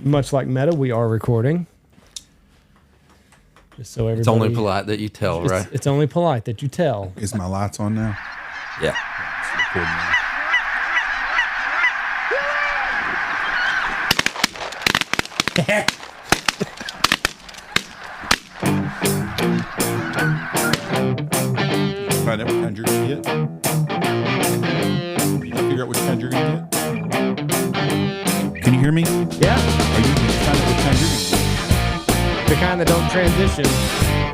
much like Meta, we are recording. Just so everybody. It's only polite that you tell, right? It's only polite that you tell. Is my lights on now? Yeah. It's recording now. Find out what kind you're gonna get. Figure out which kind you're gonna get. Can you hear me? Yeah. Are you gonna find out what kind you're gonna get? The kind that don't transition.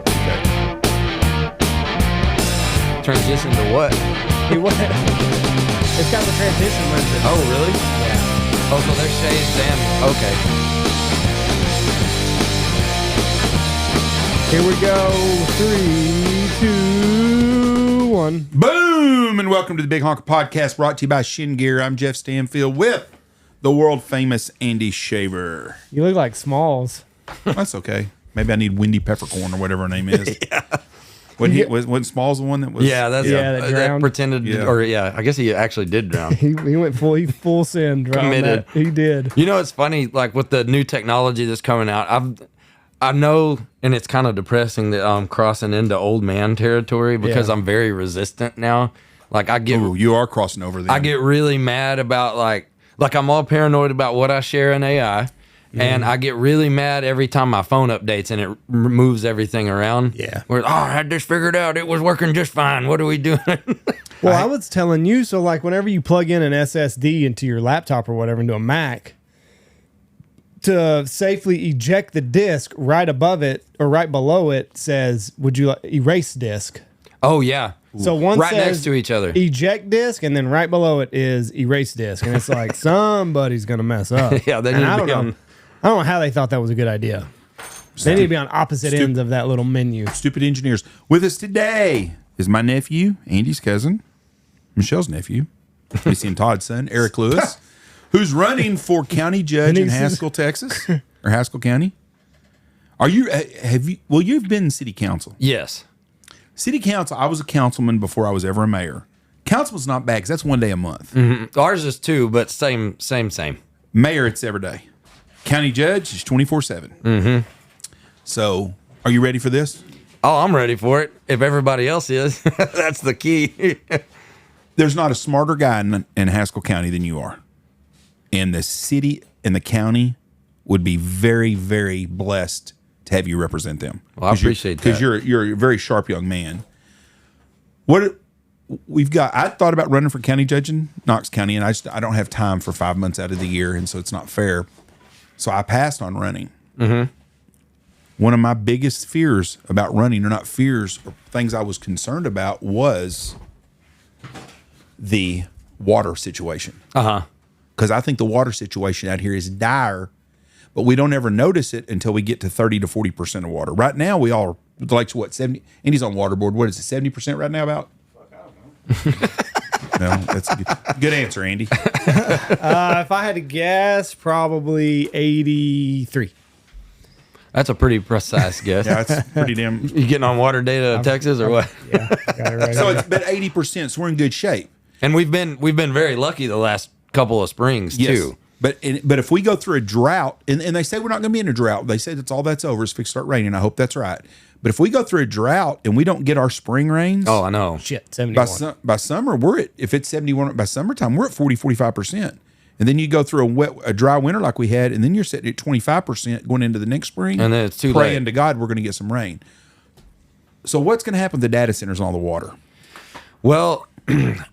Okay. Transition to what? It's got the transition lenses. Oh, really? Yeah. Oh, so they're shades and... Okay. Here we go. 3, 2, 1. Boom! And welcome to the Big Honker Podcast, brought to you by Shin Gear. I'm Jeff Stanfield with the world famous Andy Shaver. You look like Smalls. That's okay. Maybe I need Wendy Peppercorn or whatever her name is. Yeah. Wasn't Smalls the one that was? Yeah, that's that that pretended, Yeah. or I guess he actually did drown. He went full send. Right Committed. On that. He did. You know, it's funny, like with the new technology that's coming out, I know, and it's kind of depressing that I'm crossing into old man territory because Yeah. I'm very resistant now. Like Ooh, you are crossing over there. I get really mad about like I'm all paranoid about what I share in AI. And I get really mad every time my phone updates and it moves everything around. Yeah. Where, I had this figured out. It was working just fine. What are we doing? Well, I was telling you, so like whenever you plug in an SSD into your laptop or whatever, into a Mac, to safely eject the disk, right above it or right below it says, would you erase disk? Oh, yeah. So one Right says next to each other. eject disk, and then right below it is erase disk. And it's like, somebody's going to mess up. Yeah, they And need to I don't be know. on- I don't know how they thought that was a good idea. They need to be on opposite ends of that little menu. Stupid engineers. With us today is my nephew, Andy's cousin, Michelle's nephew, Tracy and Todd's son, Eric Lewis, who's running for county judge in Haskell, Texas, or Haskell County. You've been in city council. Yes. City council, I was a councilman before I was ever a mayor. Councilman's not bad because that's one day a month. Ours is 2, but same. Mayor, it's every day. County judge is 24/7. So, are you ready for this? Oh, I'm ready for it. If everybody else is, that's the key. There's not a smarter guy in Haskell County than you are. And the city and the county would be very, very blessed to have you represent them. Well, I appreciate that. Because you're a very sharp young man. I thought about running for county judge in Knox County, and I don't have time for 5 months out of the year, and so it's not fair. So I passed on running. One of my biggest fears about running, or not fears, or things I was concerned about, was the water situation. Because I think the water situation out here is dire, but we don't ever notice it until we get to 30 to 40% of water. Right now, we all like what 70. Andy's on water board. What is it? 70% right now about? No, that's a good answer, Andy. If I had to guess, probably 83. That's a pretty precise guess. Yeah, it's pretty damn. You getting on water data of Texas or what? Yeah, got it right. So it's but 80%. So we're in good shape. And we've been very lucky the last couple of springs too. But if we go through a drought, and they say we're not going to be in a drought, they say that's all that's over is fixed to start raining. I hope that's right. But if we go through a drought and we don't get our spring rains, Oh, I know. Shit, 71. by summer if it's 71 by summertime, we're at 40-45%. And then you go through a dry winter like we had, and then you're sitting at 25% going into the next spring. And then it's too praying late. to God we're going to get some rain. So what's going to happen to the data centers and all the water? Well,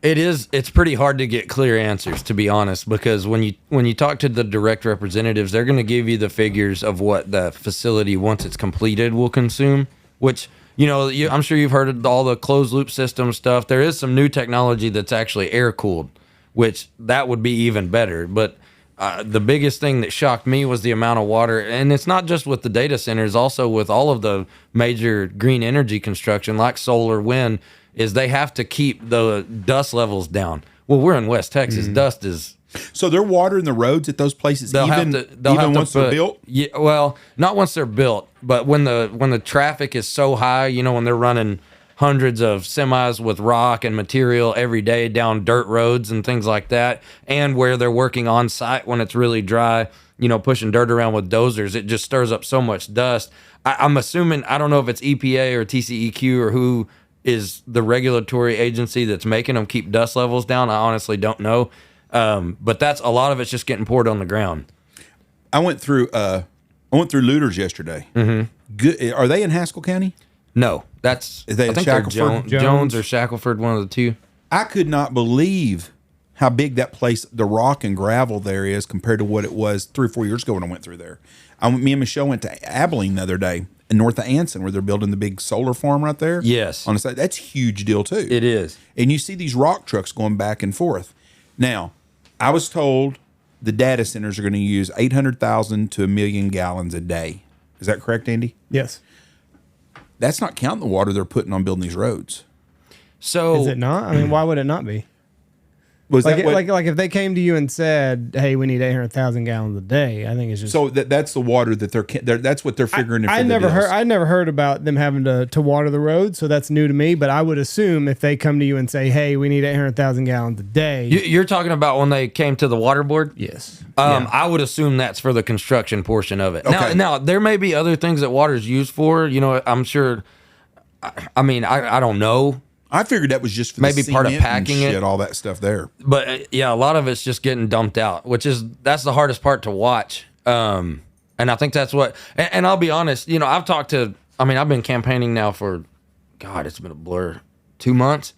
it's pretty hard to get clear answers, to be honest, because when you talk to the direct representatives, they're going to give you the figures of what the facility, once it's completed, will consume, which, I'm sure you've heard of all the closed loop system stuff. There is some new technology that's actually air cooled, which that would be even better. But the biggest thing that shocked me was the amount of water. And it's not just with the data centers, also with all of the major green energy construction like solar, wind, is they have to keep the dust levels down. Well, we're in West Texas. Dust is... So they're watering the roads at those places They'll have to once they're built? Yeah, well, not once they're built, but when the traffic is so high, when they're running hundreds of semis with rock and material every day down dirt roads and things like that, and where they're working on site when it's really dry, pushing dirt around with dozers, it just stirs up so much dust. I'm assuming, I don't know if it's EPA or TCEQ or who is the regulatory agency that's making them keep dust levels down. I honestly don't know. But that's a lot of it's just getting poured on the ground. I went through Looters yesterday. Good. Are they in Haskell County? No, I think they're Jones or Shackelford, one of the two. I could not believe how big that place, the rock and gravel there is compared to what it was 3 or 4 years ago when I went through there. Me and Michelle went to Abilene the other day in north of Anson where they're building the big solar farm right there. Yes. On the side. That's a huge deal too. It is. And you see these rock trucks going back and forth. Now, I was told the data centers are going to use 800,000 to 1 million gallons a day. Is that correct, Andy? Yes. That's not counting the water they're putting on building these roads. So Is it not? I mean, why would it not be? Was Like, that what, like if they came to you and said, "Hey, we need 800,000 gallons a day," I think it's just so that's the water that they're that's what they're figuring. I never heard about them having to water the road, so that's new to me. But I would assume if they come to you and say, "Hey, we need 800,000 gallons a day," you're talking about when they came to the water board? yes, I would assume that's for the construction portion of it. Okay. Now there may be other things that water's used for. I'm sure. I mean, I don't know. I figured that was just for Maybe the part of cement packing and it. shit, all that stuff there. But yeah, a lot of it's just getting dumped out, that's the hardest part to watch. And I think that's what, and I'll be honest, I've been campaigning now for, God, it's been a blur, 2 months.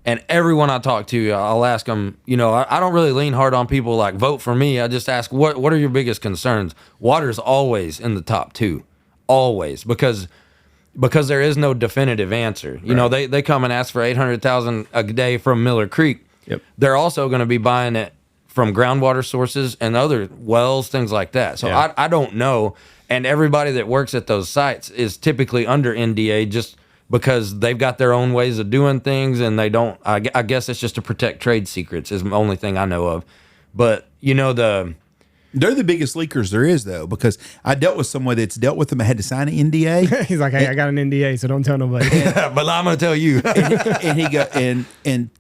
And everyone I talk to, I'll ask them, I don't really lean hard on people like vote for me. I just ask, what are your biggest concerns? Water's always in the top 2, always, because there is no definitive answer. They come and ask for 800,000 a day from Miller Creek. Yep. They're also going to be buying it from groundwater sources and other wells, things like that. So Yeah. I don't know. And everybody that works at those sites is typically under NDA just because they've got their own ways of doing things, and they don't. I guess it's just to protect trade secrets is the only thing I know of. But They're the biggest leakers there is, though, because I dealt with someone that's dealt with them. I had to sign an NDA. he's like, "Hey, I got an NDA, so don't tell nobody." but I'm going to tell you. and he got and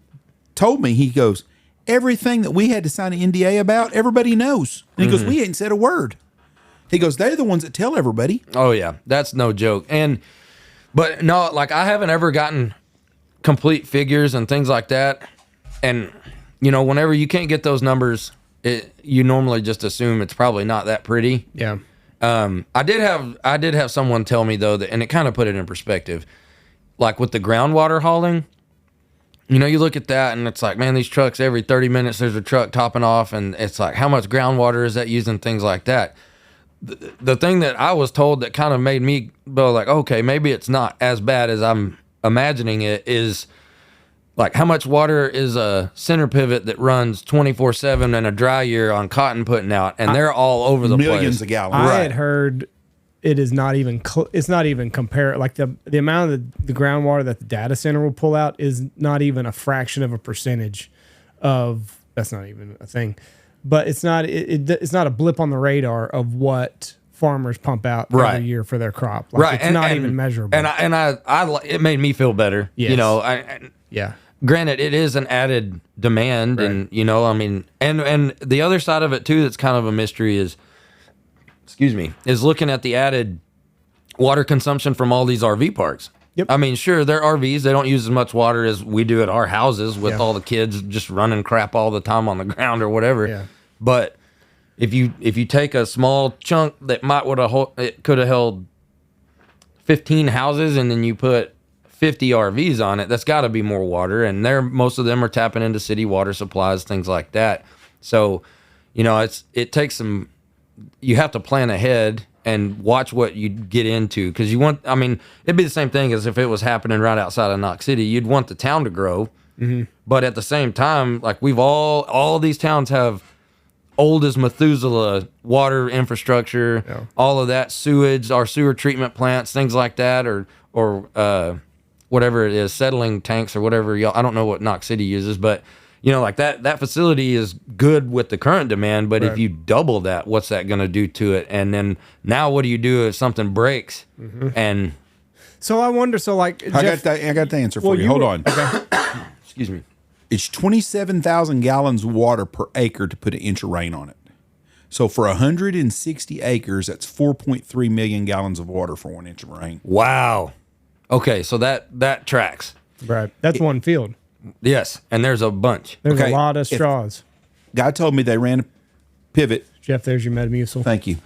told me, he goes, everything that we had to sign an NDA about, everybody knows. And he goes, we ain't said a word. He goes, they're the ones that tell everybody. Oh yeah, that's no joke. But no, like I haven't ever gotten complete figures and things like that. And whenever you can't get those numbers, you normally just assume it's probably not that pretty. Yeah. I did have someone tell me though that, and it kind of put it in perspective, like with the groundwater hauling. You look at that and it's like, man, these trucks every 30 minutes there's a truck topping off, and it's like, how much groundwater is that using? Things like that. The thing that I was told that kind of made me go like, okay, maybe it's not as bad as I'm imagining it is. Like, how much water is a center pivot that runs 24/7 in a dry year on cotton putting out, and they're all over the place. Millions of gallons. I had heard it is not even it's not even compare like the amount of the groundwater that the data center will pull out is not even a fraction of a percentage of, that's not even a thing, but it's not it's not a blip on the radar of what farmers pump out every year for their crop. Like, Right, it's not even measurable. And I it made me feel better. Yes. Yeah. Granted, it is an added demand, Right. and and the other side of it too that's kind of a mystery is looking at the added water consumption from all these RV parks. Yep. I mean, sure, they're RVs, they don't use as much water as we do at our houses with all the kids just running crap all the time on the ground or whatever. Yeah. But if you take a small chunk that it could have held 15 houses, and then you put 50 RVs on it, that's got to be more water, and most of them are tapping into city water supplies, things like that. So, it takes some. You have to plan ahead and watch what you get into, because it'd be the same thing as if it was happening right outside of Knox City. You'd want the town to grow, but at the same time, like we've all these towns have old as Methuselah water infrastructure, all of that sewage, our sewer treatment plants, things like that, or whatever it is, settling tanks or whatever. I don't know what Knox City uses, but like that facility is good with the current demand. But if you double that, what's that going to do to it? And then now, what do you do if something breaks? And so I wonder. So like, I got the answer for you. Hold on. excuse me. It's 27,000 gallons of water per acre to put an inch of rain on it. So for 160 acres, that's 4.3 million gallons of water for 1 inch of rain. Wow. Okay, so that tracks. Right. That's one field. Yes, and there's a bunch. There's Okay, a lot of straws. Guy told me they ran a pivot. Jeff, there's your Metamucil. Thank you.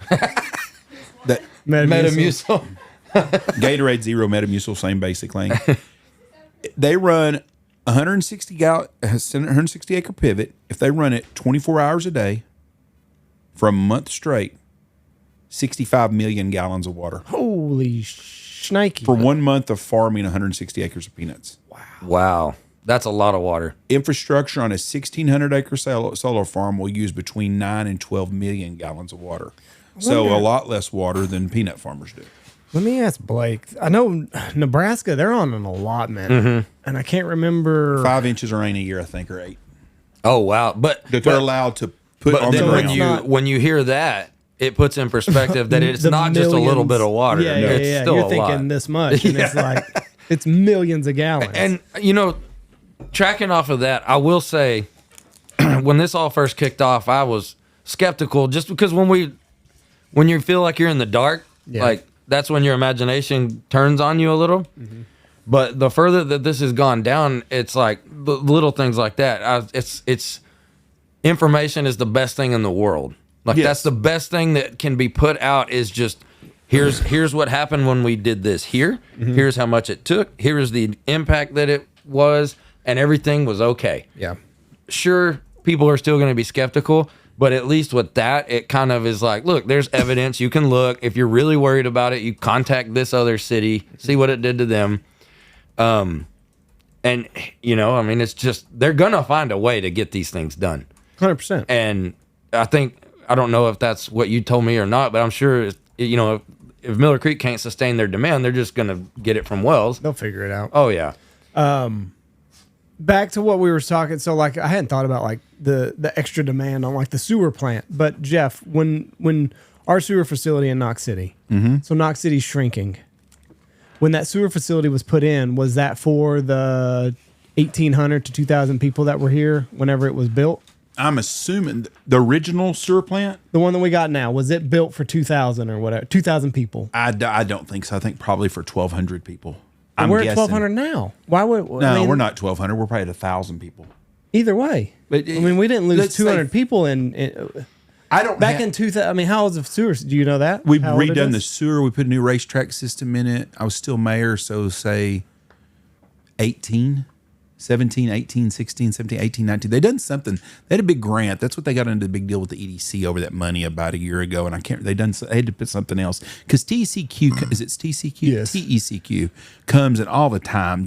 That Metamucil. Gatorade Zero, Metamucil, same basic thing. They run 160 acre pivot. If they run it 24 hours a day for a month straight, 65 million gallons of water Holy shnikey. for 1 month of farming 160 acres of peanuts. Wow. That's a lot of water. Infrastructure on a 1,600 acre solar farm will use between 9 and 12 million gallons of water. So a lot less water than peanut farmers do. Let me ask Blake. I know Nebraska, they're on an allotment. And I can't remember. 5 inches of rain a year, I think, or 8. Oh, wow. But That they're allowed to put but on the then ground. when you hear that, it puts in perspective that it's the not just a little millions. bit of water. Yeah, It's still You're a thinking lot. this much. And it's like, it's millions of gallons. And, tracking off of that, I will say, when this all first kicked off, I was skeptical just because when you feel like you're in the dark, like that's when your imagination turns on you a little. But the further that this has gone down, it's like the little things like that. It's information is the best thing in the world. Like Yes. that's the best thing that can be put out is just here's what happened when we did this here. Here's how much it took. Here's the impact that it was, and everything was okay. yeah. Sure, people are still going to be skeptical, but at least with that, it kind of is like, look, there's evidence. You can look. If you're really worried about it, you contact this other city, see what it did to them. And, it's just, they're going to find a way to get these things done. 100%. And I don't know if that's what you told me or not, but I'm sure, if Miller Creek can't sustain their demand, they're just going to get it from wells. They'll figure it out. Oh, yeah. Back to what we were talking. So, like, I hadn't thought about, like, the extra demand on, like, the sewer plant. But, Jeff, when our sewer facility in Knox City, so Knox City's shrinking. When that sewer facility was put in, was that for the 1,800 to 2,000 people that were here whenever it was built? I'm assuming the original sewer plant. The one that we got now, was it built for 2,000 or whatever? 2,000 people. I don't think so. I think probably for 1,200 people. We're at 1,200 now. Why would? No, we're not 1,200. We're probably at 1,000 people. Either way. But I mean, we didn't lose let's 200 say- people in I don't back in 2000. I mean, how old is the sewers? Do you know that? We've How old it redone is? the sewer. We put a new racetrack system in it. I was still mayor, so say 18, 17, 18, 16, 17, 18, 19. They done something. They had a big grant. That's what they got into the big deal with the EDC over that money about a year ago. And they had to put something else because TCQ, is it TCQ? Yes. TECQ comes and all the time.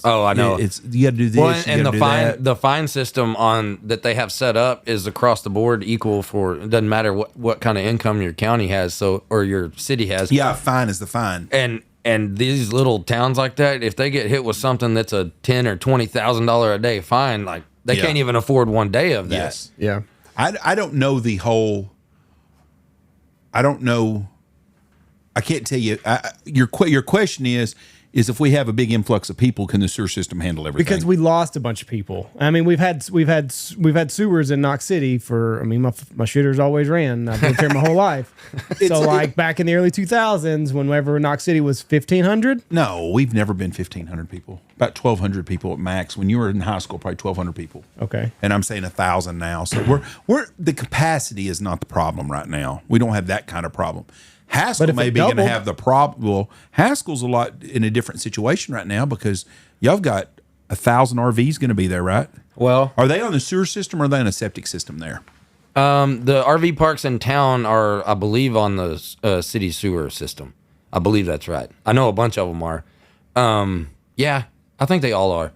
Oh, I know. It's you got to do this. Well, you and gotta do that. the fine system on that they have set up is across the board equal for. It doesn't matter what kind of income your county has, or your city has. Yeah, fine is the fine. And these little towns like that, if they get hit with something that's a $10,000 or $20,000 a day fine, like they Yeah. can't even afford one day of that. Yes. Yeah. I don't know the whole. I don't know. I can't tell you. Your question is if we have a big influx of people, can the sewer system handle everything? Because we lost a bunch of people. I mean, we've had sewers in Knox City for. I mean, my shitters always ran. I've lived here my whole life. So, like back in the early 2000s, whenever Knox City was 1,500. No, we've never been 1,500 people. About 1,200 people at max. When you were in high school, probably 1,200 people. Okay. And I'm saying 1,000 now. So we're the capacity is not the problem right now. We don't have that kind of problem. Haskell if may it be going to doubled- have the problem. Well, Haskell's a lot in a different situation right now because y'all got 1,000 RVs going to be there, right? Well, Are they on the sewer system or are they on a septic system there? the RV parks in town are, I believe, on the city sewer system. I believe that's right. I know a bunch of them are. Yeah, I think they all are,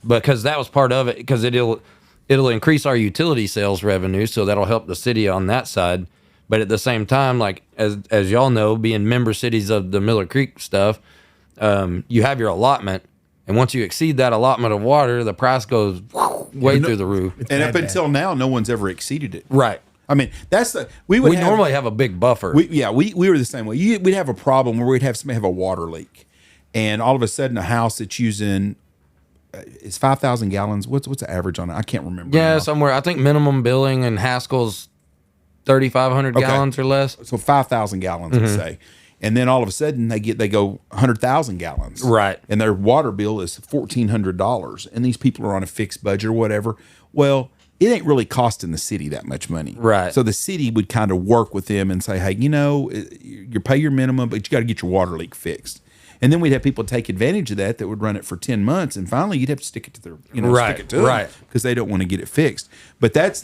because that was part of it. Because it'll increase our utility sales revenue, so that'll help the city on that side. But at the same time, like as y'all know, being member cities of the Miller Creek stuff, you have your allotment, and once you exceed that allotment of water, the price goes way through the roof. And up until now, no one's ever exceeded it. Right. I mean, that's the we normally have a big buffer. We were the same way. We'd have a problem where we'd have somebody have a water leak, and all of a sudden a house that's using is 5,000 gallons. What's the average on it? I can't remember. Yeah, now. somewhere. I think minimum billing and Haskell's 3,500 gallons or less. So 5,000 gallons, let's say. And then all of a sudden they go 100,000 gallons. Right. And their water bill is $1,400. And these people are on a fixed budget or whatever. Well, it ain't really costing the city that much money. Right. So the city would kind of work with them and say, hey, you pay your minimum, but you got to get your water leak fixed. And then we'd have people take advantage of that would run it for 10 months. And finally you'd have to stick it to right. stick it to them because they don't want to get it fixed. But that's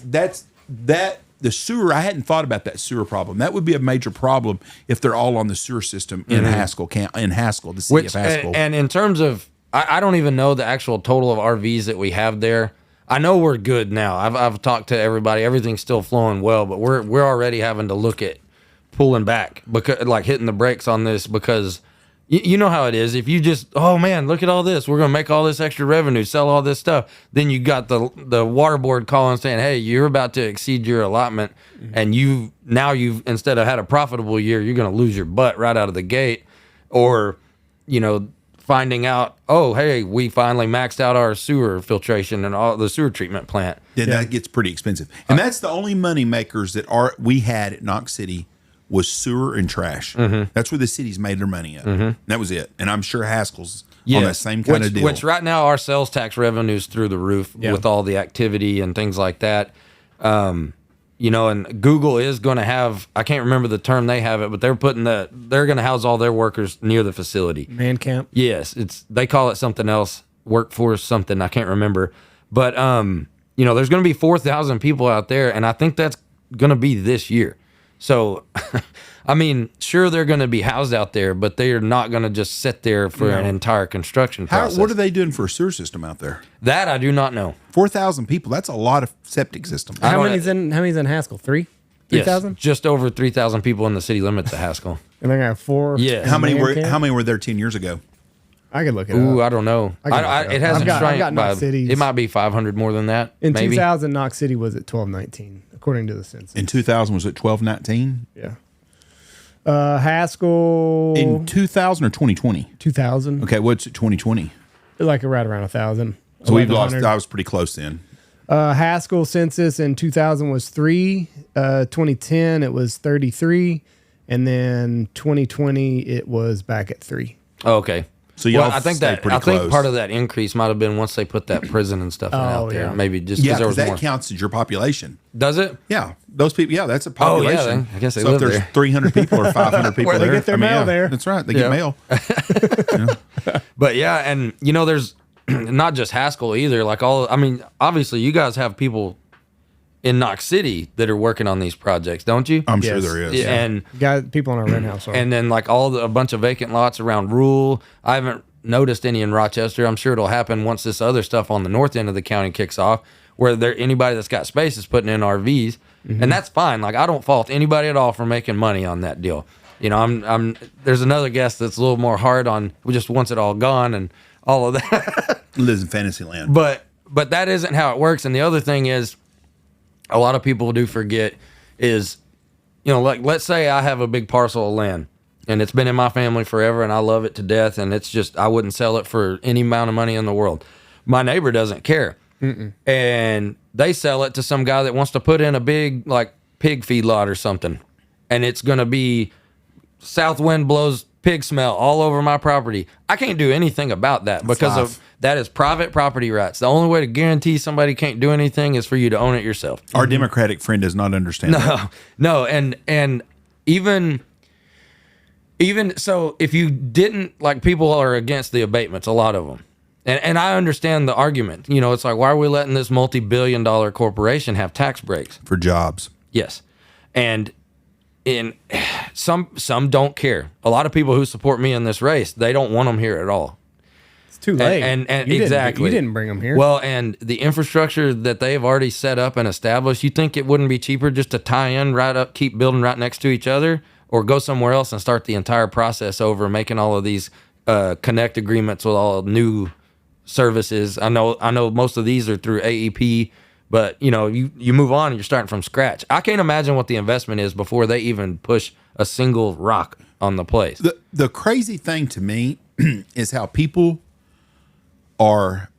the sewer. I hadn't thought about that sewer problem. That would be a major problem if they're all on the sewer system in Haskell, the city of Haskell. And in terms of, I don't even know the actual total of RVs that we have there. I know we're good now. I've talked to everybody. Everything's still flowing well, but we're already having to look at pulling back, because like hitting the brakes on this, because you know how it is. If you just, oh man, look at all this, we're gonna make all this extra revenue, sell all this stuff, then you got the water board calling saying, hey, you're about to exceed your allotment, and you've instead of had a profitable year, you're gonna lose your butt right out of the gate, or finding out, oh hey, we finally maxed out our sewer filtration and all the sewer treatment plant. Then that gets pretty expensive, and that's the only money makers that we had at Knox City. Was sewer and trash. That's where the cities made their money at. That was it. And I'm sure Haskell's on that same kind of deal. Which right now our sales tax revenue's through the roof with all the activity and things like that. And Google is going to have, I can't remember the term they have it, but they're going to house all their workers near the facility. Man camp. Yes, they call it something else, workforce something, I can't remember. But there's going to be 4,000 people out there, and I think that's going to be this year. So, I mean, sure, they're going to be housed out there, but they are not going to just sit there for an entire construction process. What are they doing for a sewer system out there? That I do not know. 4,000 people. That's a lot of septic systems. How many's in Haskell? 3,000? Yes, just over 3,000 people in the city limits of Haskell. And they got 4. Yeah. How many were there 10 years ago? I could look it up. I don't know. It hasn't shrank by. It might be 500 more than that. In maybe. 2000, Knox City was at 1219, according to the census. In 2000, was it 1219? Yeah. Haskell. In 2000 or 2020? 2000. Okay, what's it 2020? Like right around 1,000. So we've lost. I was pretty close then. Haskell census in 2000 was 3. 2010 it was 33, and then 2020 it was back at 3. Oh, okay. So I think part of that increase might have been once they put that prison and stuff out there. Maybe just because there was that more. counts as your population. Does it? Yeah, those people. Yeah, that's a population. I guess they so live if there's there. 300 people or 500 people Where there, they get their mail there. That's right. They get mail. But yeah, and there's not just Haskell either. Like obviously you guys have people in Knox City that are working on these projects, don't you? I'm sure there is. Yeah. And got people in our rent house. And then like a bunch of vacant lots around Rule. I haven't noticed any in Rochester. I'm sure it'll happen once this other stuff on the north end of the county kicks off, where anybody that's got space is putting in RVs, and that's fine. Like I don't fault anybody at all for making money on that deal. I'm there's another guest that's a little more hard on just wants it all gone and all of that. Lives in fantasy land. But that isn't how it works. And the other thing is, a lot of people do forget is, like let's say I have a big parcel of land and it's been in my family forever and I love it to death, and it's just, I wouldn't sell it for any amount of money in the world. My neighbor doesn't care. And they sell it to some guy that wants to put in a big like pig feedlot or something, and it's going to be south wind blows pig smell all over my property. I can't do anything about that because that is private property rights. The only way to guarantee somebody can't do anything is for you to own it yourself. Our Democratic friend does not understand that. No, and even so, if you didn't, like, people are against the abatements, a lot of them. And I understand the argument. It's like, why are we letting this multi-billion-dollar corporation have tax breaks? For jobs. Yes. And some don't care. A lot of people who support me in this race, they don't want them here at all. It's too late. And exactly. You didn't bring them here. Well, and the infrastructure that they've already set up and established, you think it wouldn't be cheaper just to tie in right up, keep building right next to each other, or go somewhere else and start the entire process over, making all of these connect agreements with all new services. I know most of these are through AEP, but you move on and you're starting from scratch. I can't imagine what the investment is before they even push a single rock on the place. The crazy thing to me is how people are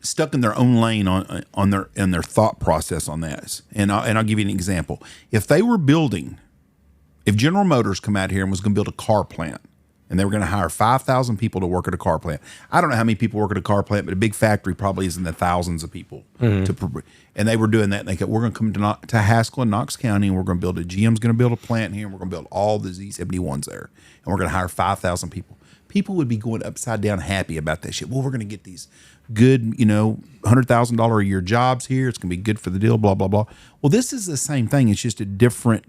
stuck in their own lane on their thought process on this. And I'll give you an example. If General Motors come out here and was going to build a car plant, and they were going to hire 5,000 people to work at a car plant. I don't know how many people work at a car plant, but a big factory probably is in the thousands of people. And they were doing that. And they go, we're going to come to Haskell and Knox County, and we're going to GM's going to build a plant here, and we're going to build all the Z71s there. And we're going to hire 5,000 people. People would be going upside down happy about that shit. Well, we're going to get these good, $100,000 a year jobs here. It's going to be good for the deal, blah, blah, blah. Well, this is the same thing. It's just a different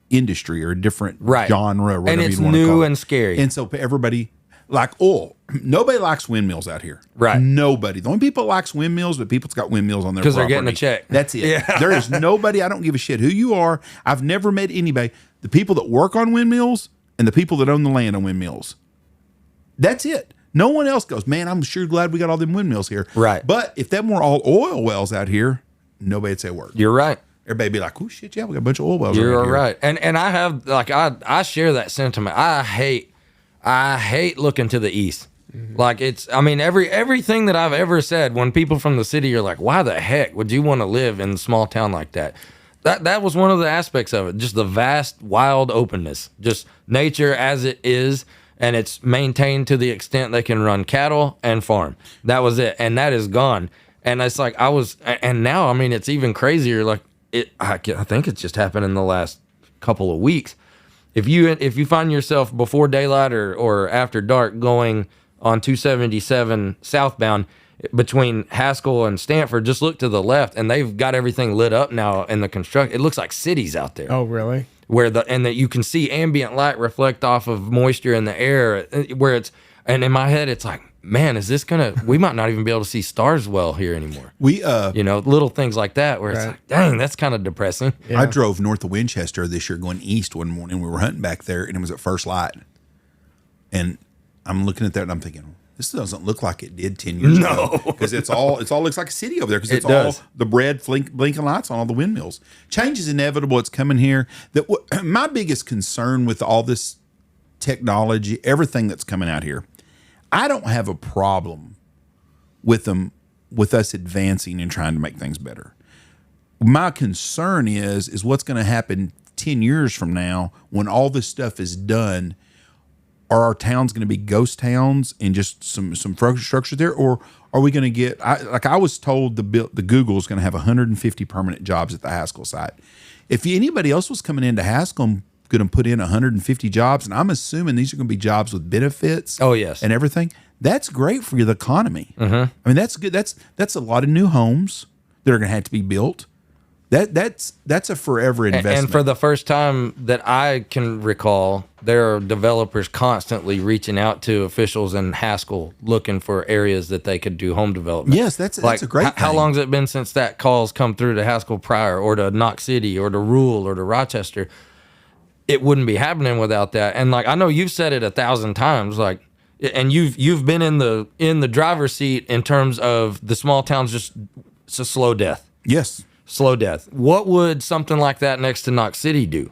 industry or a different genre, or whatever and it's you want to new call it. And scary. And so everybody, like oil, nobody likes windmills out here. Right. Nobody. The only people that likes windmills, but people's got windmills on their because property. they're getting a check. That's it. Yeah. There is nobody. I don't give a shit who you are. I've never met anybody. The people that work on windmills and the people that own the land on windmills. That's it. No one else goes, man, I'm sure glad we got all them windmills here. Right. But if them were all oil wells out here, nobody'd say a word. You're right. Everybody be like, oh shit, yeah, we got a bunch of oil wells. You're here. right. And I have I share that sentiment. I hate looking to the east. Like everything that I've ever said, when people from the city are like, why the heck would you want to live in a small town like that? That was one of the aspects of it. Just the vast, wild openness. Just nature as it is. And it's maintained to the extent they can run cattle and farm. That was it. And that is gone. And it's like and now, it's even crazier. Like I think it's just happened in the last couple of weeks. If you find yourself before daylight or after dark going on 277 southbound between Haskell and Stanford, just look to the left and they've got everything lit up now in the construction. It looks like cities out there. Oh, really? That you can see ambient light reflect off of moisture in the air, and in my head it's like, man, is this we might not even be able to see stars well here anymore. We little things like that where it's like, dang, that's kind of depressing. Yeah. I drove north of Winchester this year going east one morning. We were hunting back there and it was at first light. And I'm looking at that and I'm thinking, this doesn't look like it did 10 years ago. Because it all looks like a city over there. Because it's all the red blinking lights on all the windmills. Change is inevitable. It's coming here. My biggest concern with all this technology, everything that's coming out here, I don't have a problem with us advancing and trying to make things better. My concern is what's going to happen 10 years from now when all this stuff is done. Are our towns going to be ghost towns and just some structure there, or are we going to get? I was told the Google is going to have 150 permanent jobs at the Haskell site. If anybody else was coming into Haskell, I'm going to put in 150 jobs, and I'm assuming these are going to be jobs with benefits. Oh yes, and everything. That's great for the economy. Mm-hmm. That's good. That's a lot of new homes that are going to have to be built. That's a forever investment. And for the first time that I can recall, there are developers constantly reaching out to officials in Haskell looking for areas that they could do home development. Yes, that's a great thing. How long has it been since that call's come through to Haskell Prior or to Knox City or to Rule or to Rochester? It wouldn't be happening without that. And I know you've said it 1,000 times, and you've been in the driver's seat in terms of the small towns. It's a slow death. Yes. Slow death. What would something like that next to Knox City do?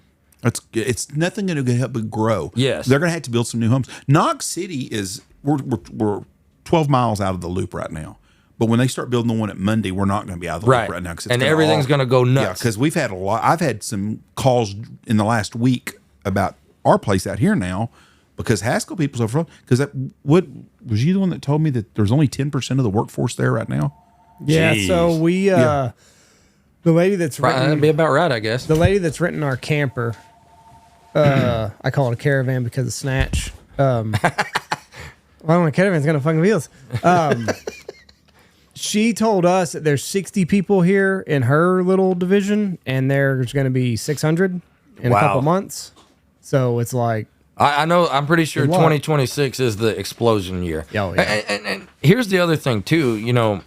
It's nothing going to help it grow. Yes, they're going to have to build some new homes. Knox City is we're 12 miles out of the loop right now, but when they start building the one at Monday, we're not going to be out of the loop right now and everything's going to go nuts. Yeah, because we've had a lot. I've had some calls in the last week about our place out here now because Haskell people's over. Because what was you the one that told me that there's only 10% of the workforce there right now? Yeah, Jeez. so we. The lady that's renting, that'd be about right, I guess. The lady that's renting our camper, I call it a caravan because of snatch. Well, a caravan's got no fucking wheels. She told us that there's 60 people here in her little division, and there's going to be 600 in a couple months. So it's like, I know. I'm pretty sure 2026 is the explosion year. Oh, yeah. And here's the other thing too.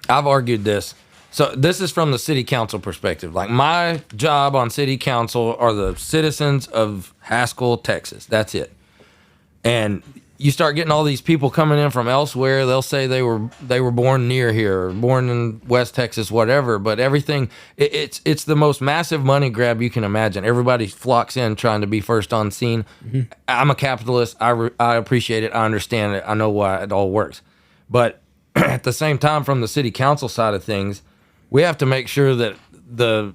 I've argued this. So this is from the city council perspective. My job on city council are the citizens of Haskell, Texas. That's it. And you start getting all these people coming in from elsewhere. They'll say they were born near here or born in West Texas, whatever. But everything, it's the most massive money grab you can imagine. Everybody flocks in trying to be first on scene. Mm-hmm. I'm a capitalist. I appreciate it. I understand it. I know why it all works. But at the same time, from the city council side of things, we have to make sure that the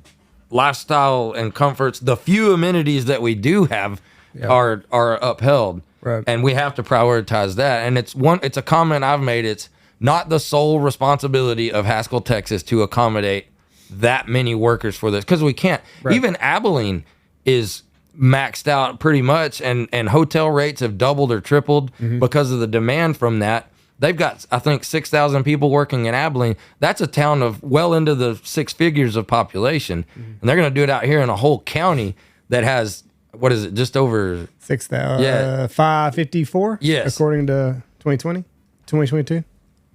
lifestyle and comforts, the few amenities that we do have, are upheld. Right. And we have to prioritize that. And it's a comment I've made. It's not the sole responsibility of Haskell, Texas to accommodate that many workers for this, because we can't. Right. Even Abilene is maxed out pretty much, and hotel rates have doubled or tripled because of the demand from that. They've got, I think, 6,000 people working in Abilene. That's a town of well into the six figures of population. And they're going to do it out here in a whole county that has, what is it, just over 6,000, 554? Yes. According to 2022?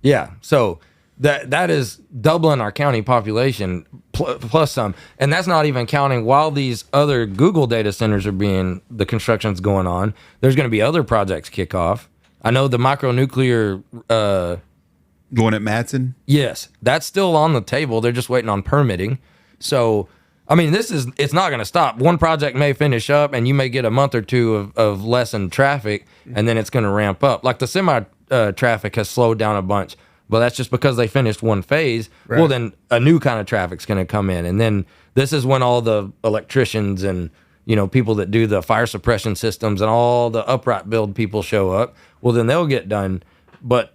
Yeah. So that is doubling our county population plus some. And that's not even counting while these other Google data centers the construction's going on. There's going to be other projects kick off. I know the micronuclear. Going at Matson? Yes, that's still on the table. They're just waiting on permitting. So, I mean, it's not going to stop. One project may finish up, and you may get a month or two of lessened traffic, and then it's going to ramp up. Like the semi traffic has slowed down a bunch, but that's just because they finished one phase. Right. Well, then a new kind of traffic's going to come in, and then this is when all the electricians and people that do the fire suppression systems and all the upright build people show up. Well, then they'll get done, but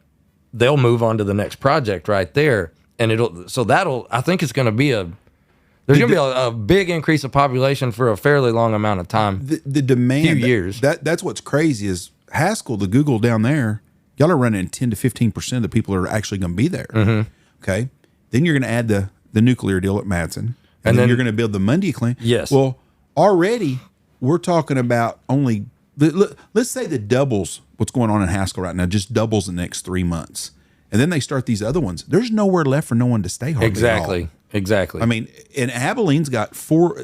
they'll move on to the next project right there. And I think it's going to be there's going to be a big increase of population for a fairly long amount of time. The demand, few years. That's what's crazy is Haskell, the Google down there, y'all are running 10 to 15% of the people are actually going to be there. Mm-hmm. Okay. Then you're going to add the nuclear deal at Matson. And then you're going to build the Mundy Clean. Yes. Well, already we're talking about only, let's say the doubles what's going on in Haskell right now, just doubles in the next 3 months. And then they start these other ones. There's nowhere left for no one to stay hardly Exactly. at all. Exactly. I mean, and Abilene's got 4,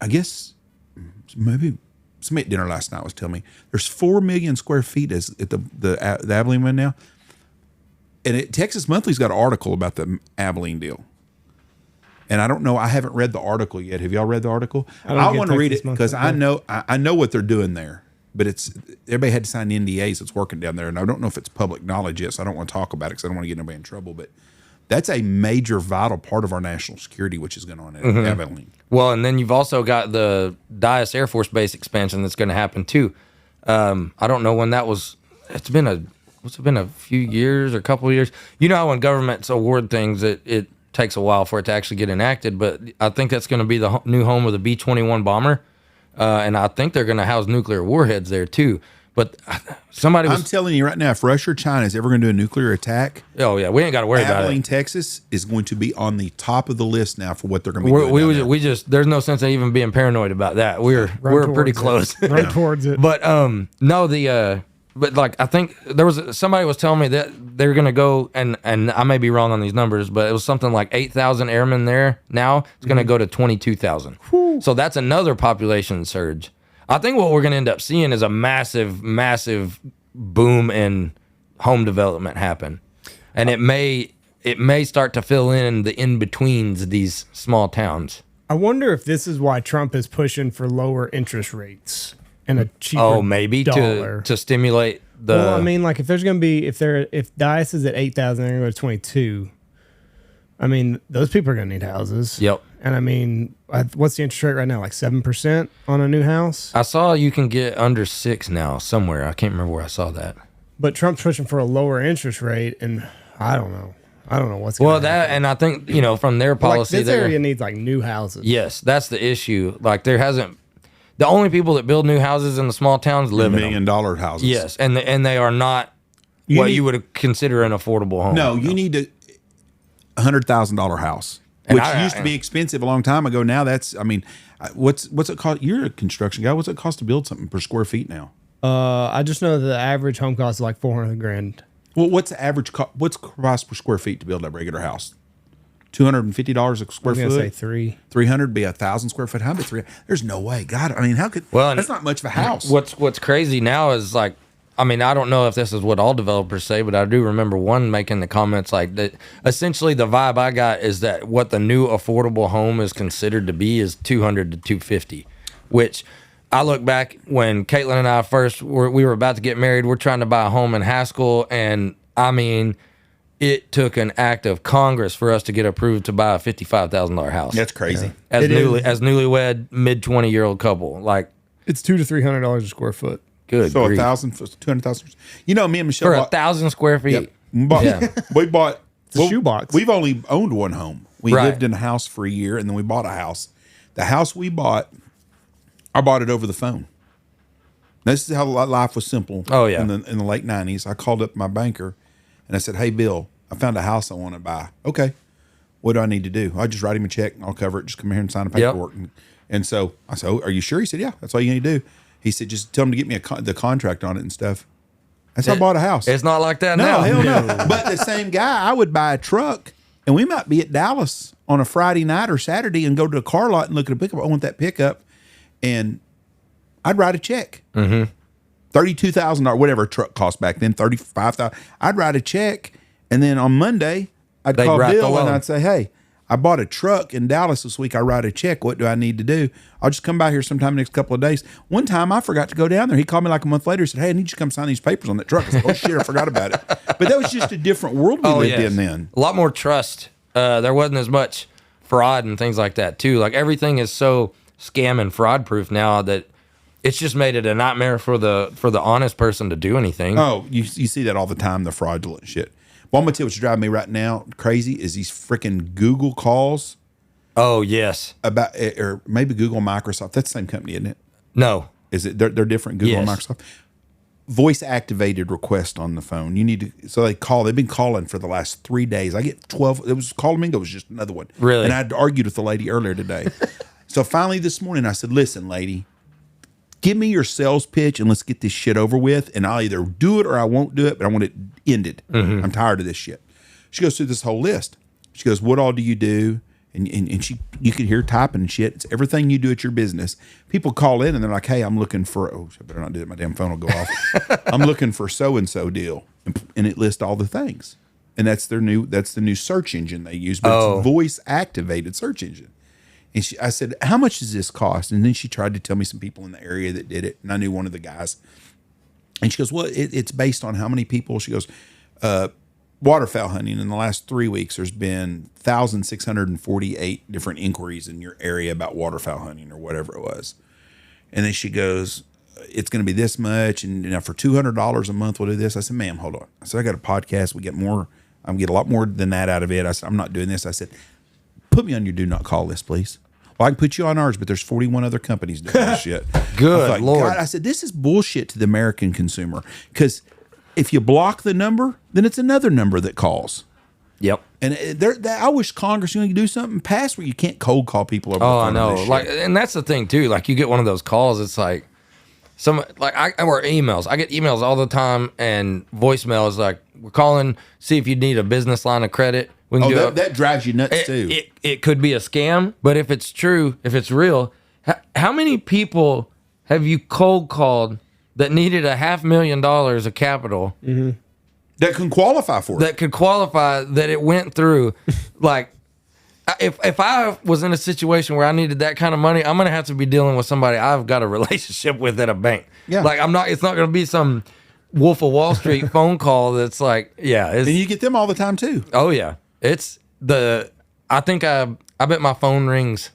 I guess somebody at dinner last night was telling me there's 4 million square feet at the Abilene one now. And Texas Monthly's got an article about the Abilene deal. And I don't know, I haven't read the article yet. Have y'all read the article? I want to read it because I know what they're doing there. But everybody had to sign NDAs that's working down there. And I don't know if it's public knowledge yet, so I don't want to talk about it because I don't want to get anybody in trouble. But that's a major, vital part of our national security, which is going on at Abilene. Well, and then you've also got the Dyess Air Force Base expansion that's going to happen too. I don't know when that was. It's been a few years or a couple of years. You know how when governments award things, it takes a while for it to actually get enacted. But I think that's going to be the new home of the B-21 bomber. And I think they're going to house nuclear warheads there too. But I'm telling you right now, if Russia or China is ever going to do a nuclear attack, oh yeah, we ain't got to worry about it. Abilene, Texas is going to be on the top of the list now for what they're going to be doing. We just there's no sense in even being paranoid about that. We're pretty close, right towards it. But but like I think somebody was telling me that they're going to go and I may be wrong on these numbers, but it was something like 8,000 airmen there. Now it's going to go to 22,000. So that's another population surge. I think what we're going to end up seeing is a massive, massive boom in home development happen. And it may start to fill in the in-betweens these small towns. I wonder if this is why Trump is pushing for lower interest rates and a cheaper maybe dollar. to stimulate the. Well, I mean, like if there's going to be if Dyess is at 8,000, they're going to go to 22. I mean, those people are going to need houses. Yep. And I mean, what's the interest rate right now? Like 7% on a new house? I saw you can get under 6 now somewhere. I can't remember where I saw that. But Trump's pushing for a lower interest rate, and I don't know. I don't know what's going on. And I think, from their policy. Like this area needs like new houses. Yes, that's the issue. Like there hasn't. The only people that build new houses in the small towns live in them. $1 million houses. Yes, and they are not you would consider an affordable home. No, you need $100,000 house. Which used to be expensive a long time ago. Now that's, what's it cost? You're a construction guy. What's it cost to build something per square feet now? I just know that the average home cost is like $400,000. Well, what's the average what's cost per square feet to build a regular house? $250 a square foot. Say 300 be 1,000 square foot. How about 300? There's no way. God, how could? Well, that's not much of a house. What's crazy now is like. I don't know if this is what all developers say, but I do remember one making the comments like that. Essentially, the vibe I got is that what the new affordable home is considered to be is $200 to $250, which I look back when Caitlin and I we were about to get married. We're trying to buy a home in Haskell, and it took an act of Congress for us to get approved to buy a $55,000 house. That's crazy. As It as newlywed mid 20-year-old couple. Like, It's $200 to $300 a square foot. good So grief. 200,000. You know, me and Michelle For bought, 1,000 square feet. Yep. We bought a shoebox. We've only owned one home. We Right. lived in a house for a year, and then we bought a house. The house we bought, I bought it over the phone. This is how life was simple. Oh, yeah. In the late 90s, I called up my banker, and I said, "Hey, Bill, I found a house I want to buy." "Okay, what do I need to do?" "I just write him a check, and I'll cover it. Just come here and sign the paperwork." And so I said, "Oh, are you sure?" He said, "Yeah, that's all you need to do." He said, "Just tell him to get me the contract on it and stuff." That's how I bought a house. It's not like that No, now. hell no. But the same guy, I would buy a truck, and we might be at Dallas on a Friday night or Saturday and go to a car lot and look at a pickup. I want that pickup, and I'd write a check. Mm-hmm. $32,000, whatever a truck cost back then, $35,000. I'd write a check, and then on Monday, I'd They'd call write the Bill and loan. I'd say, "Hey, I bought a truck in Dallas this week. I write a check. What do I need to do? I'll just come by here sometime next couple of days." One time I forgot to go down there. He called me like a month later. He said, "Hey, I need you to come sign these papers on that truck." I said, "Oh shit, I forgot about it." But that was just a different world we lived in then. A lot more trust. There wasn't as much fraud and things like that too. Like, everything is so scam and fraud proof now that it's just made it a nightmare for the honest person to do anything. Oh, you see that all the time, the fraudulent shit. Well, I'm gonna tell you what's driving me right now crazy is these freaking Google calls Oh, yes. about, or maybe Google, Microsoft. That's the same company, isn't it? No. Is it? They're different. Google and Yes. Microsoft. Voice activated request on the phone. You need to. So they call. They've been calling for the last 3 days. I get 12. It was Call Domingo was just another one. Really? And I'd argued with the lady earlier today. So finally this morning I said, "Listen, lady, give me your sales pitch and let's get this shit over with. And I'll either do it or I won't do it, but I want it ended. I'm tired of this shit." She goes through this whole list. She goes, "What all do you do?" And she, you could hear typing and shit. It's everything you do at your business. People call in and they're like, "Hey, I'm looking for," oh, I better not do it. My damn phone will go off. "I'm looking for so-and-so deal." And it lists all the things. And that's the new search engine they use, but it's a voice activated search engine. And I said, "How much does this cost?" And then she tried to tell me some people in the area that did it. And I knew one of the guys. And she goes, "Well, it's based on how many people." She goes, "Waterfowl hunting in the last 3 weeks, there's been 1,648 different inquiries in your area about waterfowl hunting," or whatever it was. And then she goes, "It's going to be this much. And for $200 a month, we'll do this." I said, "Ma'am, hold on." I said, "I got a podcast. We get more. I'm get a lot more than that out of it." I said, "I'm not doing this." I said, "Put me on your do not call list, please." "Well, I can put you on ours, but there's 41 other companies doing this shit." Good I was Lord. God, I said, "This is bullshit to the American consumer." Because if you block the number, then it's another number that calls. Yep. And I wish Congress could do something pass where you can't cold call people over. Oh, the I phone know. and this Like, shit. and that's the thing too. Like, you get one of those calls. It's like or emails. I get emails all the time, and voicemail is like, "We're calling, see if you need a business line of credit. We can do it." That drives you nuts too. It could be a scam, but if it's true, if it's real, how many people have you cold called that needed $500,000 of capital that can qualify for it. that could qualify, that it went through? Like, if I was in a situation where I needed that kind of money, I'm gonna have to be dealing with somebody I've got a relationship with at a bank. Yeah. Like, it's not gonna be some Wolf of Wall Street phone call that's like, And you get them all the time too. oh yeah, I think I bet my phone rings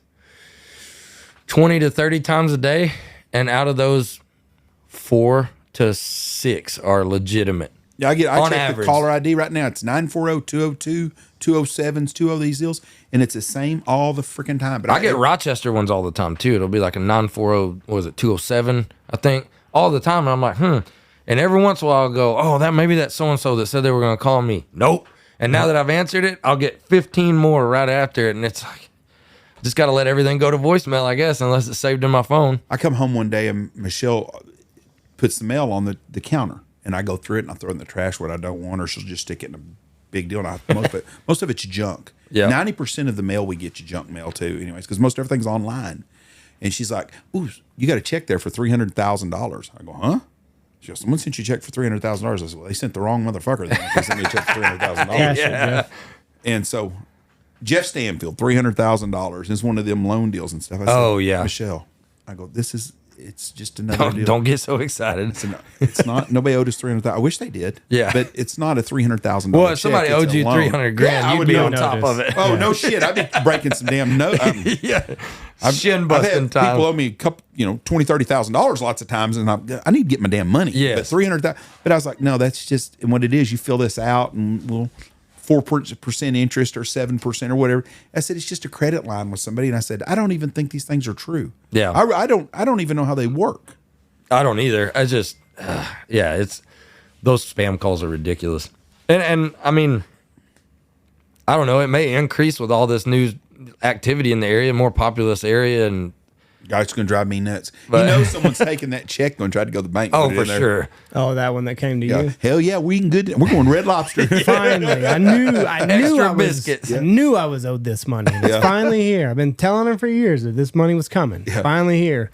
20 to 30 times a day, and out of those, 4 to 6 are legitimate. Yeah, I On check average. the caller ID right now. It's 940-202, 207s, 20 these deals, and it's the same all the freaking time. But I get Rochester ones all the time too. It'll be like a 940, what was it, 207, I think, all the time. And I'm like, And every once in a while I'll go, "Oh, maybe that's so-and-so that said they were going to call me." Nope. And now that I've answered it, I'll get 15 more right after it. And it's like, just got to let everything go to voicemail, I guess, unless it's saved in my phone. I come home one day and Michelle puts the mail on the counter, and I go through it and I throw it in the trash what I don't want, or she'll just stick it in a big deal. And most of it's junk. Yeah. 90% of the mail we get you junk mail too, anyways, because most everything's online. And she's like, "Ooh, you got a check there for $300,000." I go, "Huh?" She goes, "Someone sent you a check for $300,000. I said, "Well, they sent the wrong motherfucker then. They sent me a check for $300,000. Yeah. And so Jeff Stanfield, $300,000 is one of them loan deals and stuff. I said, Oh, yeah. "Michelle," I go, "This is it's just another deal. Don't get so excited. It's not. Nobody owed us $300,000. I wish they did. Yeah. but it's not a $300,000. Well, if somebody owed you $300,000, yeah, you'd be on top of it. Oh no shit! I'd be breaking some damn notes. Yeah, I've busting had time. people owe me a couple, $20,000-$30,000 lots of times, and I need to get my damn money. Yes. But $300,000. But I was like, no, that's just, and what it is. You fill this out, and we'll 4% interest or 7% or whatever. I said it's just a credit line with somebody, and I said I don't even think these things are true. Yeah, I don't even know how they work. I don't either. I just, it's those spam calls are ridiculous, and I mean, I don't know. It may increase with all this new activity in the area, more populous area, and Guys, going to drive me nuts. But, Someone's taking that check and try to go to the bank. Oh, for sure. Oh, that one that came to you. Hell yeah, we're going Red Lobster. Finally, I knew Extra biscuits. I knew I was owed this money. And it's finally here. I've been telling him for years that this money was coming. Yeah. Finally here.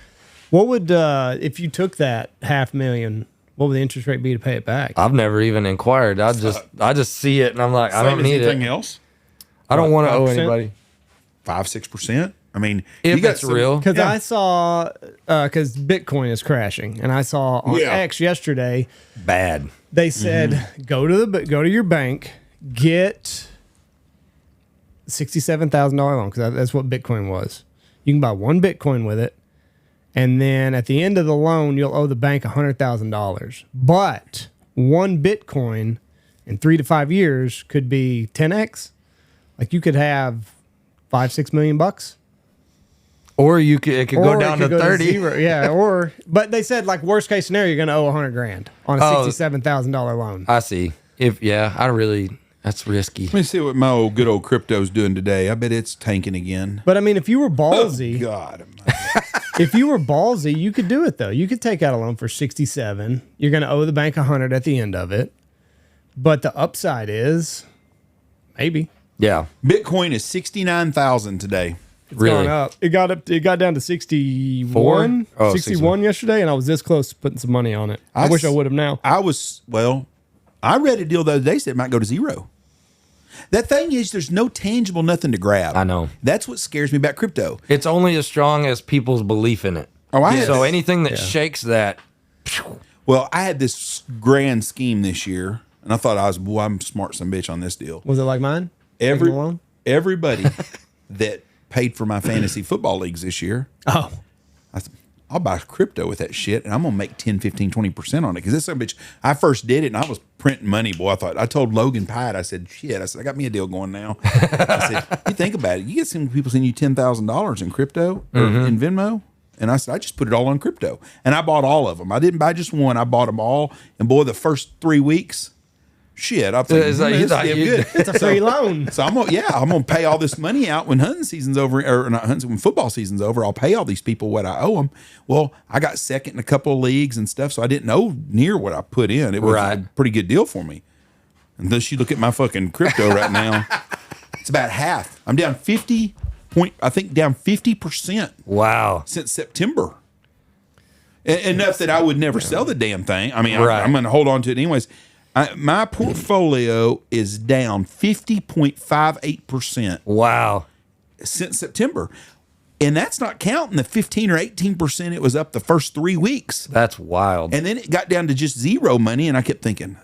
What would if you took that $500,000? What would the interest rate be to pay it back? I've never even inquired. I just see it and I'm like, I don't need anything it. else. I don't want to owe 5%? anybody. 5-6%. I mean, If you got it's real. Because I saw, because Bitcoin is crashing, and I saw on X yesterday, Bad. they said go to your bank, get $67,000 loan, because that's what Bitcoin was. You can buy one Bitcoin with it, and then at the end of the loan, you'll owe the bank $100,000. But one Bitcoin in 3 to 5 years could be 10x. Like you could have $5-6 million bucks. Or it could go down to 30. zero. Yeah, but they said like worst case scenario, you're going to owe $100,000 on a $67,000 loan. I see. That's risky. Let me see what my good old crypto's doing today. I bet it's tanking again. But I mean, if you were ballsy, God. if you were ballsy, you could do it though. You could take out a loan for 67. You're going to owe the bank 100 at the end of it. But the upside is maybe. Yeah. Bitcoin is 69,000 today. It's gone up. It got down to 61. 61 yesterday, and I was this close to putting some money on it. I wish I would have now. I read a deal the other day said it might go to zero. That thing is, there's no tangible nothing to grab. I know. That's what scares me about crypto. It's only as strong as people's belief in it. So anything that shakes that. Well, I had this grand scheme this year, and I thought I'm smart some bitch on this deal. Was it like mine? Everybody that paid for my fantasy football leagues this year. Oh. I said, I'll buy crypto with that shit, and I'm going to make 10, 15, 20% on it. Because this son of a bitch, I first did it, and I was printing money, boy. I told Logan Pyatt, I said, I got me a deal going now. I said, you think about it. You get some people sending you $10,000 in crypto or in Venmo. And I said, I just put it all on crypto. And I bought all of them. I didn't buy just one. I bought them all. And boy, the first 3 weeks, I'm thinking, It's like, good. It's a free loan. So I'm gonna pay all this money out when hunting season's over, or not hunting, when football season's over. I'll pay all these people what I owe them. Well, I got second in a couple of leagues and stuff, so I didn't owe near what I put in. It was a pretty good deal for me. Unless you look at my fucking crypto right now, it's about half. I'm down 50%. Wow. Since September. Enough that I would never sell the damn thing. I mean, I'm going to hold on to it anyways. My portfolio is down 50.58%. Wow. Since September. And that's not counting the 15 or 18% it was up the first 3 weeks. That's wild. And then it got down to just zero money, and I kept thinking,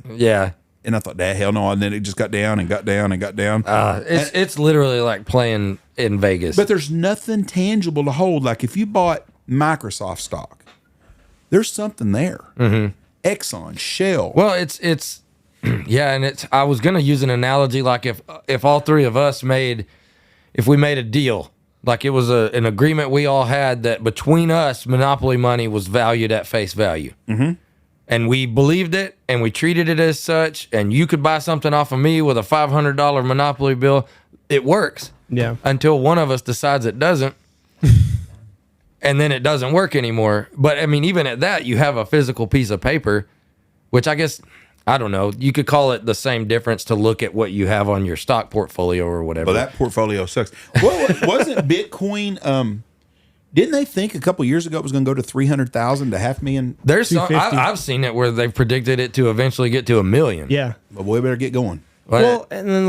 yeah. And I thought, hell no. And then it just got down and got down and got down. It's literally like playing in Vegas. But there's nothing tangible to hold. Like if you bought Microsoft stock, there's something there. Mm-hmm. Exxon, Shell. Well, it's yeah, and I was gonna use an analogy like if all three of us made a deal, like it was an agreement we all had that between us, monopoly money was valued at face value. Mm-hmm. And we believed it, and we treated it as such, and you could buy something off of me with a $500 monopoly bill. It works. Yeah. Until one of us decides it doesn't. And then it doesn't work anymore. But, I mean, even at that, you have a physical piece of paper, which I guess, I don't know, you could call it the same difference to look at what you have on your stock portfolio or whatever. Well, that portfolio sucks. Well, wasn't Bitcoin, didn't they think a couple years ago it was going to go to 300,000 to $500,000? There's some, I've seen it where they've predicted it to eventually get to 1 million. Yeah. Well, boy, better get going. Well, and then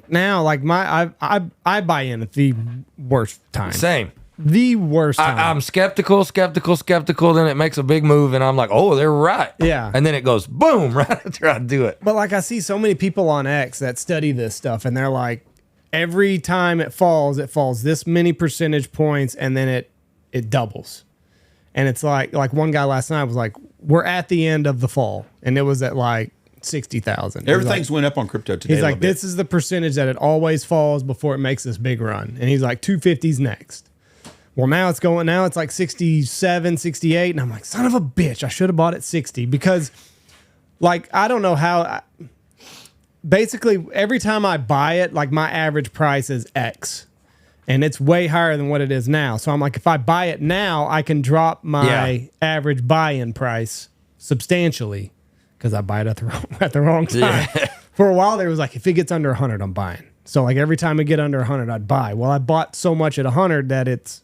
now, I buy in at the worst time. Same. the worst time. I'm skeptical. Then it makes a big move, and I'm like, oh, they're right. Yeah. And then it goes boom right after I do it. But like I see so many people on X that study this stuff, and they're like, every time it falls this many percentage points, and then it doubles. And it's like one guy last night was like, we're at the end of the fall, and it was at like 60,000. Everything's went up on crypto today. He's like, this is the percentage that it always falls before it makes this big run. And he's like, 250's next. Well, now it's like 67, 68. And I'm like, son of a bitch, I should have bought at 60 because like, I don't know how, basically every time I buy it, like my average price is X. And it's way higher than what it is now. So I'm like, if I buy it now, I can drop my average buy-in price substantially because I buy it at the wrong time. Yeah. For a while, there was like, if it gets under 100, I'm buying. So like every time it get under 100, I'd buy. Well, I bought so much at 100 that it's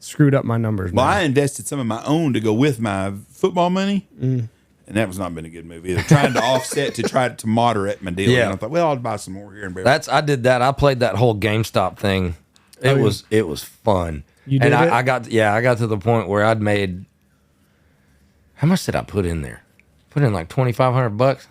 screwed up my numbers. Well, I invested some of my own to go with my football money. And that was not been a good move either. Trying to offset to try to moderate my deal. Yeah. And I thought, well, I'll buy some more here and there. I did that. I played that whole GameStop thing. It was fun. You did and it? I got to the point where I'd made, how much did I put in there? Put in like $2,500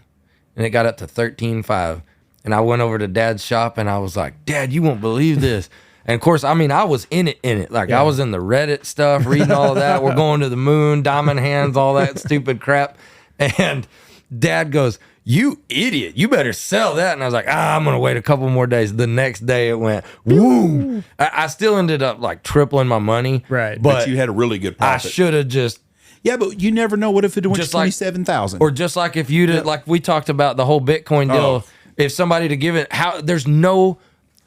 and it got up to $13,500. And I went over to Dad's shop and I was like, Dad, you won't believe this. And of course, I mean, I was in it. Like I was in the Reddit stuff, reading all of that. We're going to the moon, diamond hands, all that stupid crap. And Dad goes, you idiot, you better sell that. And I was like, I'm going to wait a couple more days. The next day it went, woo. I still ended up like tripling my money. Right. But you had a really good profit. I should have just. Yeah, but you never know. What if it went to Just like- 27,000? Or just like if you did, like we talked about the whole Bitcoin deal, if somebody to give it,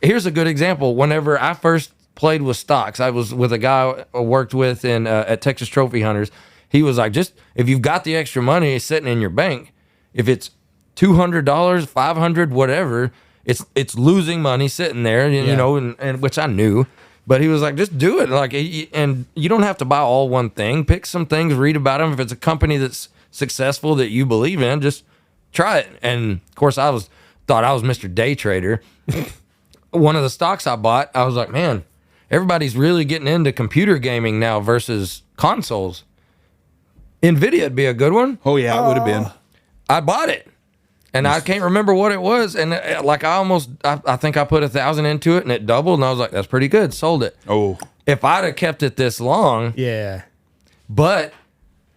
here's a good example. Whenever I first played with stocks, I was with a guy I worked with at Texas Trophy Hunters. He was like, just if you've got the extra money sitting in your bank, if it's $200, $500, whatever, it's losing money sitting there, you know, and which I knew. But he was like, just do it. Like, and you don't have to buy all one thing. Pick some things, read about them. If it's a company that's successful that you believe in, just try it. And of course, thought I was Mr. Day Trader. One of the stocks I bought, I was like, man, everybody's really getting into computer gaming now versus consoles. NVIDIA'd be a good one. Oh, yeah, it would have been. I bought it. And I can't remember what it was. And like I think I put 1,000 into it and it doubled. And I was like, that's pretty good. Sold it. Oh. If I'd have kept it this long. Yeah. But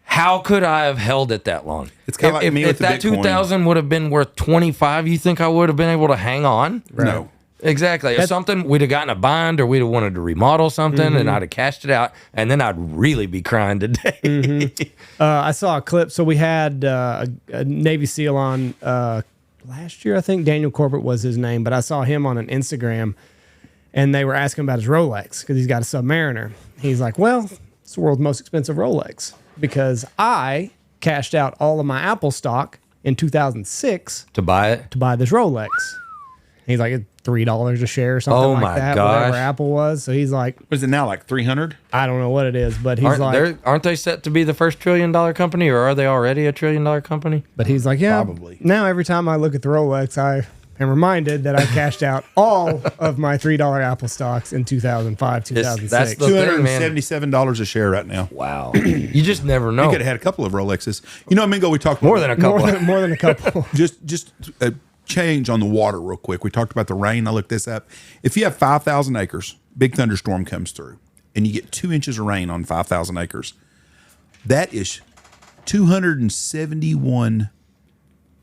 how could I have held it that long? It's kind of like me with if the that Bitcoin. 2,000 would have been worth 25, you think I would have been able to hang on? Right. No. Exactly. If something, we'd have gotten a bind or we'd have wanted to remodel something and I'd have cashed it out and then I'd really be crying today. I saw a clip. So we had a Navy SEAL on last year, I think. Daniel Corbett was his name, but I saw him on an Instagram and they were asking about his Rolex because he's got a Submariner. He's like, well, it's the world's most expensive Rolex because I cashed out all of my Apple stock in 2006 To buy it? to buy this Rolex. He's like, $3 a share or something Oh like my that, gosh. whatever Apple was. So he's like, What is it now, like 300? I don't know what it is, but he's Aren't they set to be the first $1 trillion company or are they already a $1 trillion company? But he's like, yeah, Probably. Now every time I look at the Rolex, I am reminded that I cashed out all of my $3 Apple stocks in 2005, 2006. that's the thing, man. $277 a share right now. Wow. You just never know. You could have had a couple of Rolexes. You know, Mingo, we talked about More than a couple. more than a couple. just a change on the water real quick. We talked about the rain. I looked this up. If you have 5,000 acres, big thunderstorm comes through, and you get 2 inches of rain on 5,000 acres, that is 271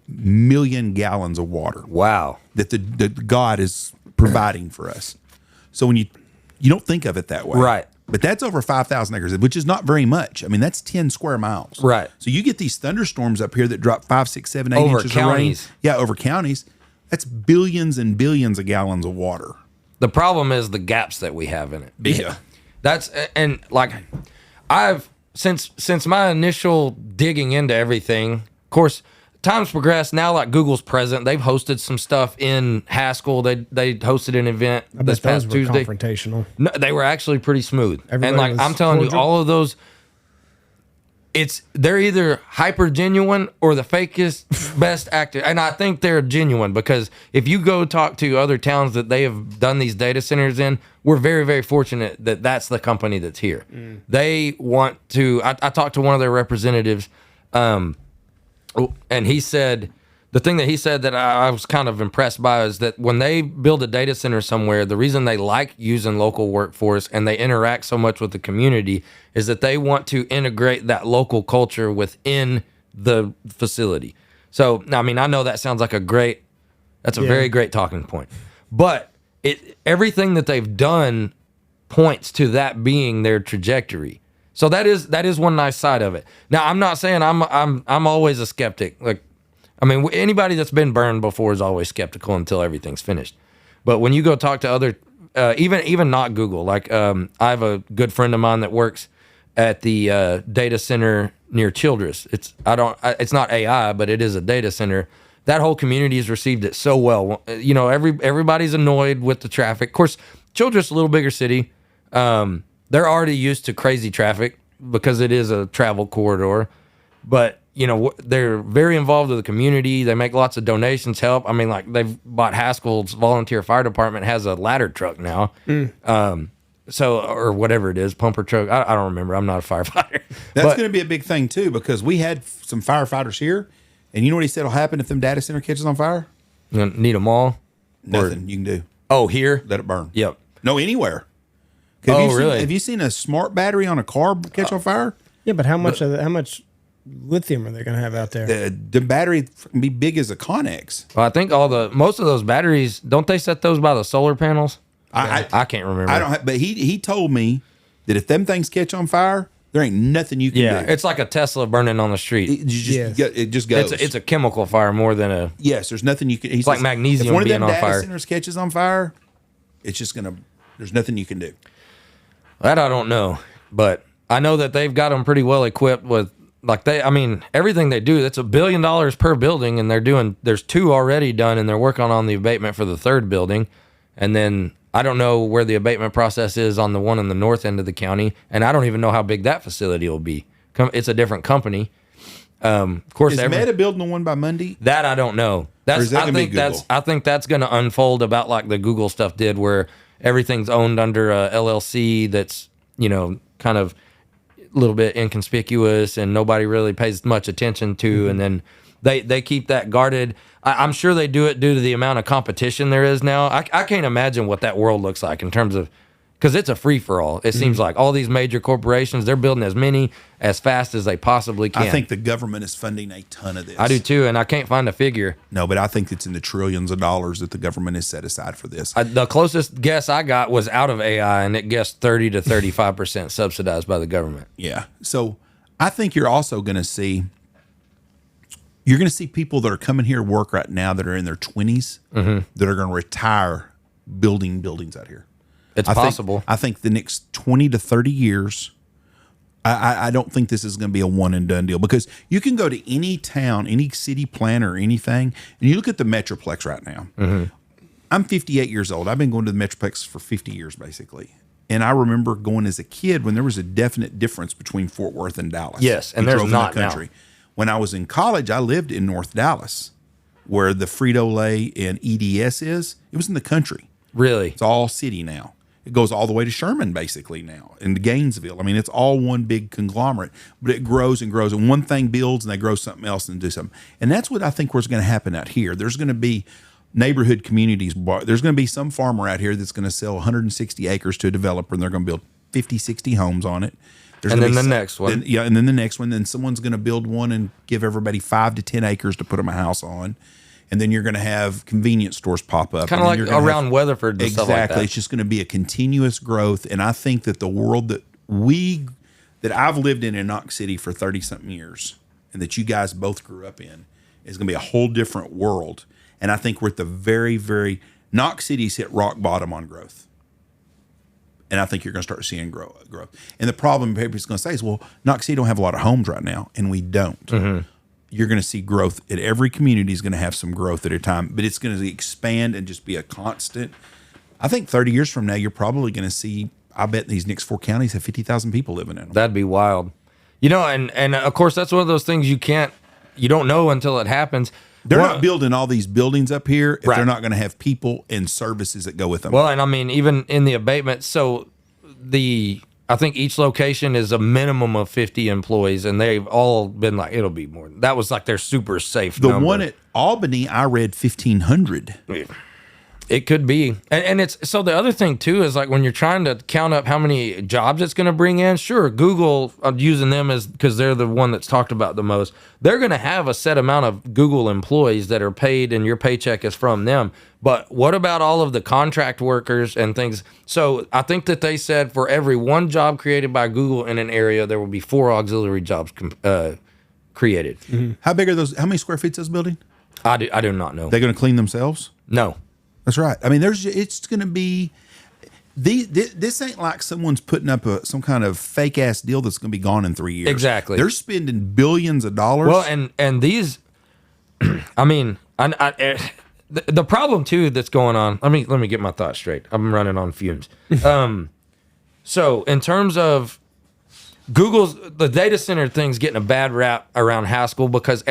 million gallons of water Wow. that the God is providing for us. So when you don't think of it that way, Right. But that's over 5,000 acres, which is not very much. I mean, that's 10 square miles. Right. So you get these thunderstorms up here that drop 5, 6, 7, 8 Over inches counties. of rain. Yeah, over counties. That's billions and billions of gallons of water. The problem is the gaps that we have in it. Yeah. That's and like I've since my initial digging into everything, of course, times progress now. Like Google's present, they've hosted some stuff in Haskell. They hosted an event I this bet past those were Tuesday. confrontational. No, they were actually pretty smooth. Everybody and like was I'm telling cordial. you, all of those. they're either hyper genuine or the fakest best actor. And I think they're genuine because if you go talk to other towns that they have done these data centers in, we're very, very fortunate that that's the company that's here. They want to, I talked to one of their representatives, and he said, the thing that he said that I was kind of impressed by is that when they build a data center somewhere, the reason they like using local workforce and they interact so much with the community is that they want to integrate that local culture within the facility. So, I mean, I know that sounds like that's a very great talking point. But everything that they've done points to that being their trajectory. So that is one nice side of it. Now, I'm not saying I'm always a skeptic. Like, I mean, anybody that's been burned before is always skeptical until everything's finished. But when you go talk to other, even not Google, like I have a good friend of mine that works at the data center near Childress. It's not AI, but it is a data center. That whole community has received it so well. You know, everybody's annoyed with the traffic. Of course, Childress, a little bigger city. They're already used to crazy traffic because it is a travel corridor. But you know, they're very involved with the community. They make lots of donations, help. I mean, like they've bought Haskell's volunteer fire department has a ladder truck now. So, or whatever it is, pumper truck. I don't remember. I'm not a firefighter. That's going to be a big thing too, because we had some firefighters here, and you know what he said will happen if them data center catches on fire? You need them all? Nothing you can do. Oh, here? Let it burn. Yep. No, anywhere. Really? Have you seen a smart battery on a car catch on fire? Yeah, but how much lithium are they going to have out there? The battery can be big as a Connex. Well, I think most of those batteries, don't they set those by the solar panels? I can't remember. I don't have, but he told me that if them things catch on fire, there ain't nothing you can do. Yeah, it's like a Tesla burning on the street. It just goes. It's a chemical fire more than a. Yes, there's nothing you can. It's like magnesium if one being of them on data fire. centers catches on fire, it's just gonna. There's nothing you can do. That I don't know, but I know that they've got them pretty well equipped with. Like everything they do, that's $1 billion per building, and there's 2 already done, and they're working on the abatement for the 3rd building. And then I don't know where the abatement process is on the one in the north end of the county, and I don't even know how big that facility will be. It's a different company. Of course, is Meta building the one by Monday? That I don't know. I think that's going to unfold about like the Google stuff did, where everything's owned under a LLC that's kind of a little bit inconspicuous and nobody really pays much attention to, and then they keep that guarded. I'm sure they do it due to the amount of competition there is now. I can't imagine what that world looks like in terms of, because it's a free-for-all. It seems like all these major corporations, they're building as many as fast as they possibly can. I think the government is funding a ton of this. I do too, and I can't find a figure. No, but I think it's in the trillions of dollars that the government has set aside for this. The closest guess I got was out of AI, and it guessed 30 to 35% subsidized by the government. Yeah. So I think you're also going to see, people that are coming here to work right now that are in their 20s that are going to retire building buildings out here. It's possible. I think the next 20 to 30 years, I don't think this is going to be a one and done deal, because you can go to any town, any city plan or anything, and you look at the Metroplex right now. I'm 58 years old. I've been going to the Metroplex for 50 years, basically. And I remember going as a kid when there was a definite difference between Fort Worth and Dallas. Yes, and there's not now. When I was in college, I lived in North Dallas, where the Frito-Lay and EDS is. It was in the country. Really? It's all city now. It goes all the way to Sherman, basically, now, and Gainesville. I mean, it's all one big conglomerate, but it grows and grows, and one thing builds, and they grow something else and do something. And that's what I think was going to happen out here. There's going to be neighborhood communities. There's going to be some farmer out here that's going to sell 160 acres to a developer, and they're going to build 50, 60 homes on it. And then the next one. And then the next one. Then someone's going to build one and give everybody 5 to 10 acres to put them a house on. And then you're going to have convenience stores pop up. Kind of like around Weatherford and stuff like that. Exactly. It's just going to be a continuous growth. And I think that the world that I've lived in Knox City for 30-something years, and that you guys both grew up in, is going to be a whole different world. And I think we're at the very, very... Knox City's hit rock bottom on growth. And I think you're going to start seeing growth. And the problem people's going to say is, well, Knox City don't have a lot of homes right now, and we don't. You're going to see growth. At every community is going to have some growth at a time, but it's going to expand and just be a constant. I think 30 years from now, you're probably going to see, I bet these next 4 counties have 50,000 people living in them. That'd be wild. You know, and of course that's one of those things you don't know until it happens. They're not building all these buildings up here if Right. they're not going to have people and services that go with them. Well, and I mean, even in the abatement, so I think each location is a minimum of 50 employees, and they've all been like, it'll be more. That was like their super safe the number. one at Albany, I read 1,500. It could be. And it's so the other thing too is like when you're trying to count up how many jobs it's going to bring in, sure, Google, I'm using them as because they're the one that's talked about the most. They're going to have a set amount of Google employees that are paid and your paycheck is from them. But what about all of the contract workers and things? So I think that they said for every one job created by Google in an area, there will be 4 auxiliary jobs created. Mm-hmm. How big are those? How many square feet is this building? I do not know. They're going to clean themselves? No. That's right. I mean, it's going to be this ain't like someone's putting up some kind of fake ass deal that's going to be gone in 3 years. Exactly. They're spending billions of dollars. Well, and these, I mean, the problem too that's going on. Let me get my thoughts straight. I'm running on fumes. So in terms of the data center thing's getting a bad rap around Haskell because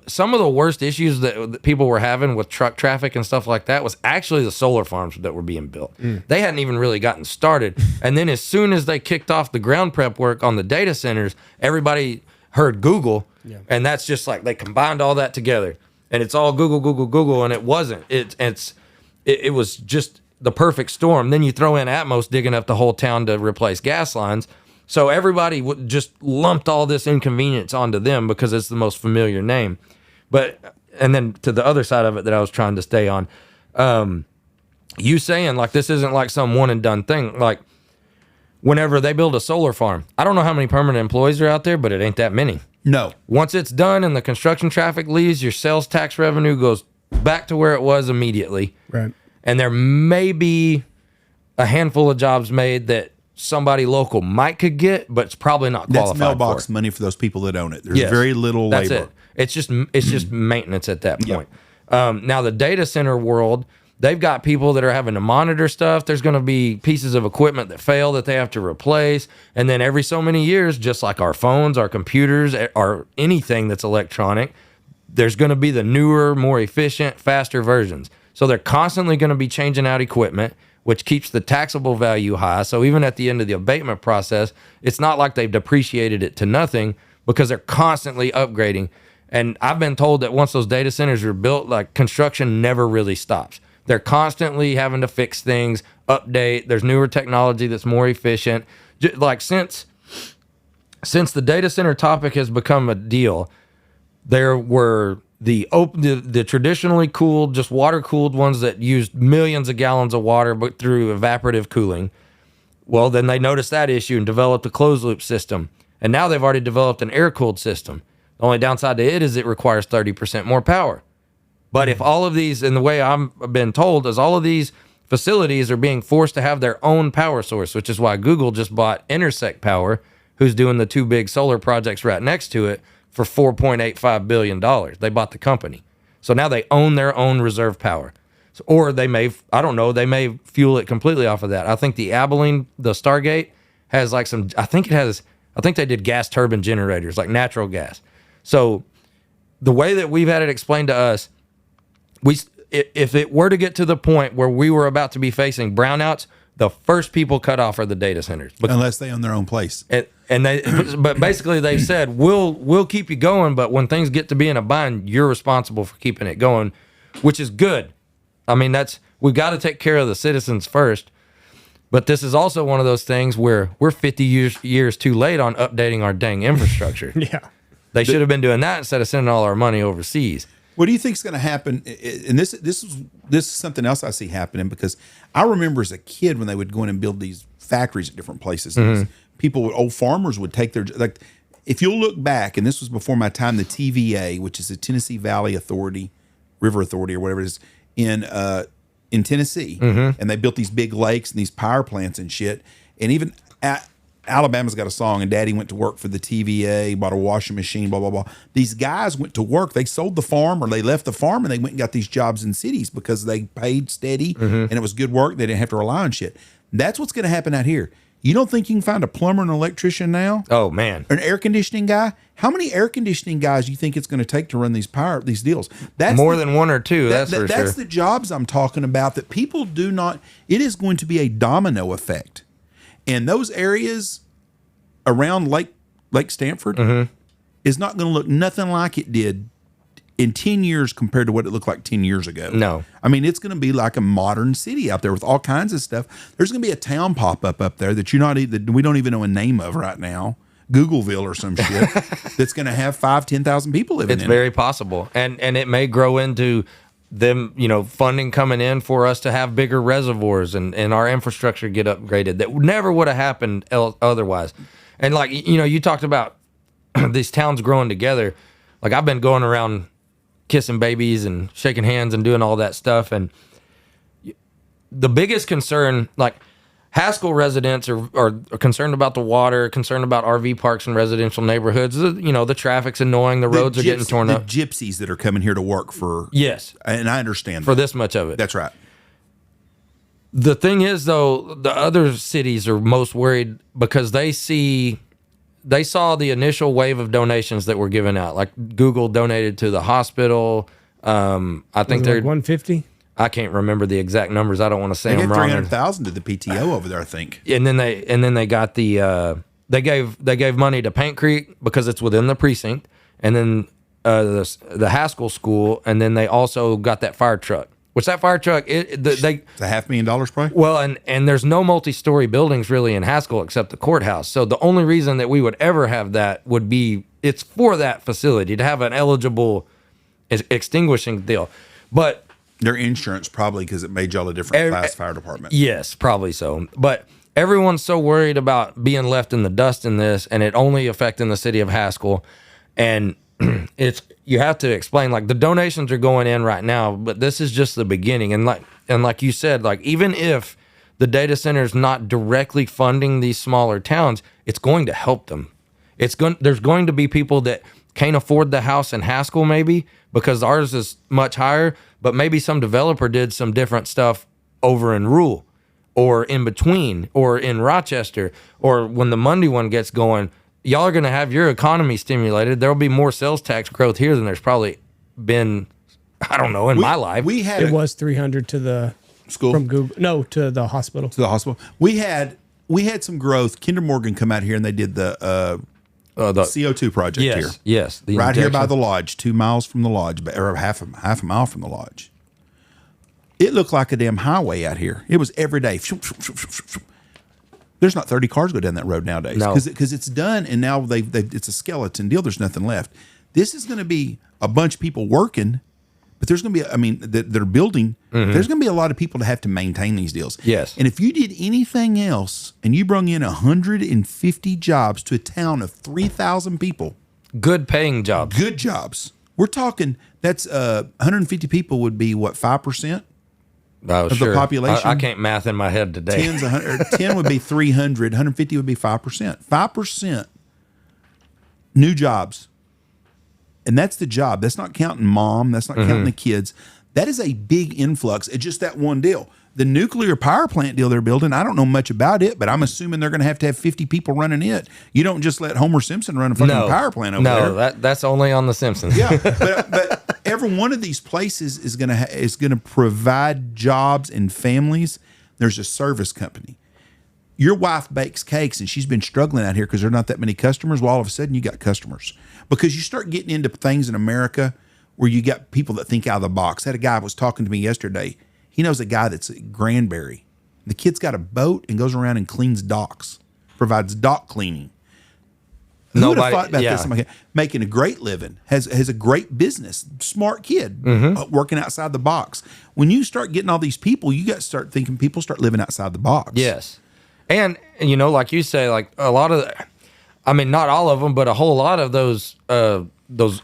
some of the worst issues that people were having with truck traffic and stuff like that was actually the solar farms that were being built. They hadn't even really gotten started. And then as soon as they kicked off the ground prep work on the data centers, everybody heard Google. Yeah. And that's just like they combined all that together. And it's all Google, Google, Google. And it wasn't. It was just the perfect storm. Then you throw in Atmos digging up the whole town to replace gas lines. So everybody just lumped all this inconvenience onto them because it's the most familiar name. And then to the other side of it that I was trying to stay on, you saying like this isn't like some one and done thing. Like whenever they build a solar farm, I don't know how many permanent employees are out there, but it ain't that many. No. Once it's done and the construction traffic leaves, your sales tax revenue goes back to where it was immediately. Right. And there may be a handful of jobs made that somebody local might could get, but it's probably not qualified. That's mailbox for. money for those people that own it. There's very little That's labor. It's just maintenance at that point. Now the data center world, they've got people that are having to monitor stuff. There's going to be pieces of equipment that fail that they have to replace, and then every so many years, just like our phones, our computers, or anything that's electronic, there's going to be the newer, more efficient, faster versions. So they're constantly going to be changing out equipment, which keeps the taxable value high. So even at the end of the abatement process, it's not like they've depreciated it to nothing because they're constantly upgrading. And I've been told that once those data centers are built, like construction never really stops. They're constantly having to fix things, update. There's newer technology that's more efficient. Like since the data center topic has become a deal, there were the traditionally cooled, just water cooled ones that used millions of gallons of water, but through evaporative cooling. Well, then they noticed that issue and developed a closed loop system. And now they've already developed an air cooled system. The only downside to it is it requires 30% more power. But if all of these, and the way I've been told is all of these facilities are being forced to have their own power source, which is why Google just bought Intersect Power, who's doing the 2 big solar projects right next to it, for $4.85 billion. They bought the company. So now they own their own reserve power. So, or they may, I don't know, they may fuel it completely off of that. I think the Abilene, the Stargate, has like I think they did gas turbine generators, like natural gas. So the way that we've had it explained to us, if it were to get to the point where we were about to be facing brownouts, the first people cut off are the data centers. Unless they own their own place. But basically they said, we'll keep you going, but when things get to be in a bind, you're responsible for keeping it going, which is good. I mean, we've got to take care of the citizens first. But this is also one of those things where we're 50 years too late on updating our dang infrastructure. Yeah. They should have been doing that instead of sending all our money overseas. What do you think is going to happen? And this is something else I see happening, because I remember as a kid when they would go in and build these factories at different places. Mm-hmm. Old farmers would take if you'll look back, and this was before my time, the TVA, which is the Tennessee Valley Authority, River Authority, or whatever it is, in Tennessee, mm-hmm. and they built these big lakes and these power plants and shit. And even Alabama's got a song, and Daddy went to work for the TVA, bought a washing machine, blah, blah, blah. These guys went to work. They sold the farm, or they left the farm, and they went and got these jobs in cities because they paid steady, mm-hmm. and it was good work. They didn't have to rely on shit. That's what's going to happen out here. You don't think you can find a plumber and an electrician now? Oh man, An air conditioning guy? How many air conditioning guys do you think it's going to take to run these deals? That's more than one or two. That's for that's sure. the jobs I'm talking about that people do not. It is going to be a domino effect, and those areas around Lake Stanford is not going to look nothing like it did in 10 years compared to what it looked like 10 years ago. No. I mean, it's going to be like a modern city out there with all kinds of stuff. There's going to be a town pop up there that that we don't even know a name of right now, Googleville or some shit, that's going to have 10,000 people living in it. It's very possible. And it may grow into them, funding coming in for us to have bigger reservoirs and our infrastructure get upgraded that never would have happened otherwise. And like, you talked about these towns growing together. Like I've been going around kissing babies and shaking hands and doing all that stuff. And the biggest concern, like Haskell residents are concerned about the water, concerned about RV parks and residential neighborhoods. The traffic's annoying. The roads are getting torn up. The gypsies that are coming here to work for. Yes. And I understand for this much of it. That's right. The thing is, though, the other cities are most worried because they saw the initial wave of donations that were given out. Like Google donated to the hospital. I think they're like 150. I can't remember the exact numbers. I don't want to say They them gave wrong. 300,000 to the PTO over there, I think. And then they got the they gave money to Paint Creek because it's within the precinct, and then the Haskell School, and then they also got that fire truck. Which that fire truck, It's $500,000 probably. Well, and there's no multi-story buildings really in Haskell except the courthouse. So the only reason that we would ever have that would be it's for that facility to have an eligible extinguishing deal. But their insurance probably because it made y'all a different class fire department. Yes, probably so. But everyone's so worried about being left in the dust in this, and it only affecting the city of Haskell. And you have to explain, like, the donations are going in right now, but this is just the beginning. And like you said, like, even if the data center is not directly funding these smaller towns, it's going to help them. There's going to be people that can't afford the house in Haskell maybe because ours is much higher, but maybe some developer did some different stuff over in Rule or in between or in Rochester, or when the Monday one gets going, y'all are going to have your economy stimulated. There'll be more sales tax growth here than there's probably been, I don't know, in my life. It was 300 to the school from Google. No, to the hospital. To the hospital. We had some growth. Kinder Morgan come out here and they did the CO2 project here. Yes. Right here by the lodge, 2 miles from the lodge, or half a mile from the lodge. It looked like a damn highway out here. It was every day. There's not 30 cars go down that road nowadays because it's done, and now it's a skeleton deal. There's nothing left. This is going to be a bunch of people working, but there's going to be, that are building. Mm-hmm. There's going to be a lot of people to have to maintain these deals. Yes. And if you did anything else and you brought in 150 jobs to a town of 3,000 people, good paying jobs, good jobs. We're talking that's 150 people would be what, 5%? Of the population. I can't math in my head today. 10 would be 300, 150 would be 5%. 5% new jobs. And that's the job. That's not counting mom. That's not counting the kids. That is a big influx. It's just that one deal. The nuclear power plant deal they're building, I don't know much about it, but I'm assuming they're going to have 50 people running it. You don't just let Homer Simpson run a fucking power plant over there. No, that's only on The Simpsons. Yeah, but every one of these places is going to provide jobs and families. There's a service company. Your wife bakes cakes and she's been struggling out here because there are not that many customers. Well, all of a sudden you got customers because you start getting into things in America where you got people that think out of the box. I had a guy was talking to me yesterday. He knows a guy that's at Granbury. The kid's got a boat and goes around and cleans docks, provides dock cleaning. Who would have thought about this? I'm making a great living, has a great business, smart kid, working outside the box. When you start getting all these people, you got to start thinking people start living outside the box. Yes. And, like you say, like a lot of, not all of them, but a whole lot of those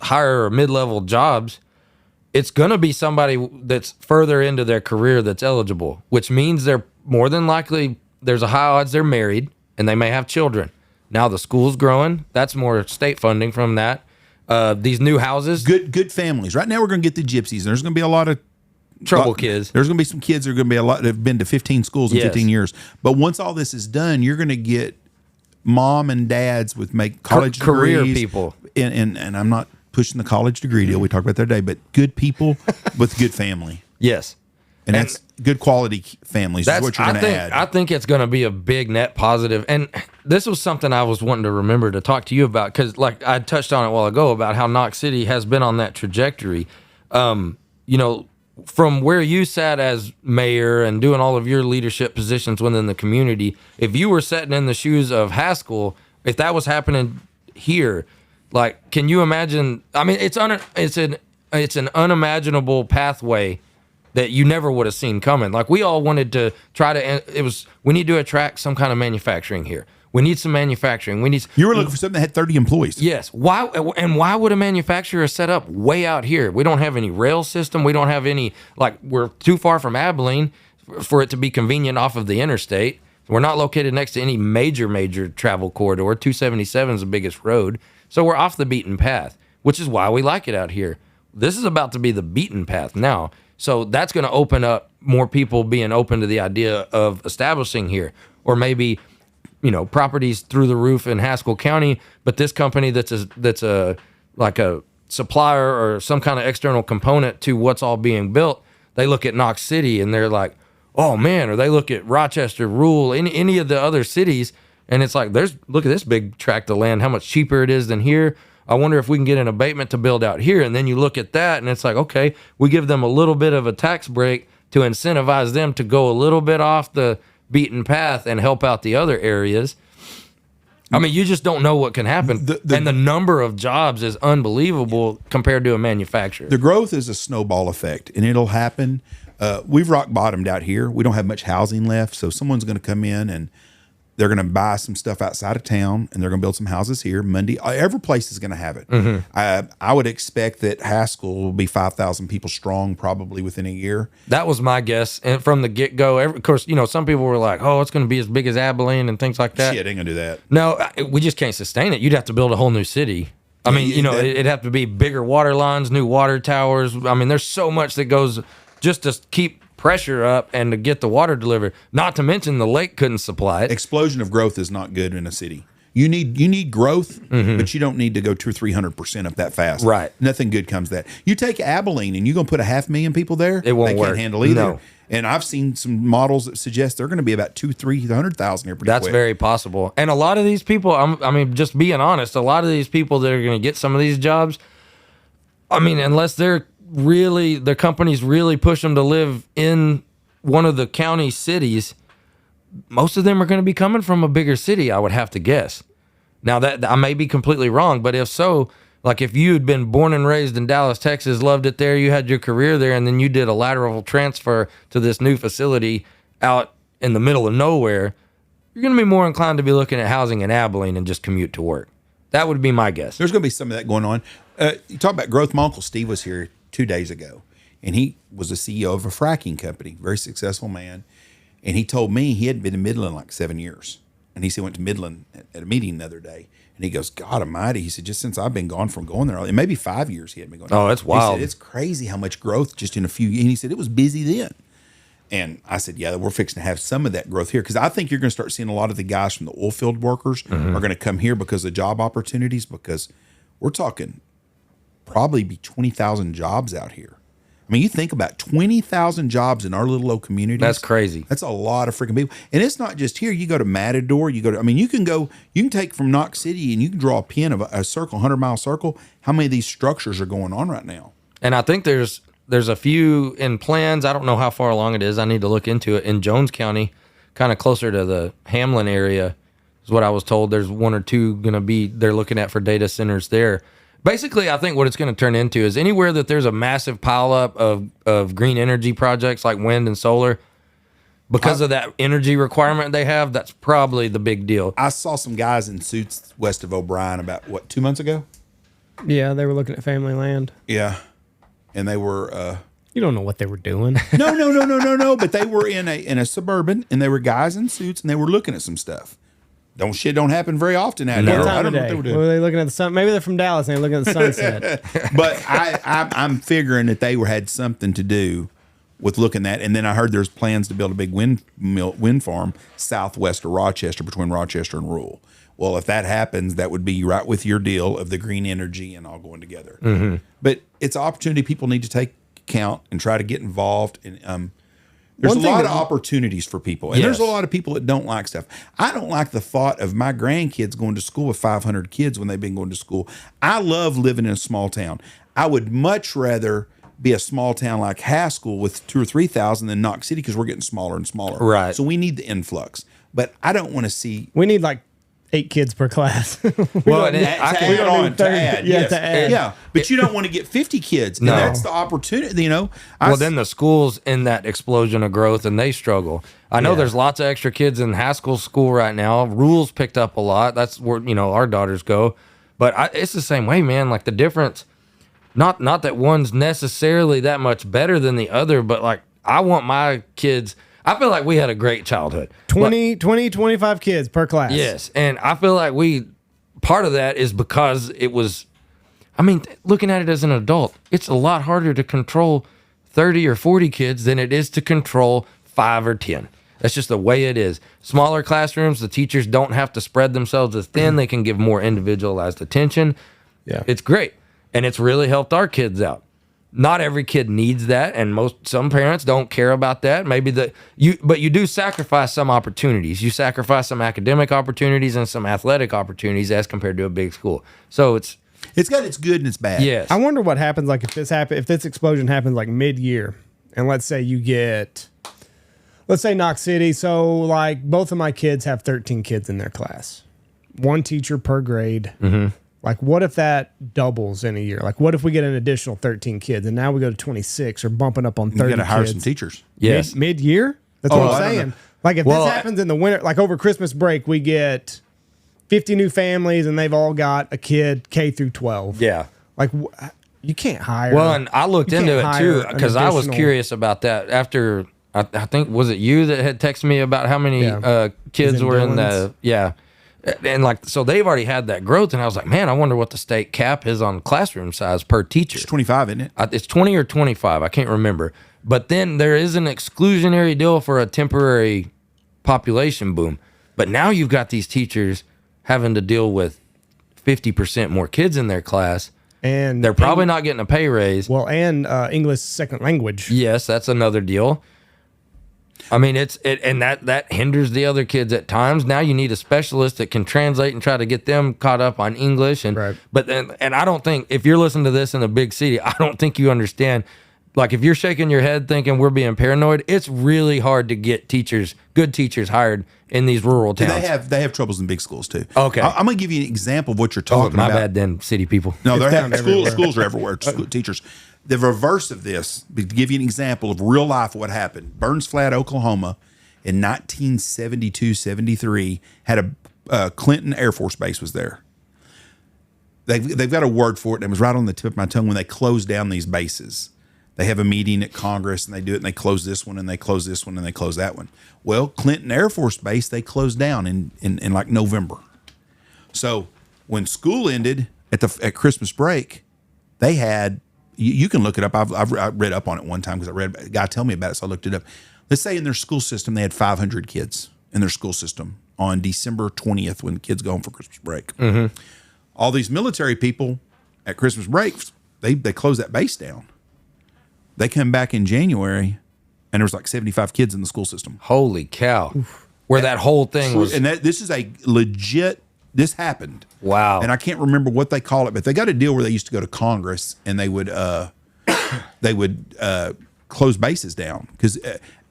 higher or mid-level jobs, it's going to be somebody that's further into their career that's eligible, which means they're more than likely, there's a high odds they're married and they may have children. Now the school's growing. That's more state funding from that. These new houses. Good families. Right now we're going to get the gypsies. There's going to be a lot of trouble kids. There's going to be some kids that are going to be a lot that have been to 15 schools in Yes. 15 years. But once all this is done, you're going to get mom and dads with college career degrees, people. And I'm not pushing the college degree deal we talked about the other day, but good people with good family. Yes. And that's good quality families is what you're going to add. I think it's going to be a big net positive. And this was something I was wanting to remember to talk to you about because, like I touched on it a while ago about how Knox City has been on that trajectory. You know, from where you sat as mayor and doing all of your leadership positions within the community, if you were sitting in the shoes of Haskell, if that was happening here, like, can you imagine? I mean, it's an unimaginable pathway that you never would have seen coming. Like, we all wanted to try to, we need to attract some kind of manufacturing here. We need some manufacturing. You were looking for something that had 30 employees. Yes. Why would a manufacturer set up way out here? We don't have any rail system. We don't have any, like, we're too far from Abilene for it to be convenient off of the interstate. We're not located next to any major travel corridor. 277 is the biggest road. So we're off the beaten path, which is why we like it out here. This is about to be the beaten path now. So that's going to open up more people being open to the idea of establishing here, or maybe, you know, properties through the roof in Haskell County, but this company that's a like a supplier or some kind of external component to what's all being built, they look at Knox City and they're like, oh man, or they look at Rochester, Rule, any of the other cities, and it's like, look at this big tract of land, how much cheaper it is than here. I wonder if we can get an abatement to build out here. And then you look at that and it's like, okay, we give them a little bit of a tax break to incentivize them to go a little bit off the beaten path and help out the other areas. I mean, you just don't know what can happen. And the number of jobs is unbelievable compared to a manufacturer. The growth is a snowball effect, and it'll happen. We've rock bottomed out here. We don't have much housing left, so someone's going to come in and they're going to buy some stuff outside of town, and they're going to build some houses here. Monday, every place is going to have it. Mm-hmm. I would expect that Haskell will be 5,000 people strong probably within a year. That was my guess, and from the get-go. Of course, you know, some people were like, "Oh, it's going to be as big as Abilene and things like that." Shit, ain't going to do that. No, we just can't sustain it. You'd have to build a whole new city. I mean, you know, it'd have to be bigger water lines, new water towers. I mean, there's so much that goes just to keep pressure up and to get the water delivered. Not to mention the lake couldn't supply it. Explosion of growth is not good in a city. You need growth, but you don't need to go 200 or 300% up that fast. Right. Nothing good comes to that. You take Abilene and you're going to put 500,000 people there. It won't they work. Can't handle either. No. And I've seen some models that suggest they're going to be about 200,000-300,000 here pretty That's quick. very possible. And a lot of these people, I mean, just being honest, a lot of these people that are going to get some of these jobs, I mean, unless their companies really push them to live in one of the county cities, most of them are going to be coming from a bigger city, I would have to guess. Now, that I may be completely wrong, but if so, like if you had been born and raised in Dallas, Texas, loved it there, you had your career there, and then you did a lateral transfer to this new facility out in the middle of nowhere, you're going to be more inclined to be looking at housing in Abilene and just commute to work. That would be my guess. There's going to be some of that going on. You talk about growth. My Uncle Steve was here 2 days ago, and he was the CEO of a fracking company, very successful man. And he told me he hadn't been in Midland like 7 years. And he said he went to Midland at a meeting the other day. And he goes, God almighty. He said, just since I've been gone from going there, and maybe 5 years he hadn't been going there. Oh, that's wild. He said, it's crazy how much growth just in a few years. And he said, it was busy then. And I said, yeah, we're fixing to have some of that growth here. Because I think you're going to start seeing a lot of the guys from the oil field workers are going to come here because of job opportunities, because we're talking probably be 20,000 jobs out here. I mean, you think about 20,000 jobs in our little old communities. That's crazy. That's a lot of freaking people. And it's not just here. You go to Matador, you can take from Knox City and you can draw a pin of a circle, 100-mile circle. How many of these structures are going on right now? And I think there's a few in plans. I don't know how far along it is. I need to look into it. In Jones County, kind of closer to the Hamlin area, is what I was told. There's 1 or 2 they're looking at for data centers there. Basically, I think what it's going to turn into is anywhere that there's a massive pileup of green energy projects like wind and solar, because of that energy requirement they have, that's probably the big deal. I saw some guys in suits west of O'Brien about, 2 months ago? Yeah, they were looking at family land. Yeah. And they were... You don't know what they were doing. No. But they were in a suburban, and they were guys in suits, and they were looking at some stuff. Don't happen very often out here. I don't know what they were doing. Were they looking at the sun? Maybe they're from Dallas and they're looking at the sunset. But I'm figuring that they had something to do with looking at. And then I heard there's plans to build a big wind farm southwest of Rochester, between Rochester and Rural. Well, if that happens, that would be right with your deal of the green energy and all going together. But it's an opportunity people need to take account and try to get involved. And there's a lot of opportunities for people. And there's a lot of people that don't like stuff. I don't like the thought of my grandkids going to school with 500 kids when they've been going to school. I love living in a small town. I would much rather be a small town like Haskell with 2,000 or 3,000 than Knox City, because we're getting smaller and smaller. Right. So we need the influx. But I don't want to see... We need like 8 kids per class. Well, to add. But you don't want to get 50 kids. And that's the opportunity, you know. Then the school's in that explosion of growth and they struggle. I know there's lots of extra kids in Haskell school right now. Rules picked up a lot. That's where, you know, our daughters go. But it's the same way, man. Like the difference, not that one's necessarily that much better than the other, but like I want my kids... I feel like we had a great childhood. 25 kids per class. Yes. And I feel like part of that is because it was, I mean, looking at it as an adult, it's a lot harder to control 30 or 40 kids than it is to control 5 or 10. That's just the way it is. Smaller classrooms, the teachers don't have to spread themselves as thin. They can give more individualized attention. Yeah. It's great. And it's really helped our kids out. Not every kid needs that, and some parents don't care about that. But you do sacrifice some opportunities. You sacrifice some academic opportunities and some athletic opportunities as compared to a big school. So it's got its good and its bad. Yes. I wonder what happens like if this explosion happens like mid-year, and let's say Knox City. So like both of my kids have 13 kids in their class, 1 teacher per grade. Mm-hmm. Like, what if that doubles in a year? Like, what if we get an additional 13 kids and now we go to 26 or bumping up on 30 kids? You got to hire some teachers. Yes. Mid-year? That's what I'm saying. Like, if this happens in the winter, like over Christmas break, we get 50 new families and they've all got a kid K through 12. Yeah. Like, you can't hire. Well, and I looked into it too because I was curious about that after, I think, was it you that had texted me about how many kids were in the, and like, so they've already had that growth. And I was like, man, I wonder what the state cap is on classroom size per teacher. It's 25, isn't it? It's 20 or 25. I can't remember. But then there is an exclusionary deal for a temporary population boom. But now you've got these teachers having to deal with 50% more kids in their class. And they're probably not getting a pay raise. Well, and English second language. Yes, that's another deal. I mean, and that hinders the other kids at times. Now you need a specialist that can translate and try to get them caught up on English. And but I don't think, if you're listening to this in a big city, I don't think you understand. Like, if you're shaking your head thinking we're being paranoid, it's really hard to get good teachers hired in these rural towns. They have troubles in big schools too. Okay, I'm going to give you an example of what you're talking about. My bad, then, city people. No, schools are everywhere. Teachers. The reverse of this, to give you an example of real life, what happened. Burns Flat, Oklahoma, in 1972-73, had a Clinton Air Force Base was there. They've got a word for it, and it was right on the tip of my tongue when they closed down these bases. They have a meeting at Congress, and they do it, and they close this one, and they close this one, and they close that one. Well, Clinton Air Force Base, they closed down in like November. So when school ended at Christmas break, they had... You can look it up. I've read up on it one time because I read a guy tell me about it, so I looked it up. Let's say in their school system they had 500 kids in their school system on December 20th when kids go home for Christmas break. Mm-hmm. All these military people at Christmas break, they close that base down. They come back in January, and there was like 75 kids in the school system. Holy cow! Oof. Where that whole thing was, and this is a legit. This happened. Wow. And I can't remember what they call it, but they got a deal where they used to go to Congress and they would close bases down because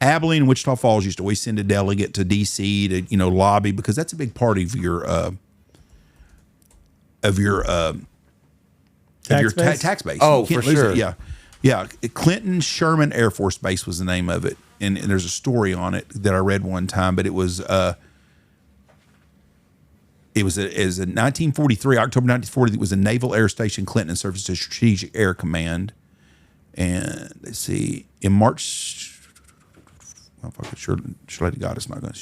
Abilene and Wichita Falls used to always send a delegate to D.C. to lobby because that's a big part of your tax base. Oh, for sure. Yeah. Clinton Sherman Air Force Base was the name of it, and there's a story on it that I read one time, but it was. It was as in 1943, October 1940. It was a naval air station. Clinton served as a strategic air command. And let's see, in March, surely to God, it's not going to.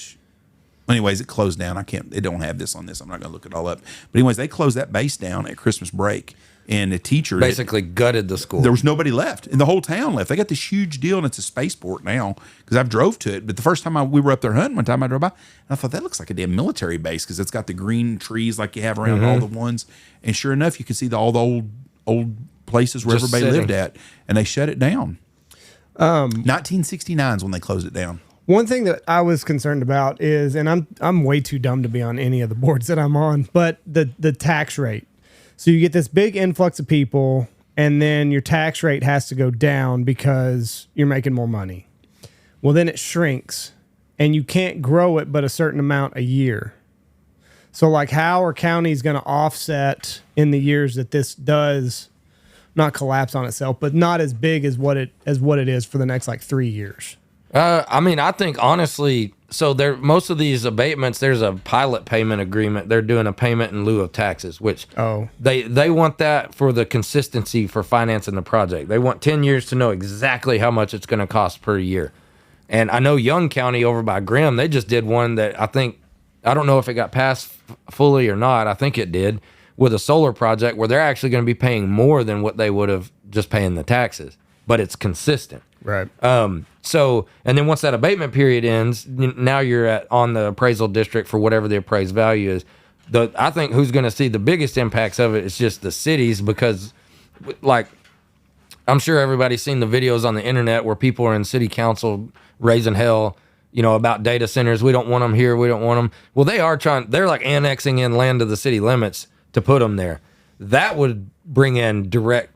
Anyways, it closed down. They don't have this on this. I'm not going to look it all up. But anyways, they closed that base down at Christmas break. and a teacher basically gutted the school. There was nobody left, and the whole town left. They got this huge deal, and it's a spaceport now because I've drove to it. But the first time we were up there hunting, one time I drove by, and I thought that looks like a damn military base because it's got the green trees like you have around all the ones. And sure enough, you can see all the old places where Just everybody sitting. lived at, and they shut it down. 1969 is when they closed it down. One thing that I was concerned about is, and I'm way too dumb to be on any of the boards that I'm on, but the tax rate. So you get this big influx of people, and then your tax rate has to go down because you're making more money. Well, then it shrinks, and you can't grow it but a certain amount a year. So like how are counties going to offset in the years that this does not collapse on itself, but not as big as what it is for the next like 3 years? I mean, I think honestly, so most of these abatements, there's a pilot payment agreement. They're doing a payment in lieu of taxes, which they want that for the consistency for financing the project. They want 10 years to know exactly how much it's going to cost per year. And I know Young County over by Grimm, they just did one that I don't know if it got passed fully or not. I think it did, with a solar project where they're actually going to be paying more than what they would have just paying the taxes, but it's consistent. Right. So, and then once that abatement period ends, now you're on the appraisal district for whatever the appraised value is. I think who's going to see the biggest impacts of it is just the cities, because like, I'm sure everybody's seen the videos on the internet where people are in city council raising hell, about data centers. We don't want them here. We don't want them. Well, they're like annexing in land to the city limits to put them there. That would bring in direct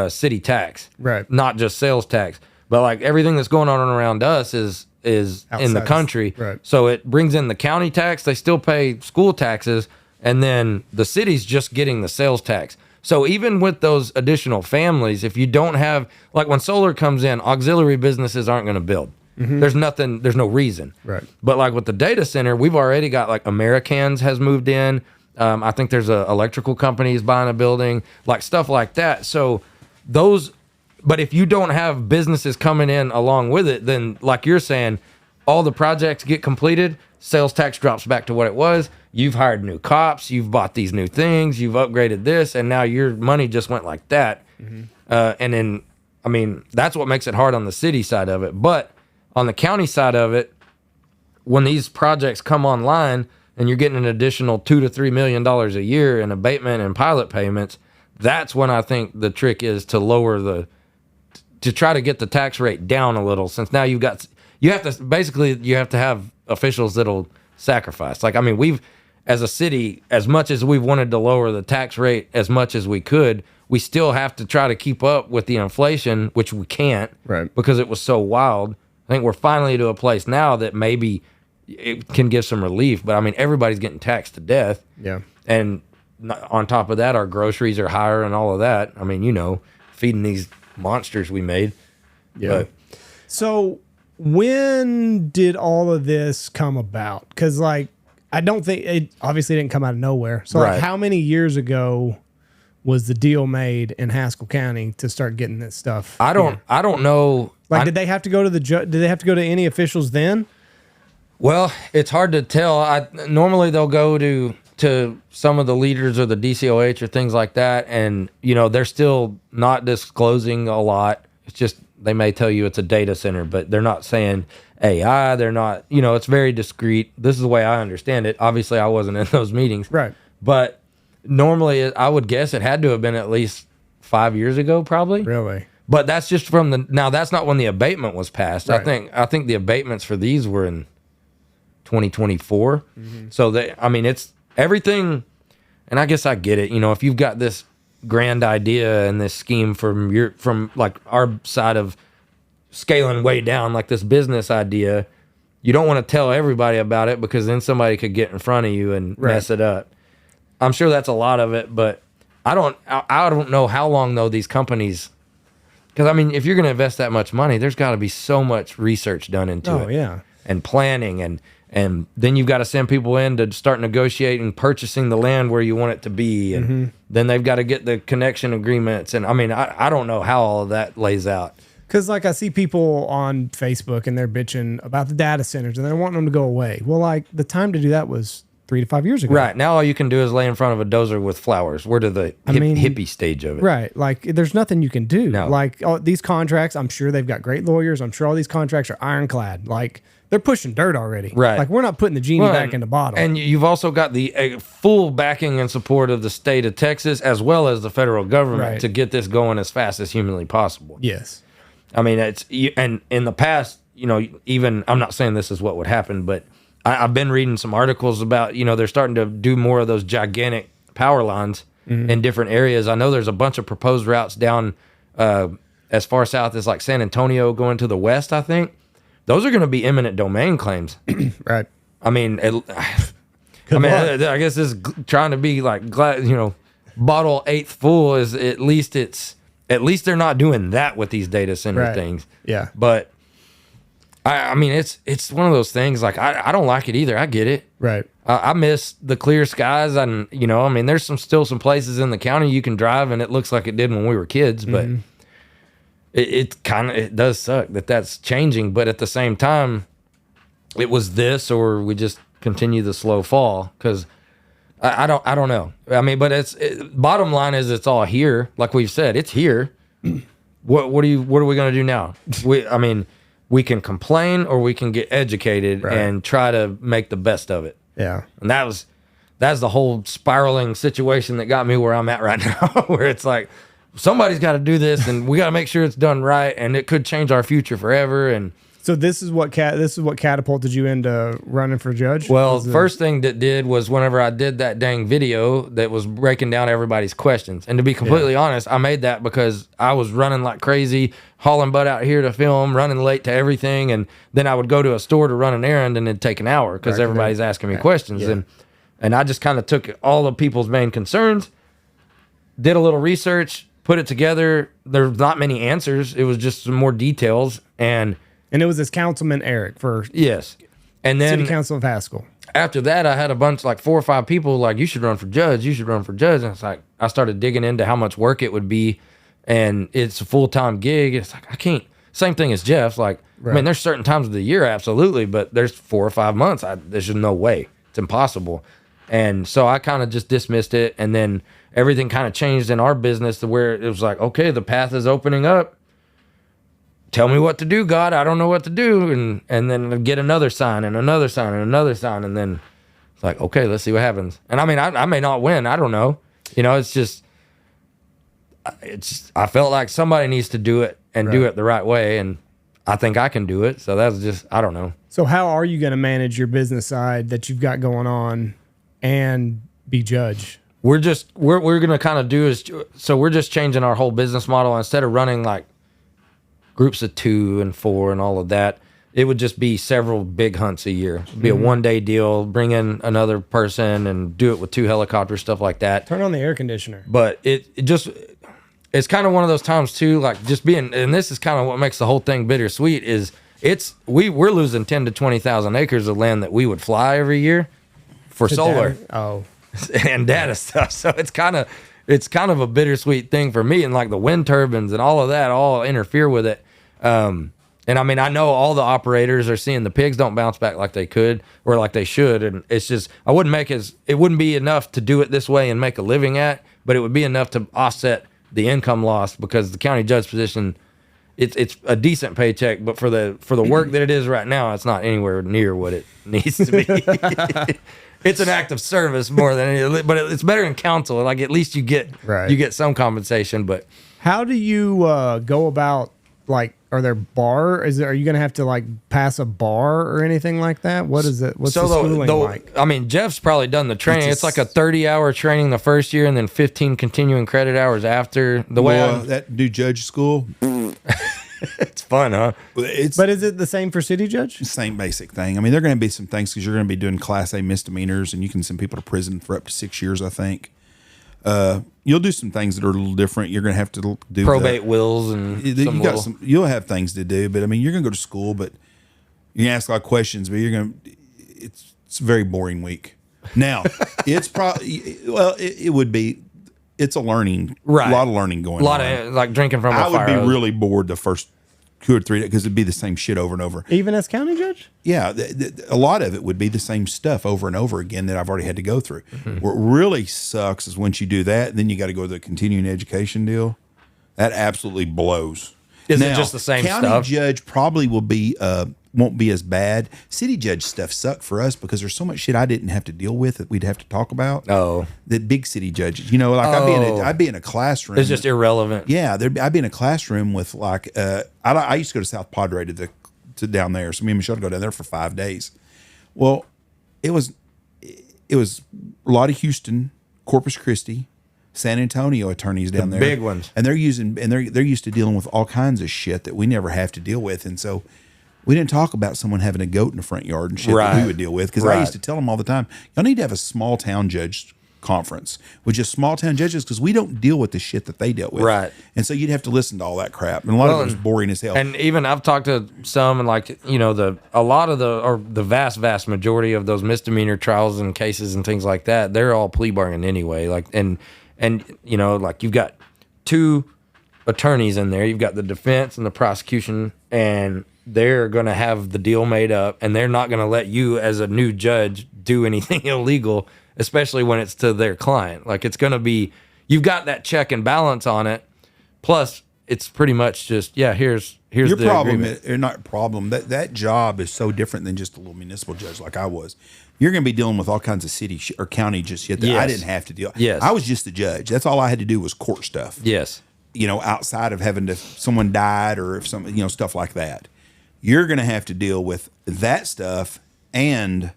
city tax, right? Not just sales tax. But like everything that's going on around us is in the country. Right. So it brings in the county tax. They still pay school taxes. And then the city's just getting the sales tax. So even with those additional families, if you don't have, like when solar comes in, auxiliary businesses aren't going to build. Mm-hmm. There's no reason. Right. But like with the data center, we've already got like Americans has moved in. I think there's electrical companies buying a building, like stuff like that. So but if you don't have businesses coming in along with it, then like you're saying, all the projects get completed, sales tax drops back to what it was. You've hired new cops, you've bought these new things, you've upgraded this, and now your money just went like that. Mm-hmm. And then, I mean, that's what makes it hard on the city side of it. But on the county side of it, when these projects come online and you're getting an additional $2 to $3 million a year in abatement and pilot payments, that's when I think the trick is to try to get the tax rate down a little, since now you have to have officials that'll sacrifice. Like, I mean, we've, as a city, as much as we've wanted to lower the tax rate as much as we could, we still have to try to keep up with the inflation, which we can't, right? Because it was so wild. I think we're finally to a place now that maybe it can give some relief, but I mean, everybody's getting taxed to death. Yeah. And on top of that, our groceries are higher and all of that. I mean, feeding these monsters we made. Yeah. But, so when did all of this come about? Because like, I don't think it obviously didn't come out of nowhere. So right. Like, how many years ago was the deal made in Haskell County to start getting this stuff? I don't know. Like, did they have to go to did they have to go to any officials then? Well, it's hard to tell. Normally they'll go to some of the leaders or the DCOH or things like that, and they're still not disclosing a lot. It's just they may tell you it's a data center, but they're not saying AI. They're not, it's very discreet. This is the way I understand it. Obviously, I wasn't in those meetings, right? But normally, I would guess it had to have been at least 5 years ago, probably. Really? But that's just now that's not when the abatement was passed. Right. I think the abatements for these were in 2024. Mm-hmm. So it's everything. And I guess I get it. If you've got this grand idea and this scheme from like our side of scaling way down, like this business idea, you don't want to tell everybody about it because then somebody could get in front of you and mess it up. I'm sure that's a lot of it, but I don't know how long though these companies, because I mean, if you're going to invest that much money, there's got to be so much research done into it. Oh yeah. And planning, and then you've got to send people in to start negotiating purchasing the land where you want it to be, and then they've got to get the connection agreements, and I mean, I don't know how all of that lays out. Because like I see people on Facebook and they're bitching about the data centers and they're wanting them to go away. Well, like the time to do that was 3 to 5 years ago. Right. Now all you can do is lay in front of a dozer with flowers. We're to the hippie stage of it. Right. Like, there's nothing you can do. No. Like, these contracts, I'm sure they've got great lawyers. I'm sure all these contracts are ironclad. Like, they're pushing dirt already. Right. Like, we're not putting the genie back in the bottle. And you've also got the full backing and support of the state of Texas as well as the federal government to get this going as fast as humanly possible. Yes. I mean, and in the past, even I'm not saying this is what would happen, but I've been reading some articles about, they're starting to do more of those gigantic power lines in different areas. I know there's a bunch of proposed routes down as far south as like San Antonio going to the west, I think. Those are going to be eminent domain claims. Right. I mean, I guess this trying to be like, bottle eighth full is at least they're not doing that with these data center things. Yeah. But I mean, it's one of those things. Like I don't like it either. I get it. Right. I miss the clear skies, and I mean, there's still some places in the county you can drive, and it looks like it did when we were kids. But it does suck that that's changing. But at the same time, it was this, or we just continue the slow fall because. I don't know. I mean, but bottom line is it's all here. Like we've said, it's here. What are we going to do now? We can complain or we can get educated and try to make the best of it. Yeah. And that's the whole spiraling situation that got me where I'm at right now, where it's like somebody's got to do this and we got to make sure it's done right, and it could change our future forever. And so this is what catapulted you into running for judge? Well, first thing that did was whenever I did that dang video that was breaking down everybody's questions. And to be completely honest, I made that because I was running like crazy, hauling butt out here to film, running late to everything. And then I would go to a store to run an errand and it'd take an hour because everybody's asking me questions. Yeah. And I just kind of took all of people's main concerns, did a little research, put it together. There's not many answers. It was just some more details. And it was this Councilman Eric for and then City Council of Haskell. After that, I had a bunch, like 4 or 5 people, like, you should run for judge. You should run for judge. And it's like I started digging into how much work it would be, and it's a full-time gig. It's like I can't. Same thing as Jeff's. Like, I mean, there's certain times of the year, absolutely, but there's 4 or 5 months. There's just no way. It's impossible. And so I kind of just dismissed it, and then everything kind of changed in our business to where it was like, okay, the path is opening up. Tell me what to do, God. I don't know what to do. And then get another sign and another sign and another sign. And then it's like, okay, let's see what happens. And I mean, I may not win. I don't know. It's I felt like somebody needs to do it and do it the right way. And I think I can do it. So that's just, I don't know. So how are you going to manage your business side that you've got going on and be judge? We're going to kind of we're just changing our whole business model. Instead of running like groups of 2 and 4 and all of that, it would just be several big hunts a year. It'd be a one-day deal, bring in another person and do it with 2 helicopters, stuff like that. Turn on the air conditioner. But it's kind of one of those times too, like just being, and this is kind of what makes the whole thing bittersweet, is we're losing 10 to 20,000 acres of land that we would fly every year for solar. And data stuff. So it's kind of a bittersweet thing for me, and like the wind turbines and all of that all interfere with it. And I mean, I know all the operators are seeing the pigs don't bounce back like they could or like they should. And it's just, it wouldn't be enough to do it this way and make a living at, but it would be enough to offset the income loss, because the county judge position, it's a decent paycheck, but for the work that it is right now, it's not anywhere near what it needs to be. It's an act of service more than anything, but it's better than council. Like at least you get some compensation. But how do you go about, like, are there are you going to have to like pass a bar or anything like that? What is it? What's the schooling like? I mean, Jeff's probably done the training. It's like a 30-hour training the first year and then 15 continuing credit hours after. That new judge school. It's fun, huh? But is it the same for city judge? Same basic thing. I mean, there are going to be some things because you're going to be doing Class A misdemeanors, and you can send people to prison for up to 6 years, I think. You'll do some things that are a little different. You're going to have to do probate wills, and you'll have things to do. But I mean, you're going to go to school, but you're going to ask a lot of questions. But it's a very boring week. Now, it's probably it would be. It's a learning, a lot of learning going on. A lot of like drinking from a fire. I would be really bored the first 2 or 3 days because it'd be the same shit over and over. Even as county judge? Yeah, a lot of it would be the same stuff over and over again that I've already had to go through. What really sucks is once you do that, then you got to go to the continuing education deal. That absolutely blows. Is it just the same county stuff? judge probably will be won't be as bad. City judge stuff sucked for us because there's so much shit I didn't have to deal with that we'd have to talk about. Oh, That big city judges, you know, like I'd be in a classroom. it's just irrelevant. Yeah, I'd be in a classroom with like I used to go to South Padre to down there. So me and Michelle would go down there for 5 days. Well, it was a lot of Houston, Corpus Christi, San Antonio attorneys down there, big ones, and they're used to dealing with all kinds of shit that we never have to deal with, and so we didn't talk about someone having a goat in the front yard and shit that we would deal with because I used to tell them all the time, y'all need to have a small town judge conference with just small town judges because we don't deal with the shit that they dealt with, right? And so you'd have to listen to all that crap, and a lot of it was boring as hell. And even I've talked to some, and like the vast majority of those misdemeanor trials and cases and things like that, they're all plea bargain anyway. Like and like you've got 2 attorneys in there, you've got the defense and the prosecution, and they're going to have the deal made up, and they're not going to let you as a new judge do anything illegal, especially when it's to their client. Like it's going to be, you've got that check and balance on it. Plus it's pretty much just, here's your the problem agreement. or not problem. That job is so different than just a little municipal judge like I was. You're going to be dealing with all kinds of city or county just shit that I didn't have to deal. Yes. I was just the judge. That's all I had to do was court stuff. Yes. Outside of having to, someone died or if some, stuff like that. You're going to have to deal with that stuff, and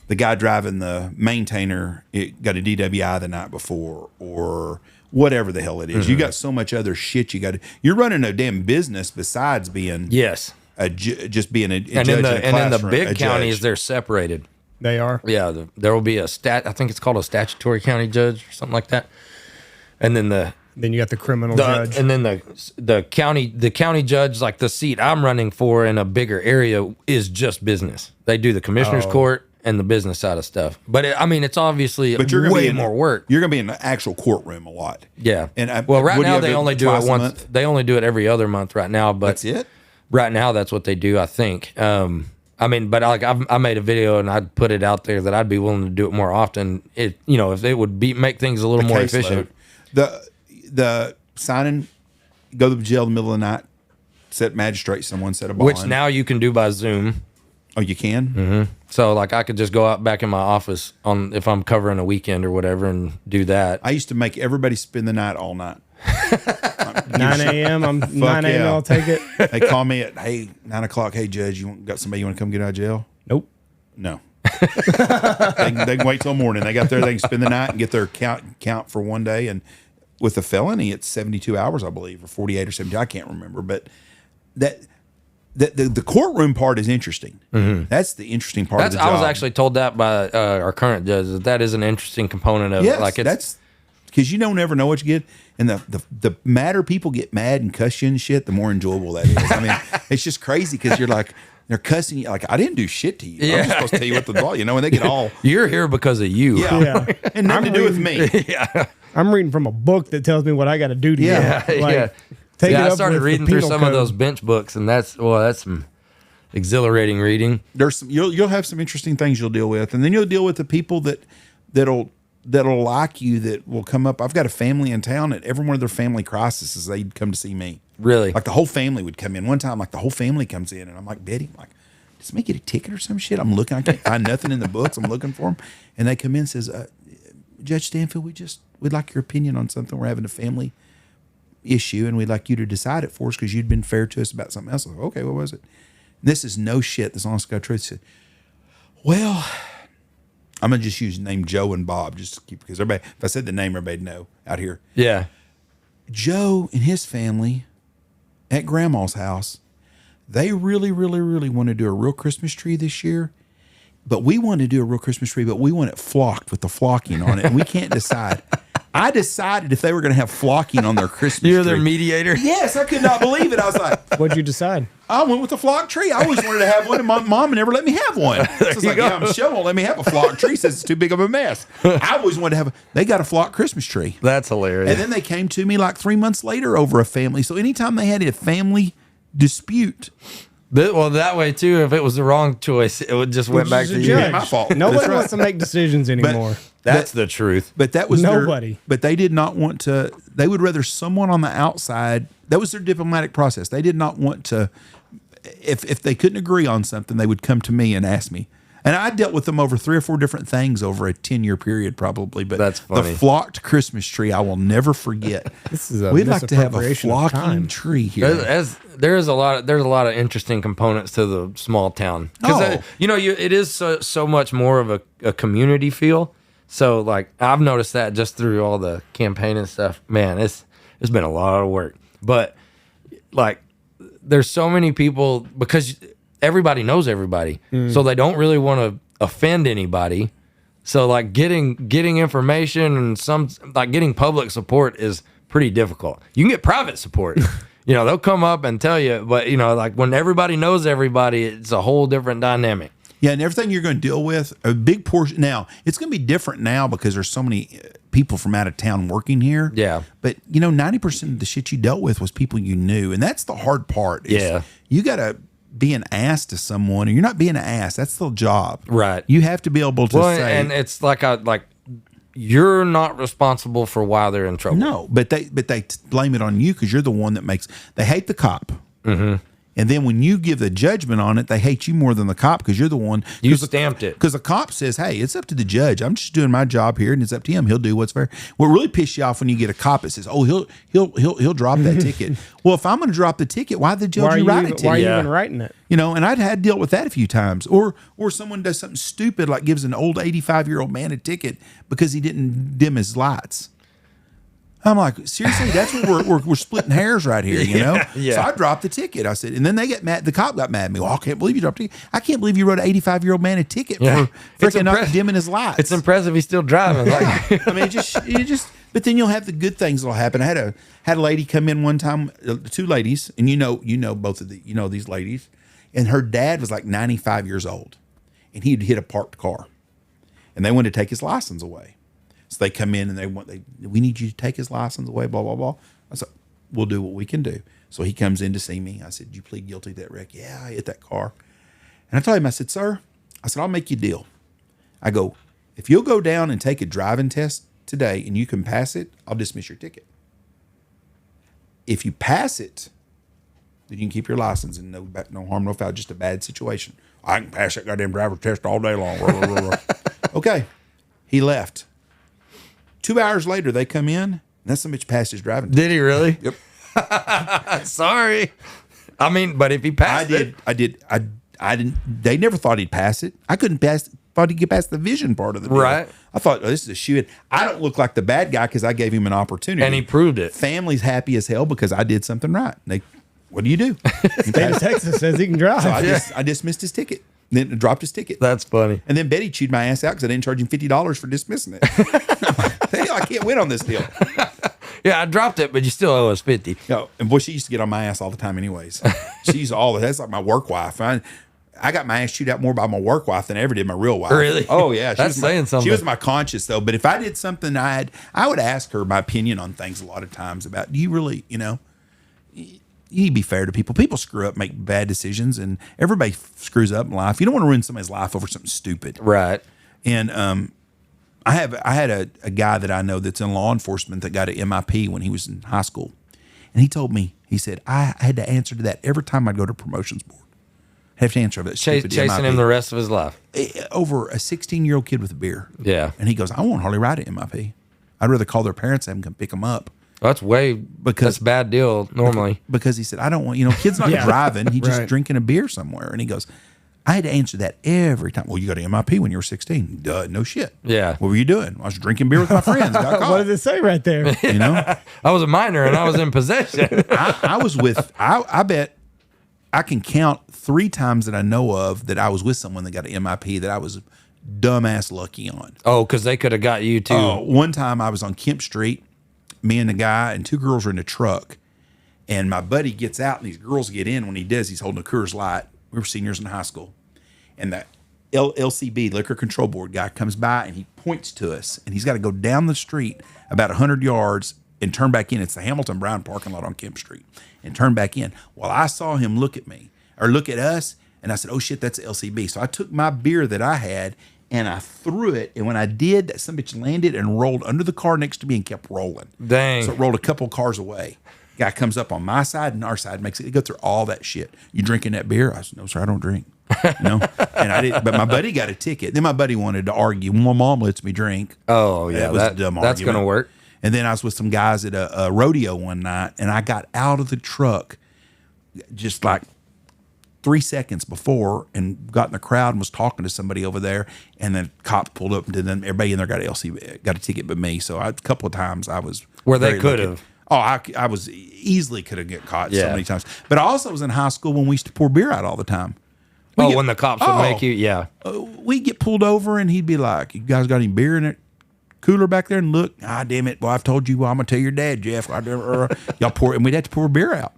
the guy driving the maintainer got a DWI the night before or whatever the hell it is. You got so much other shit you're running a damn business besides being just being a judge in a classroom. And in the big counties, they're separated. They are. Yeah, there will be I think it's called a statutory county judge or something like that. And then Then you got the criminal judge. And then the county judge, like the seat I'm running for in a bigger area, is just business. They do the commissioner's court and the business side of stuff. But it's obviously way more work. You're going to be in the actual courtroom a lot. Yeah. And right now they only do it once. They only do it every other month right now. But that's it. Right now that's what they do, I think. But like I made a video and I'd put it out there that I'd be willing to do it more often. If it would make things a little more efficient. The signing, go to the jail in the middle of the night, set magistrate, someone set a bond. Which now you can do by Zoom. Oh, you can? Mm-hmm. So like I could just go out back in my office if I'm covering a weekend or whatever and do that. I used to make everybody spend the night all night. 9 a.m. I'm 9 a.m. I'll take it. They call me at 9 o'clock. Hey, Judge, got somebody you want to come get out of jail? Nope. No. they can wait till morning. They got there. They can spend the night and get their count for one day. And with a felony, it's 72 hours, I believe, or 48 or 70. I can't remember. But the courtroom part is interesting. Mm-hmm. That's the interesting part of the job. I was actually told that by our current judge that is an interesting component of it. Like that's because you don't ever know what you get. And the madder people get mad and cuss you and shit, the more enjoyable that is. I mean, it's just crazy because you're like, they're cussing you. Like, I didn't do shit to you. I'm just supposed to tell you what the law, and they get all. You're here because of you. Yeah. And nothing to do with me. Yeah. I'm reading from a book that tells me what I got to do to you. Yeah. I started reading through some of those bench books, and that's some exhilarating reading. There's you'll have some interesting things you'll deal with, and then you'll deal with the people that'll like you, that will come up. I've got a family in town at every one of their family crises, they'd come to see me. Really? Like the whole family would come in. One time, like the whole family comes in, and I'm like, Betty, does somebody get a ticket or some shit? I'm looking, I can't find nothing in the books. I'm looking for them. And they come in and says, Judge Stanfield, we'd like your opinion on something. We're having a family issue, and we'd like you to decide it for us because you'd been fair to us about something else. I was like, okay, what was it? And this is no shit. This honest God truth. Said, well, I'm going to just use the name Joe and Bob just to keep, because everybody, if I said the name, everybody'd know out here. Yeah. Joe and his family at Grandma's house, they really, really, really want to do a real Christmas tree this year. But we want to do a real Christmas tree, but we want it flocked with the flocking on it, and we can't decide. I decided if they were going to have flocking on their Christmas tree. You're their mediator? Yes, I could not believe it. I was like, what'd you decide? I went with the flock tree. I always wanted to have one, and my mom never let me have one. So it's like, yeah, Michelle won't let me have a flock tree. Says it's too big of a mess. I always wanted to have they got a flock Christmas tree. That's hilarious. And then they came to me like 3 months later over a family. So anytime they had a family dispute. Well, that way too. If it was the wrong choice, it would just went back to you. judge. My fault. Nobody That's right. wants to make decisions anymore. That's the truth. But that was Nobody. But they did not want to. They would rather someone on the outside. That was their diplomatic process. They did not want to. If they couldn't agree on something, they would come to me and ask me. And I dealt with them over 3 or 4 different things over a 10-year period, probably. But that's funny. The flocked Christmas tree, I will never forget. This is a We'd like to have a misappropriation of flocking time. tree here. There's a lot of interesting components to the small town because it is so much more of a community feel. So like I've noticed that just through all the campaign and stuff. Man, it's been a lot of work, but like there's so many people because everybody knows everybody, so they don't really want to offend anybody. So like getting information and getting public support is pretty difficult. You can get private support. They'll come up and tell you, but like when everybody knows everybody, it's a whole different dynamic. Yeah, and everything you're going to deal with, a big portion. Now, it's going to be different now because there's so many people from out of town working here. Yeah. But, 90% of the shit you dealt with was people you knew. And that's the hard part. Yeah. You got to be an ass to someone, and you're not being an ass. That's the job. Right. You have to be able to say. And it's like you're not responsible for why they're in trouble. No, but they blame it on you because you're the one that they hate the cop. Mm-hmm. And then when you give the judgment on it, they hate you more than the cop because you're the one. You stamped it. Because the cop says, hey, it's up to the judge. I'm just doing my job here, and it's up to him. He'll do what's fair. What really pisses you off when you get a cop that says, oh, he'll drop that ticket. Well, if I'm going to drop the ticket, why the judge write it to Why are you? you even writing it? And I'd had to deal with that a few times. Or someone does something stupid like gives an old 85-year-old man a ticket because he didn't dim his lights. I'm like, seriously, that's what we're splitting hairs right here, Yeah. So I dropped the ticket. I said, and then they get mad. The cop got mad at me. Well, I can't believe you dropped a ticket. I can't believe you wrote an 85-year-old man a ticket for freaking not dimming his lights. It's impressive he's still driving. I mean, you just. But then you'll have the good things that'll happen. I had a lady come in one time, 2 ladies, and you know both of these ladies, and her dad was like 95 years old, and he'd hit a parked car, and they wanted to take his license away. So they come in and we need you to take his license away, blah, blah, blah. I said, we'll do what we can do. So he comes in to see me. I said, did you plead guilty to that wreck? Yeah, I hit that car. And I told him, I said, sir, I'll make you a deal. I go, if you'll go down and take a driving test today and you can pass it, I'll dismiss your ticket. If you pass it, then you can keep your license and no harm, no foul, just a bad situation. I can pass that goddamn driver's test all day long. Okay. He left. 2 hours later, they come in, and that some bitch passed his driving test. Did he really? Yep. Sorry. I mean, but if he passed I didn't. They never thought he'd pass it. I couldn't pass. Thought he'd get past the vision part of the deal. Right. I thought, this is a shoe-in. I don't look like the bad guy because I gave him an opportunity. And he proved it. Family's happy as hell because I did something right. What do you do? State of Texas says he can drive. So I dismissed his ticket. Then dropped his ticket. That's funny. And then Betty chewed my ass out because I didn't charge him $50 for dismissing it. I can't win on this deal. Yeah, I dropped it, but you still owe us 50. And boy, she used to get on my ass all the time anyways. She's that's like my work wife. I got my ass chewed out more by my work wife than I ever did my real wife. Really? Oh, yeah. That's saying something. She was my conscience, though. But if I did something, I would ask her my opinion on things a lot of times about, do you really, you need to be fair to people. People screw up, make bad decisions, and everybody screws up in life. You don't want to ruin somebody's life over something stupid. Right. And I had a guy that I know that's in law enforcement that got an MIP when he was in high school. And he told me, he said, I had to answer to that every time I'd go to promotions board. I have to answer to that stupid Chasing MIP. him the rest of his life. Over a 16-year-old kid with a beer. Yeah. And he goes, I won't hardly ride an MIP. I'd rather call their parents and have them come pick them up. That's that's a bad deal normally. Because he said, I don't want, kid's not driving. He's just drinking a beer somewhere. And he goes, I had to answer that every time. Well, you got an MIP when you were 16. Duh, no shit. Yeah. What were you doing? I was drinking beer with my friends. Got caught. What does it say right there? I was a minor and I was in possession. I was with, I bet I can count 3 times that I know of that I was with someone that got an MIP that I was dumbass lucky on. Oh, because they could have got you too. One time I was on Kemp Street. Me and the guy and 2 girls were in a truck, and my buddy gets out and these girls get in. When he does, he's holding a Coors Light. We were seniors in high school, and the LCB, Liquor Control Board guy, comes by and he points to us, and he's got to go down the street about 100 yards and turn back in. It's the Hamilton Brown parking lot on Kemp Street, and turn back in. Well, I saw him look at me or look at us, and I said, "Oh shit, that's LCB." So I took my beer that I had and I threw it, and when I did, that some bitch landed and rolled under the car next to me and kept rolling. Dang! So it rolled a couple cars away. Guy comes up on my side and our side, makes it go through all that shit. You drinking that beer? I said, "No, sir, I don't drink." And I didn't. But my buddy got a ticket. Then my buddy wanted to argue. My mom lets me drink. Oh yeah, that was a dumb that's argument. gonna work. And then I was with some guys at a rodeo one night, and I got out of the truck just like 3 seconds before and got in the crowd and was talking to somebody over there, and then cops pulled up, and then everybody in there got got a ticket but me. So a couple of times I was where they very could lucky. have. Oh, I was easily could have get caught so Yeah. many times. But I also was in high school when we used to pour beer out all the time. When the cops would make you, yeah. We'd get pulled over and he'd be like, "You guys got any beer in it? Cooler back there?" And look, ah, damn it. Well, I've told you, I'm going to tell your dad, Jeff. Y'all pour, and we'd have to pour beer out.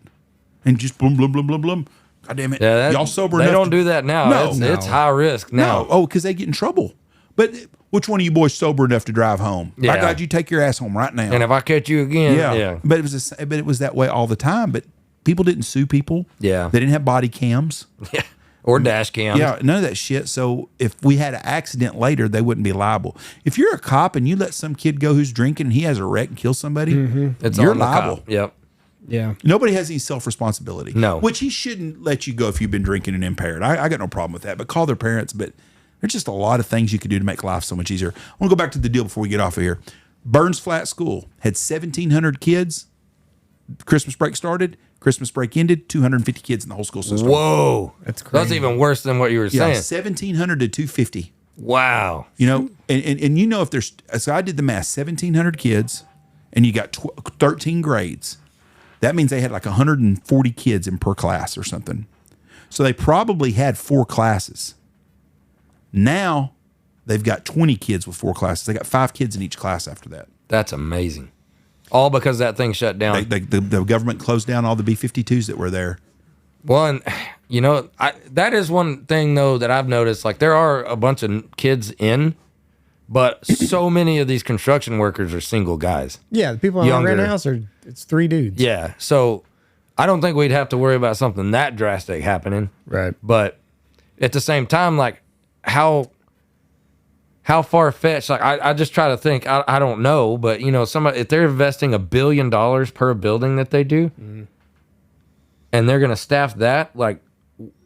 And just boom, boom, boom, boom, boom. God damn it. Yeah, Y'all sober They enough don't to- do that now. No. It's high risk now. No. Oh, because they get in trouble. But which one of you boys sober enough to drive home? Yeah. By God, you take your ass home right now. And if I catch you again, yeah. But it was that way all the time. But people didn't sue people. Yeah. They didn't have body cams. Yeah. Or dash cam. Yeah, none of that shit. So if we had an accident later, they wouldn't be liable. If you're a cop and you let some kid go who's drinking and he has a wreck and kills somebody, It's you're on the liable. cop. Yep. Yeah. Nobody has any self-responsibility. No. Which he shouldn't let you go if you've been drinking and impaired. I got no problem with that. But call their parents. But there's just a lot of things you could do to make life so much easier. I want to go back to the deal before we get off of here. Burns Flat School had 1,700 kids. Christmas break started. Christmas break ended. 250 kids in the whole school system. Whoa. That's crazy. That's even worse than what you were Yeah, saying. 1,700 to 250. Wow. You know, and you know if there's, so I did the math, 1,700 kids, and you got 13 grades. That means they had like 140 kids in per class or something. So they probably had 4 classes. Now they've got 20 kids with 4 classes. They got 5 kids in each class after that. That's amazing. All because that thing shut down. The government closed down all the B-52s that were there. Well, and you know, that is one thing though that I've noticed. Like there are a bunch of kids in, but so many of these construction workers are single guys. Yeah, the people in my Younger. rent house it's 3 dudes. Yeah, so I don't think we'd have to worry about something that drastic happening. Right. But at the same time, like how far fetched? Like I just try to think. I don't know, but you know, if they're investing $1 billion per building that they do, and they're going to staff that, like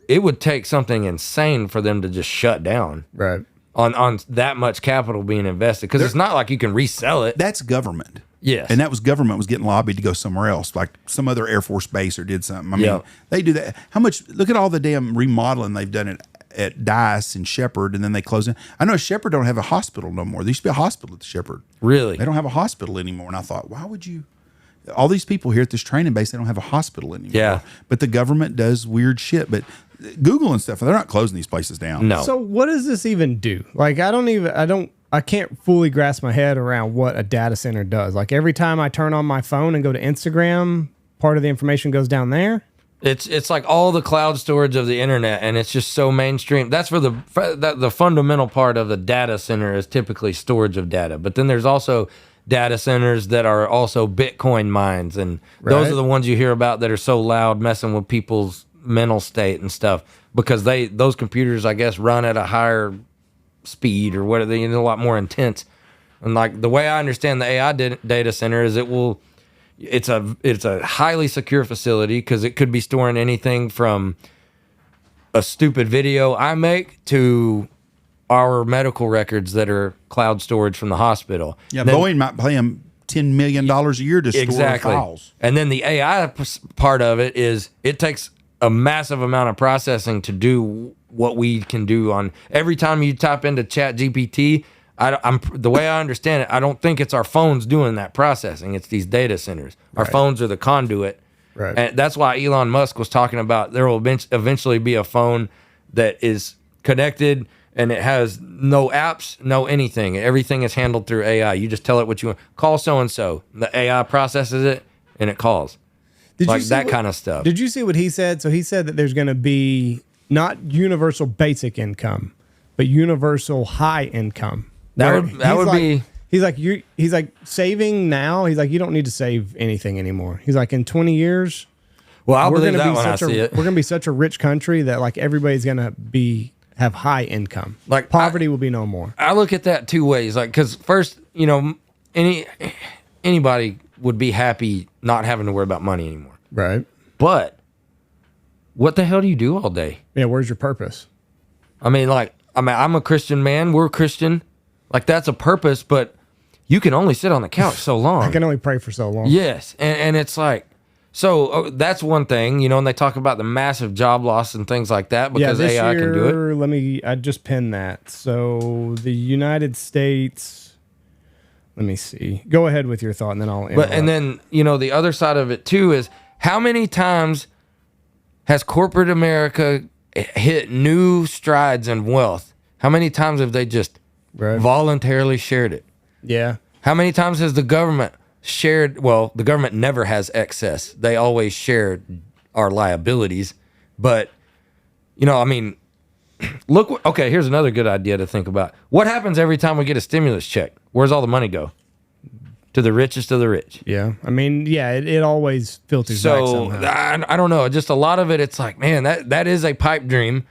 it would take something insane for them to just shut down. Right. On that much capital being invested, because it's not like you can resell it. That's government. Yes. And that was government was getting lobbied to go somewhere else, like some other Air Force base or did something. I mean, Yeah. they do that. How much, look at all the damn remodeling they've done at Dice and Shepherd, and then they close it. I know Shepherd don't have a hospital no more. There used to be a hospital at the Shepherd. Really? They don't have a hospital anymore. And I thought, why would you? All these people here at this training base, they don't have a hospital anymore. Yeah. But the government does weird shit. But Google and stuff, they're not closing these places down. No. So what does this even do? Like I can't fully grasp my head around what a data center does. Like every time I turn on my phone and go to Instagram, part of the information goes down there. It's like all the cloud storage of the internet, and it's just so mainstream. That's for the fundamental part of the data center is typically storage of data. But then there's also data centers that are also Bitcoin mines, and those Right. are the ones you hear about that are so loud, messing with people's mental state and stuff, because those computers, I guess, run at a higher speed or whatever, a lot more intense. And like the way I understand the AI data center is it's a highly secure facility because it could be storing anything from a stupid video I make to our medical records that are cloud storage from the hospital. Yeah, Then- Boeing might pay them $10 million a year to store files. And then the AI part of it is it takes a massive amount of processing to do what we can do on every time you type into Chat GPT. I'm the way I understand it, I don't think it's our phones doing that processing. It's these data centers. Our phones are the conduit. Right. And that's why Elon Musk was talking about there will eventually be a phone that is connected and it has no apps, no anything. Everything is handled through AI. You just tell it what you want. Call so-and-so. The AI processes it and it calls. Like that kind of stuff. Did you see what he said? So he said that there's going to be not universal basic income, but universal high income. That Where would he's be He's like, he's like saving now. He's like, you don't need to save anything anymore. He's like, in 20 years, Well, I'll we're believe gonna that be when I such see a it. we're gonna be such a rich country that like everybody's gonna have high income. Like, poverty will be no more. I look at that two ways. Like, because first, anybody would be happy not having to worry about money anymore. Right. But what the hell do you do all day? Yeah. Where's your purpose? I'm a Christian man. We're Christian. Like, that's a purpose, but you can only sit on the couch so long. I can only pray for so long. Yes. And it's like, so that's one thing, and they talk about the massive job loss and things like that because this AI year, can do it. I just pinned that. So the United States, let me see. Go ahead with your thought and then I'll interrupt. And then, the other side of it too is how many times has corporate America hit new strides in wealth? How many times have they just voluntarily shared it? Yeah. How many times has the government shared? Well, the government never has excess. They always share our liabilities. But, look, okay, here's another good idea to think about. What happens every time we get a stimulus check? Where's all the money go? To the richest of the rich. Yeah. It always filters back somehow. I don't know. Just a lot of it, it's like, man, that is a pipe dream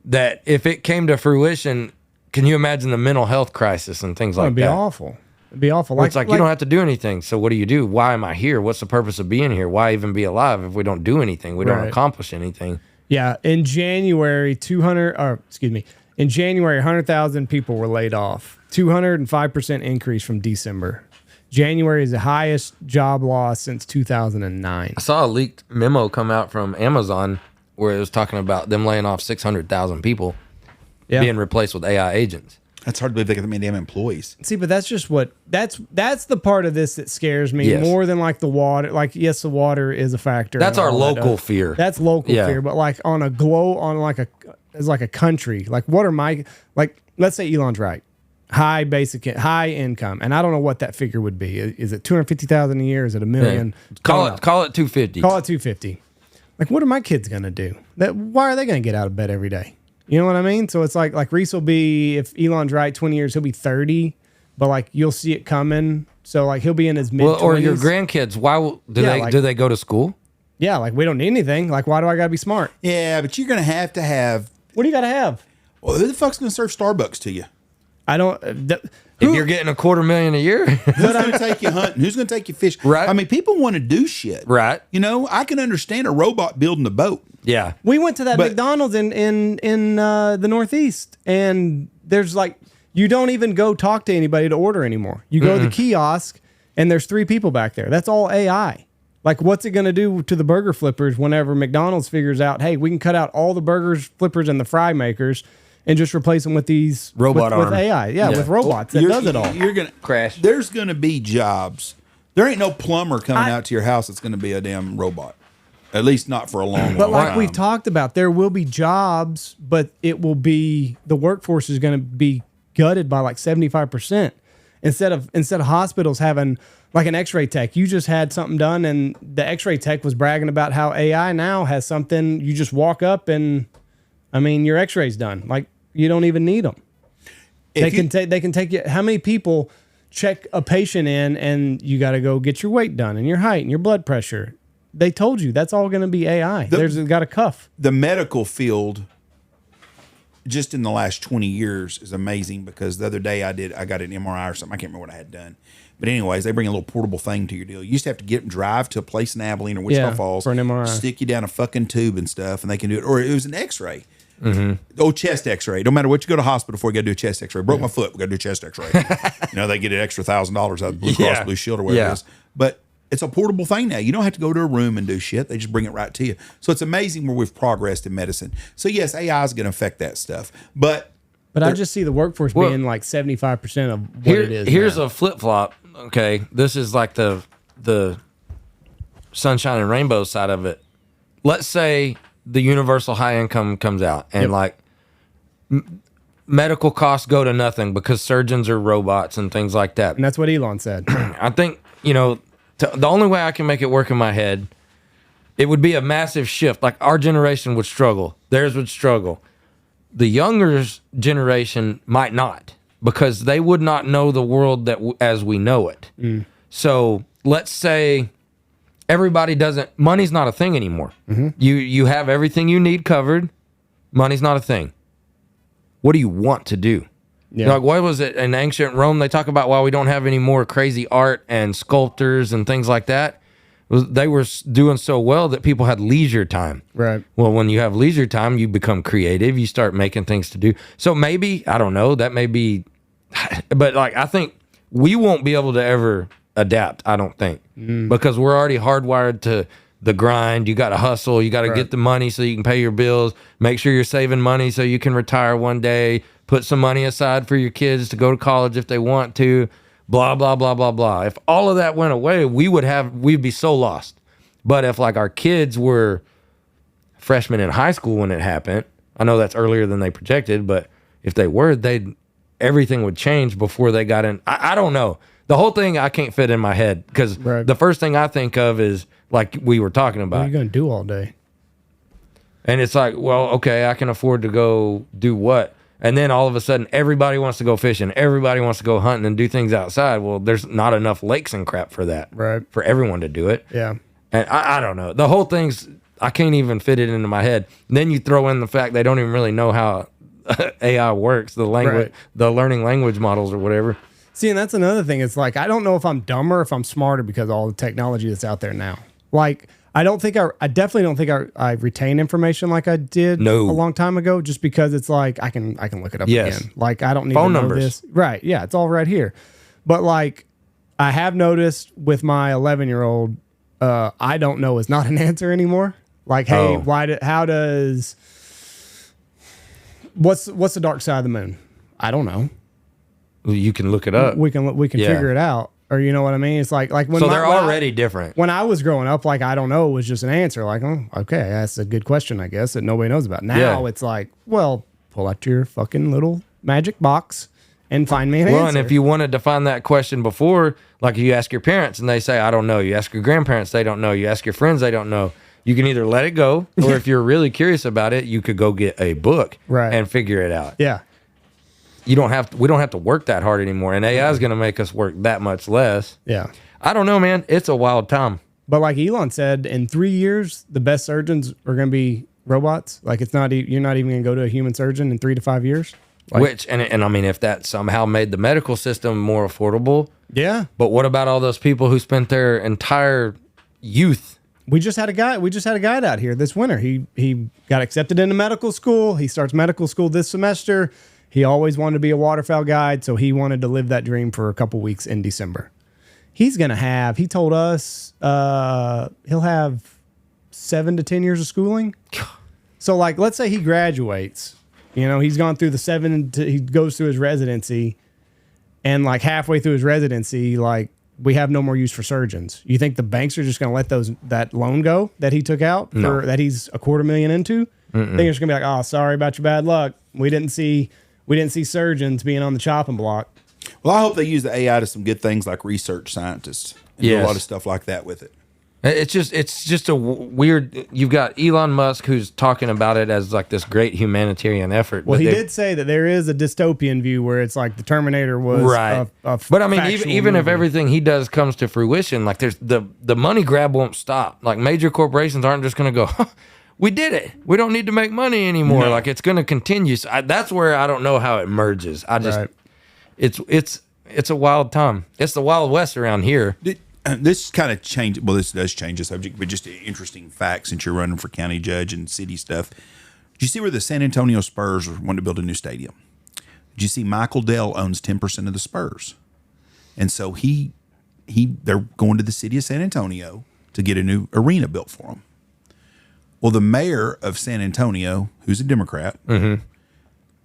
that if it came to fruition, can you imagine the mental health crisis and things like that? It'd be awful. It'd be awful. It's like you don't have to do anything. So what do you do? Why am I here? What's the purpose of being here? Why even be alive if we don't do anything? We don't accomplish anything. Yeah. In January, 100,000 people were laid off. 205% increase from December. January is the highest job loss since 2009. I saw a leaked memo come out from Amazon where it was talking about them laying off 600,000 people being replaced with AI agents. That's hard to believe they got that many damn employees. See, but that's just that's the part of this that scares me more than like the water. Like, yes, the water is a factor. That's our local fear. That's local fear. But like on a as like a country, like what are let's say Elon's right. High income, and I don't know what that figure would be. Is it 250,000 a year? Is it $1 million? Call it 250. Call it 250. Like, what are my kids gonna do? Why are they gonna get out of bed every day? You know what I mean? So it's like Reese will be, if Elon's right, 20 years, he'll be 30, but like you'll see it coming. So like he'll be in his mid-20s. Or your grandkids. Do they go to school? Yeah, like we don't need anything. Like, why do I gotta be smart? Yeah, but you're gonna have to have. What do you gotta have? Well, who the fuck's gonna serve Starbucks to you? I don't. If you're getting $250,000 a year, who's going to take you hunting? Who's going to take you fishing? Right. I mean, people want to do shit. Right. I can understand a robot building a boat. Yeah. We went to that McDonald's in the Northeast, and there's like, you don't even go talk to anybody to order anymore. You go to the kiosk, and there's 3 people back there. That's all AI. Like, what's it going to do to the burger flippers whenever McDonald's figures out, hey, we can cut out all the burgers, flippers, and the fry makers and just replace them with these with AI. Yeah, with robots that does it all. You're gonna crash. There's gonna be jobs. There ain't no plumber coming out to your house that's gonna be a damn robot. At least not for a long But like time. we've talked about, there will be jobs, but it will be, the workforce is going to be gutted by like 75%. Instead of hospitals having like an x-ray tech, you just had something done and the x-ray tech was bragging about how AI now has something, you just walk up and your x-ray's done. Like, you don't even need them. They can take you. How many people check a patient in and you got to go get your weight done and your height and your blood pressure? They told you that's all going to be AI. There's got a cuff. The medical field, just in the last 20 years, is amazing because the other day I got an MRI or something. I can't remember what I had done. But anyways, they bring a little portable thing to your deal. You used to have to drive to a place in Abilene or Wichita Falls for an MRI. Stick you down a fucking tube and stuff, and they can do it. Or it was an X-ray. Oh, chest X-ray. No matter what you go to hospital for, you got to do a chest X-ray. Broke my foot, we got to do a chest X-ray. They get an extra $1,000 out of Blue Cross Blue Shield or whatever it is. But it's a portable thing now. You don't have to go to a room and do shit. They just bring it right to you. So it's amazing where we've progressed in medicine. So yes, AI is going to affect that stuff. But I just see the workforce being like 75% of what it is. Here's a flip flop. Okay, this is like the sunshine and rainbow side of it. Let's say the universal high income comes out and like medical costs go to nothing because surgeons are robots and things like that. And that's what Elon said. I think, the only way I can make it work in my head, it would be a massive shift. Like our generation would struggle. Theirs would struggle. The younger generation might not because they would not know the world as we know it. So let's say everybody money's not a thing anymore. You have everything you need covered. Money's not a thing. What do you want to do? Yeah. Like, what was it in ancient Rome? They talk about why we don't have any more crazy art and sculptors and things like that. They were doing so well that people had leisure time. Right. Well, when you have leisure time, you become creative. You start making things to do. So maybe, I don't know, that may be, but like, I think we won't be able to ever adapt, I don't think, because we're already hardwired to the grind. You got to hustle. You got to get the money so you can pay your bills. Make sure you're saving money so you can retire one day. Put some money aside for your kids to go to college if they want to. Blah, blah, blah, blah, blah. If all of that went away, we'd be so lost. But if like our kids were freshmen in high school when it happened, I know that's earlier than they projected, but if they were, everything would change before they got in. I don't know. The whole thing I can't fit in my head because the first thing I think of is like we were talking about. What are you going to do all day? And it's like, well, okay, I can afford to go do what? And then all of a sudden, everybody wants to go fishing. Everybody wants to go hunting and do things outside. Well, there's not enough lakes and crap for that. Right. For everyone to do it. Yeah. And I don't know. The whole thing's, I can't even fit it into my head. And then you throw in the fact they don't even really know how AI works, the language, the learning language models or whatever. See, and that's another thing. It's like, I don't know if I'm dumber or if I'm smarter because of all the technology that's out there now. Like, I definitely don't think I retain information like I did a long time ago, just because it's like I can look it up again. Like, I don't need phone to know numbers. this. Right. Yeah. It's all right here. But like, I have noticed with my 11-year-old, I don't know is not an answer anymore. Like, hey, what's the dark side of the moon? I don't know. You can look it up. We can figure it out. Or you know what I mean? It's like when so they're already different. When I was growing up, like I don't know was just an answer. Like, oh, okay, that's a good question, I guess, that nobody knows about. Now it's like, well, pull out your fucking little magic box and find me an answer. Well, and if you wanted to find that question before, like you ask your parents and they say, I don't know. You ask your grandparents, they don't know. You ask your friends, they don't know. You can either let it go, or if you're really curious about it, you could go get a book and figure it out. Yeah. We don't have to work that hard anymore, and AI is going to make us work that much less. Yeah. I don't know, man. It's a wild time. But like Elon said, in 3 years, the best surgeons are going to be robots. Like you're not even going to go to a human surgeon in 3 to 5 years. Like, and I mean, if that somehow made the medical system more affordable. Yeah. But what about all those people who spent their entire youth? We just had a guy out here this winter. He got accepted into medical school. He starts medical school this semester. He always wanted to be a waterfowl guide, so he wanted to live that dream for a couple weeks in December. He told us he'll have 7 to 10 years of schooling. So like, let's say he graduates, he's gone through he goes through his residency, and like halfway through his residency, like we have no more use for surgeons. You think the banks are just going to let that loan go that he took out that he's $250,000 into? I think it's going to be like, oh, sorry about your bad luck. We didn't see surgeons being on the chopping block. Well, I hope they use the AI to some good things like research scientists and do a lot of stuff like that with it. It's just a weird. You've got Elon Musk who's talking about it as like this great humanitarian effort. Well, he did say that there is a dystopian view where it's like the Terminator was right. But I mean, even if everything he does comes to fruition, like there's the money grab won't stop. Like major corporations aren't just going to go, we did it. We don't need to make money anymore. No. Like it's going to continue. So that's where I don't know how it merges. It's a wild time. It's the Wild West around here. This kind of change. Well, this does change the subject, but just an interesting fact since you're running for county judge and city stuff. Did you see where the San Antonio Spurs want to build a new stadium? Did you see Michael Dell owns 10% of the Spurs, and so they're going to the city of San Antonio to get a new arena built for them. Well, the mayor of San Antonio, who's a Democrat,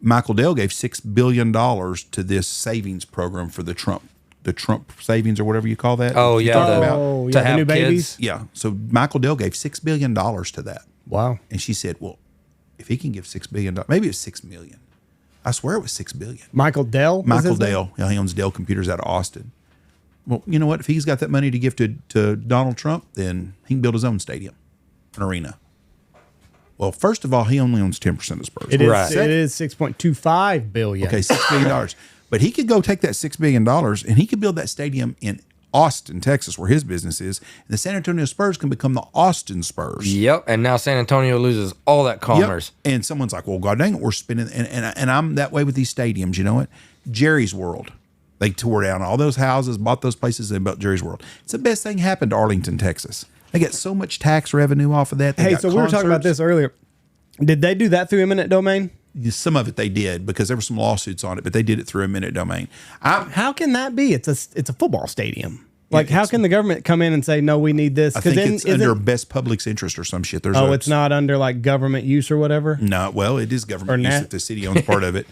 Michael Dell gave $6 billion to this savings program for the Trump savings or whatever you call that. Oh, yeah. To have new babies. Yeah. So Michael Dell gave $6 billion to that. Wow. And she said, well, if he can give $6 billion, maybe it was $6 million. I swear it was $6 billion. Michael Dell? Michael Dell. Yeah, he owns Dell Computers out of Austin. Well, you know what? If he's got that money to give to Donald Trump, then he can build his own stadium, an arena. Well, first of all, he only owns 10% of the Spurs. It is $6.25 billion. Okay, $6 billion. But he could go take that $6 billion and he could build that stadium in Austin, Texas, where his business is. And the San Antonio Spurs can become the Austin Spurs. Yep. And now San Antonio loses all that commerce. Yep. And someone's like, well, God dang it, we're spending. And I'm that way with these stadiums. You know what? Jerry's World. They tore down all those houses, bought those places, and built Jerry's World. It's the best thing happened to Arlington, Texas. They get so much tax revenue off of that. They got so we were talking about this earlier. Did they do that through eminent domain? Some of it they did because there were some lawsuits on it, but they did it through eminent domain. How can that be? It's a football stadium. Like, how can the government come in and say, no, we need this? I think it's under best public's interest or some shit. It's not under like government use or whatever? No, well, it is government use if the city owns part of it.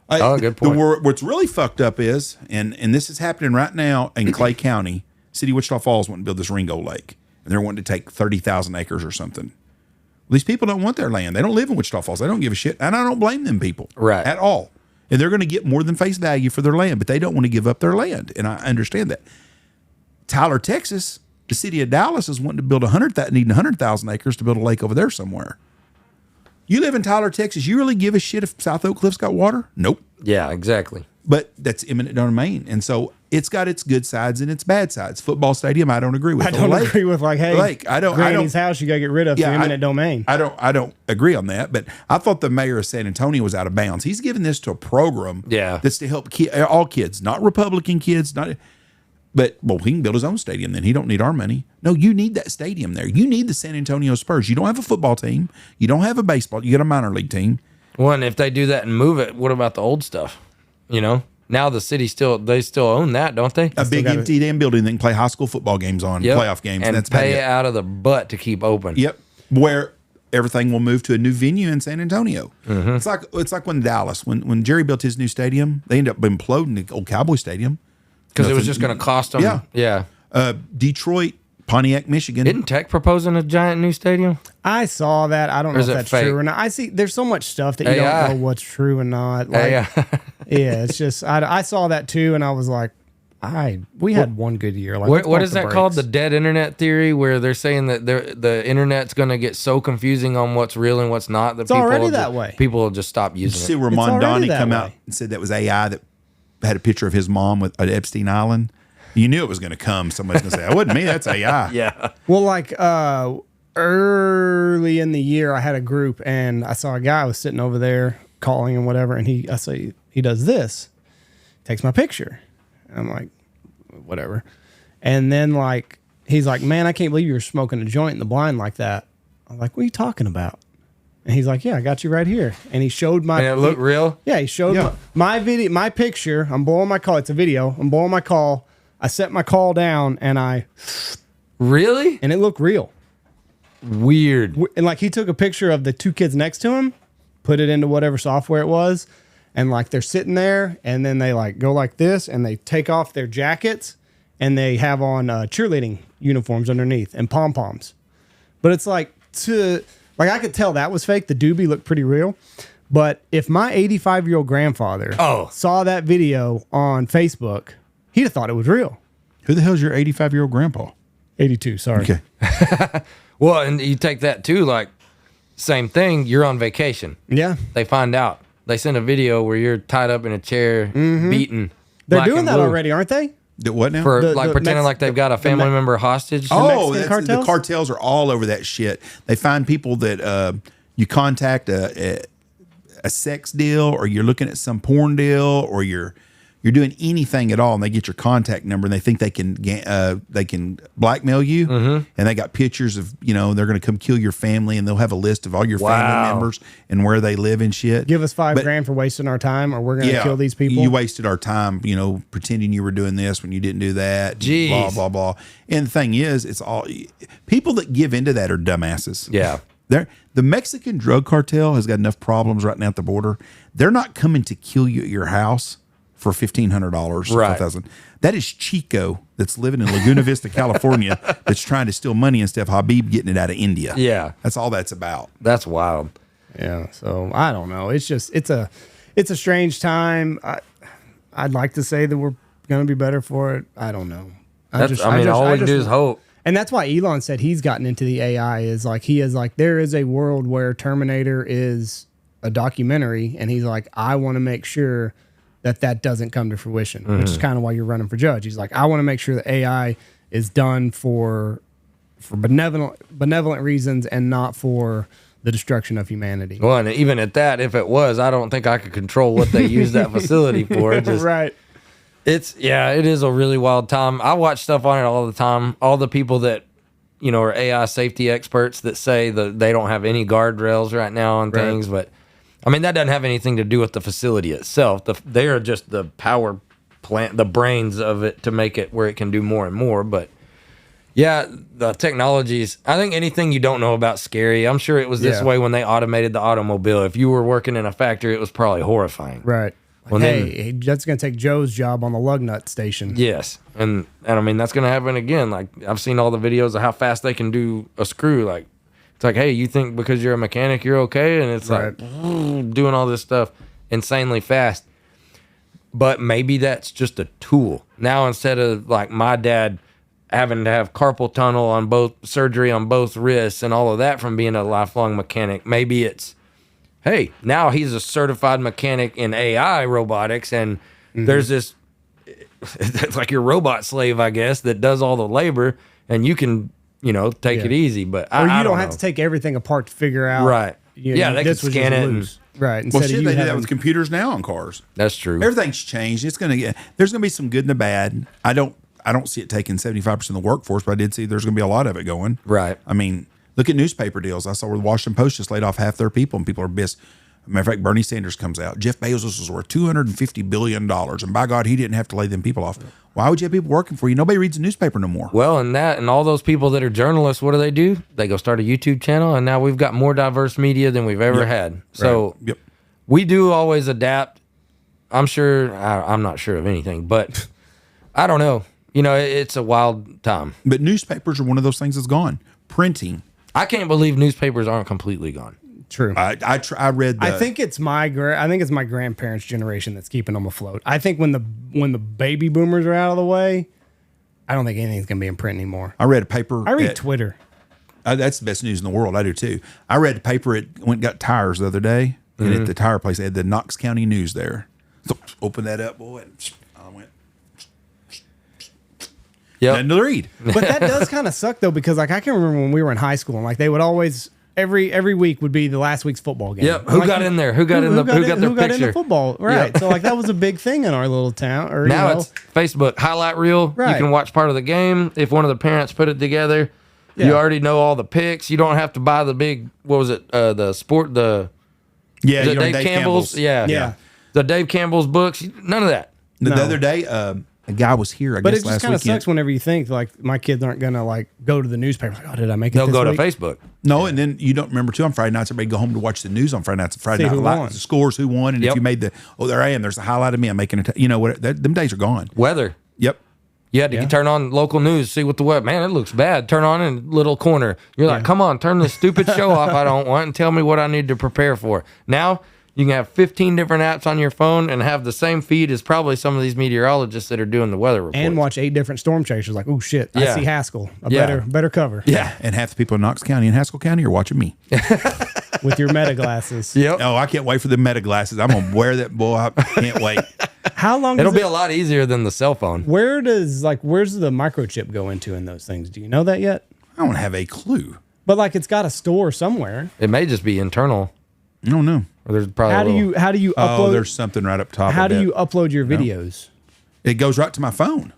Good point. What's really fucked up is, and this is happening right now in Clay County, City of Wichita Falls wanting to build this Ringo Lake, and they're wanting to take 30,000 acres or something. These people don't want their land. They don't live in Wichita Falls. They don't give a shit. And I don't blame them people at all. And they're going to get more than face value for their land, but they don't want to give up their land. And I understand that. Tyler, Texas, the city of Dallas is wanting to build 100,000 acres to build a lake over there somewhere. You live in Tyler, Texas. You really give a shit if South Oak Cliff's got water? Nope. Yeah, exactly. But that's eminent domain. And so it's got its good sides and its bad sides. Football stadium, I don't agree with. I don't agree with like, hey, lake, Granny's house you got to get rid of for eminent domain. I don't agree on that. But I thought the mayor of San Antonio was out of bounds. He's giving this to a program that's to help all kids, not Republican kids, But he can build his own stadium then. He don't need our money. No, you need that stadium there. You need the San Antonio Spurs. You don't have a football team. You don't have a baseball. You got a minor league team. Well, and if they do that and move it, what about the old stuff? Now the city still own that, don't they? A big empty damn building they can play high school football games on, playoff games. And that's pay it out of the butt to keep open. Yep. Where everything will move to a new venue in San Antonio. Mm-hmm. It's like when Dallas, when Jerry built his new stadium, they ended up imploding the old Cowboy Stadium. Because it was just going to cost them. Yeah. Detroit, Pontiac, Michigan. Isn't Tech proposing a giant new stadium? I saw that. I don't know if that's true or not. I see there's so much stuff that you don't know what's true and not. Like, it's just, I saw that too, and I was like, we had one good year. Like, what is that called? The dead internet theory, where they're saying that the internet's going to get so confusing on what's real and what's not that people will just stop using it. See where Mondani come out and said that was AI that had a picture of his mom at Epstein Island. You knew it was going to come. Somebody's going to say, "That wasn't me. That's AI." Yeah. Well, like early in the year, I had a group, and I saw a guy was sitting over there calling and whatever, and he does this, takes my picture. And I'm like, whatever. And then like he's like, "Man, I can't believe you were smoking a joint in the blind like that." I'm like, "What are you talking about?" And he's like, "Yeah, I got you right here." And he showed my. And it looked real? Yeah, he showed my video, my picture. I'm blowing my call. It's a video. I'm blowing my call. I set my call down and Really? And it looked real. Weird. And like he took a picture of the two kids next to him, put it into whatever software it was, and like they're sitting there, and then they like go like this, and they take off their jackets, and they have on cheerleading uniforms underneath and pom poms. But it's like I could tell that was fake. The doobie looked pretty real. But if my 85-year-old grandfather saw that video on Facebook, he'd have thought it was real. Who the hell's your 85-year-old grandpa? 82, sorry. Okay. Well, and you take that too, like, same thing, you're on vacation. Yeah. They find out. They send a video where you're tied up in a chair, beaten. They're doing that already, aren't they? What now? For pretending like they've got a family member hostage. The cartels are all over that shit. They find people that you contact a sex deal, or you're looking at some porn deal, or you're doing anything at all, and they get your contact number, and they think they can blackmail you, and they got pictures of they're going to come kill your family, and they'll have a list of all your family members and where they live and shit. Give us $5,000 for wasting our time, or we're going to kill these people. You wasted our time, pretending you were doing this when you didn't do that. Jeez. Blah blah blah. And the thing is, it's all people that give into that are dumbasses. Yeah. The Mexican drug cartel has got enough problems right now at the border. They're not coming to kill you at your house for $1,500, right? $5,000. That is Chico that's living in Laguna Vista, California, that's trying to steal money instead of Habib getting it out of India. Yeah, that's all that's about. That's wild. Yeah. So I don't know. It's just it's a strange time. I'd like to say that we're going to be better for it. I don't know. All we can do is hope. And that's why Elon said he's gotten into the AI. Is like there is a world where Terminator is a documentary, and he's like, I want to make sure that doesn't come to fruition, which is kind of why you're running for judge. He's like, I want to make sure that AI is done for benevolent reasons and not for the destruction of humanity. Well, and even at that, if it was, I don't think I could control what they use that facility for. Right. It is a really wild time. I watch stuff on it all the time. All the people that, are AI safety experts that say that they don't have any guardrails right now on things, but I mean, that doesn't have anything to do with the facility itself. They are just the power plant, the brains of it to make it where it can do more and more. But yeah, the technologies, I think anything you don't know about is scary. I'm sure it was this way when they automated the automobile. If you were working in a factory, it was probably horrifying. Right. Like, hey, that's going to take Joe's job on the lug nut station. Yes. And I mean, that's going to happen again. Like, I've seen all the videos of how fast they can do a screw. Like, it's like, hey, you think because you're a mechanic, you're okay? And it's like doing all this stuff insanely fast. But maybe that's just a tool. Now, instead of like my dad having to have carpal tunnel on surgery on both wrists and all of that from being a lifelong mechanic, maybe it's, hey, now he's a certified mechanic in AI robotics. And there's this, it's like your robot slave, I guess, that does all the labor, and you can, take it easy, but you don't have to take everything apart to figure out. Right. They can scan it. Right. Well, shit, they do that with computers now on cars. That's true. Everything's changed. There's going to be some good and the bad. I don't see it taking 75% of the workforce, but I did see there's going to be a lot of it going. Right. I mean, look at newspaper deals. I saw where the Washington Post just laid off half their people, and people are pissed. Matter of fact, Bernie Sanders comes out. Jeff Bezos was worth $250 billion, and by God, he didn't have to lay them people off. Why would you have people working for you? Nobody reads the newspaper no more. Well, and all those people that are journalists, what do? They go start a YouTube channel, and now we've got more diverse media than we've ever had. So we do always adapt. I'm not sure of anything, but I don't know. It's a wild time. But newspapers are one of those things that's gone. Printing. I can't believe newspapers aren't completely gone. True. I read. I think it's my grandparents' generation that's keeping them afloat. I think when the baby boomers are out of the way, I don't think anything's gonna be in print anymore. I read a paper. I read Twitter. That's the best news in the world. I do too. I read a paper. It went and got tires the other day, and at the tire place they had the Knox County News there. So open that up, boy. And I went. Yeah. Nothing to read. But that does kind of suck though, because like I can remember when we were in high school, and like they would always. Every week would be the last week's football game. Yep. Who got in there? Who got their picture? In the football? Right. Yep. So like that was a big thing in our little town. Or now it's Facebook highlight reel. Right. You can watch part of the game. If one of the parents put it together, you already know all the picks. You don't have to buy the big. What was it? The Dave Campbell's. Yeah. The Dave Campbell's books. None of that. The other day, a guy was here. I guess but it just last kind of weekend. sucks whenever you think like my kids aren't gonna like go to the newspaper. Like, oh, did I make it? They'll this go week? to Facebook. No, and then you don't remember too on Friday nights. Everybody go home to watch the news on Friday nights. Friday See night who live, won. the scores, who won, and if you made there I am. There's a highlight of me. I'm making it. Them days are gone. Weather. Yep. You had to turn on local news, see what the weather. Man, it looks bad. Turn on in little corner. You're like, come on, turn this stupid show off. I don't want, and tell me what I need to prepare for. Now you can have 15 different apps on your phone and have the same feed as probably some of these meteorologists that are doing the weather reports. And watch 8 different storm chasers. Like, oh shit, I see Haskell. Better cover. Yeah, and half the people in Knox County and Haskell County are watching me with your meta glasses. Yep. Oh, I can't wait for the meta glasses. I'm gonna wear that, boy. I can't wait. How long? It'll be a lot easier than the cell phone. Where's the microchip go into in those things? Do you know that yet? I don't have a clue. But like, it's got a store somewhere. It may just be internal. I don't know. Or there's probably how do you upload? Oh, there's something right up top. How do you upload your videos? It goes right to my phone.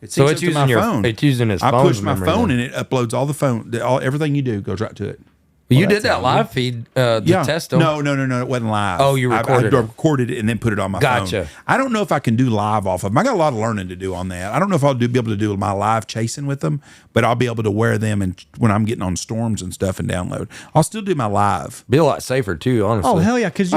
So it's using your phone. It's using his phone. I push my phone and it uploads all the phone. Everything you do goes right to it. You did that live feed to test them. No. It wasn't live. Oh, you recorded I recorded it and then put it on my phone. Gotcha. I don't know if I can do live off of them. I got a lot of learning to do on that. I don't know if I'll be able to do my live chasing with them, but I'll be able to wear them and when I'm getting on storms and stuff and download. I'll still do my live. Be a lot safer too, honestly. Oh hell yeah! Because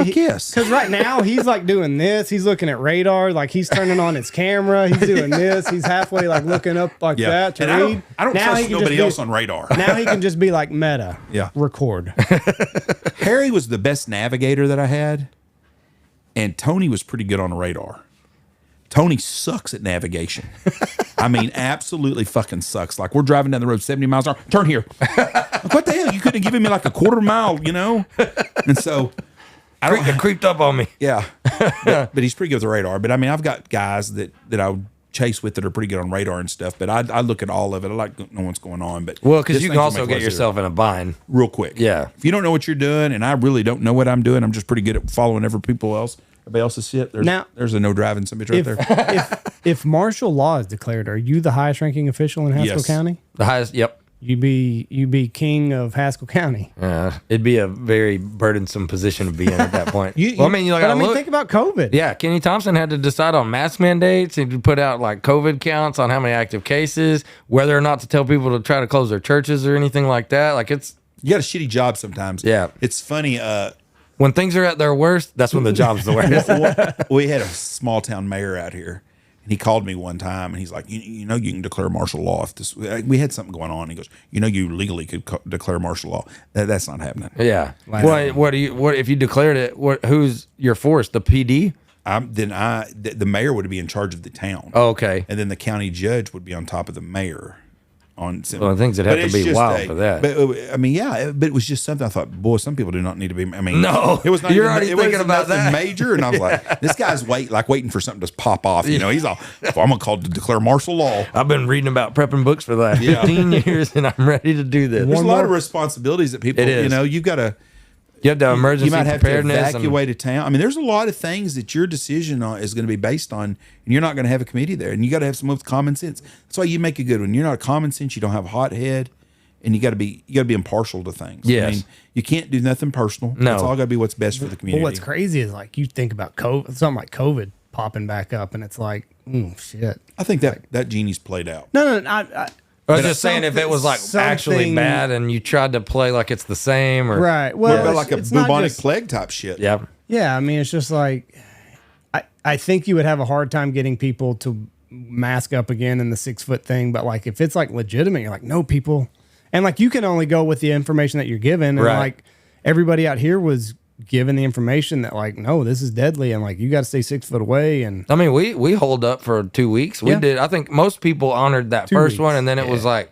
right now he's like doing this. He's looking at radar. Like he's turning on his camera. He's doing this. He's halfway like looking up like that to read. I don't trust nobody else on radar. Now he can just be like Meta. Yeah. Record. Harry was the best navigator that I had, and Tony was pretty good on the radar. Tony sucks at navigation. I mean, absolutely fucking sucks. Like we're driving down the road 70 miles an hour. Turn here. Like, what the hell? You couldn't have given me like a quarter mile, And so creeped up on me. Yeah, but he's pretty good with the radar. But I mean, I've got guys that I would chase with that are pretty good on radar and stuff. But I look at all of it. I like to know what's going on. But Well, because just you can things will also make get life yourself in a bind. real quick. Yeah. If you don't know what you're doing, and I really don't know what I'm doing, I'm just pretty good at following everybody else's shit. There's a no driving somebody right there. If martial law is declared, are you the highest ranking official in Haskell Yes. County? The highest, yep. You be king of Haskell County. It'd be a very burdensome position to be in at that point. Think about COVID. Yeah, Kenny Thompson had to decide on mask mandates. He put out like COVID counts on how many active cases, whether or not to tell people to try to close their churches or anything like that. Like you got a shitty job sometimes. Yeah. It's funny. When things are at their worst, that's when the job's the worst. We had a small town mayor out here, and he called me one time, and he's like, you know, you can declare martial law if this. We had something going on. He goes, you know, you legally could declare martial law. That's not happening. Yeah. What if you declared it? Who's your force? The PD? The mayor would be in charge of the town. Oh, okay. And then the county judge would be on top of the mayor. Things that have to be wild for that. But I mean, yeah, but it was just something I thought, boy, some people do not need to be. I mean, no, it was not. You're even, already it thinking about that major, and I was like, this guy's waiting for something to pop off. You know, he's all, I'm gonna call to declare martial law. I've been reading about prepping books for the last 15 years, and I'm ready to do this. There's a lot of responsibilities that people, you know, you've got to. You have the emergency You might have to preparedness. evacuate a town. I mean, there's a lot of things that your decision is going to be based on, and you're not going to have a committee there. And you got to have someone with common sense. That's why you make a good one. You're not a common sense. You don't have a hot head, and you got to be impartial to things. Yes. I mean, you can't do nothing personal. No. It's all got to be what's best for the community. Well, what's crazy is like you think about COVID, something like COVID popping back up, and it's like, shit. I think that genie's played out. No, I was just saying if it was like actually bad and you tried to play like it's the same or right. What Well, about like a bubonic plague type shit? Yeah. Yeah, I mean, it's just like I think you would have a hard time getting people to mask up again in the 6 foot thing. But like if it's like legitimate, you're like, no, people, and like you can only go with the information that you're given, and like everybody out here was given the information that like, no, this is deadly, and like you got to stay 6 foot away. And I mean, we holed up for 2 weeks. We did. I think most people honored that 2 first weeks. one, and then it was like,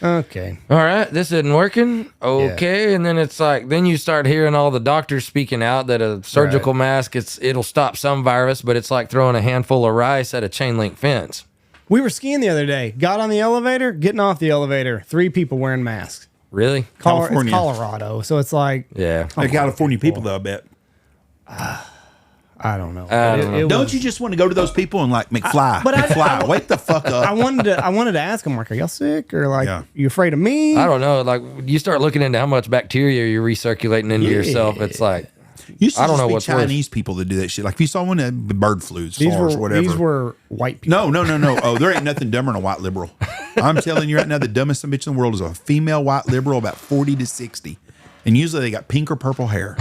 okay, all right, this isn't working. Okay, and then it's like, then you start hearing all the doctors speaking out that a surgical mask, it'll stop some virus, but it's like throwing a handful of rice at a chain link fence. we were skiing the other day. Got on the elevator, getting off the elevator, 3 people wearing masks. Really? California. It's Colorado, so it's like, Yeah. They're California people, though, I bet. I don't know. Don't you just want to go to those people and like McFly, wake the fuck up. I wanted to ask them, like, are y'all sick, or like, you afraid of me? I don't know. Like you start looking into how much bacteria you're recirculating into yourself. It's like, I don't know what's Chinese people that do that shit. Like if you saw one of the bird flu, SARS, whatever. These were white people. No. Oh, there ain't nothing dumber than a white liberal. I'm telling you right now, the dumbest bitch in the world is a female white liberal, about 40 to 60. And usually they got pink or purple hair.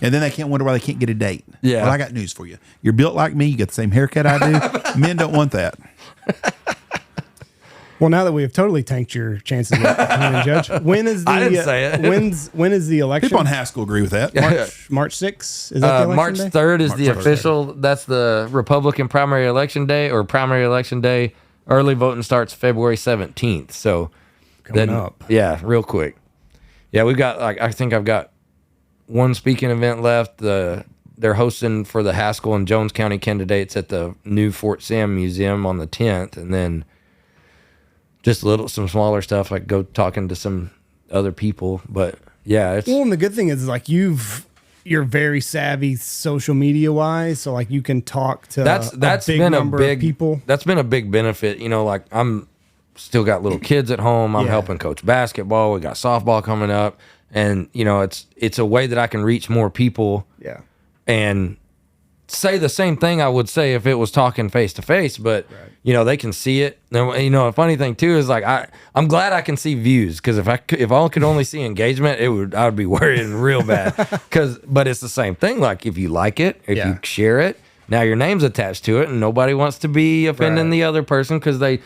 And then they can't wonder why they can't get a date. Yeah. Well, I got news for you. You're built like me. You got the same haircut I do. Men don't want that. Well, now that we have totally tanked your chances of becoming a judge, when is the? I didn't say it. When is the election? People on Haskell agree with that. March 6th? Is that the election March day? 3rd is the official. That's the Republican primary election day or primary election day. Early voting starts February 17th. So Coming up. Yeah, real quick. Yeah, we've got I think I've got one speaking event left. They're hosting for the Haskell and Jones County candidates at the new Fort Sam Museum on the 10th, and then just some smaller stuff like go talking to some other people. But yeah, it's Well, and the good thing is like you're very savvy social media wise, so like you can talk to that's a big been number a big of people. That's been a big benefit. You know, like I'm still got little kids at home. I'm helping coach basketball. We got softball coming up, and you know, it's a way that I can reach more people. Yeah. And say the same thing I would say if it was talking face to face, but you know, they can see it. And, you know, a funny thing too is like I'm glad I can see views, because if I could only see engagement, I would be worrying real bad. But it's the same thing. Like if you like it, if you share it, now your name's attached to it, and nobody wants to be offending the other person because they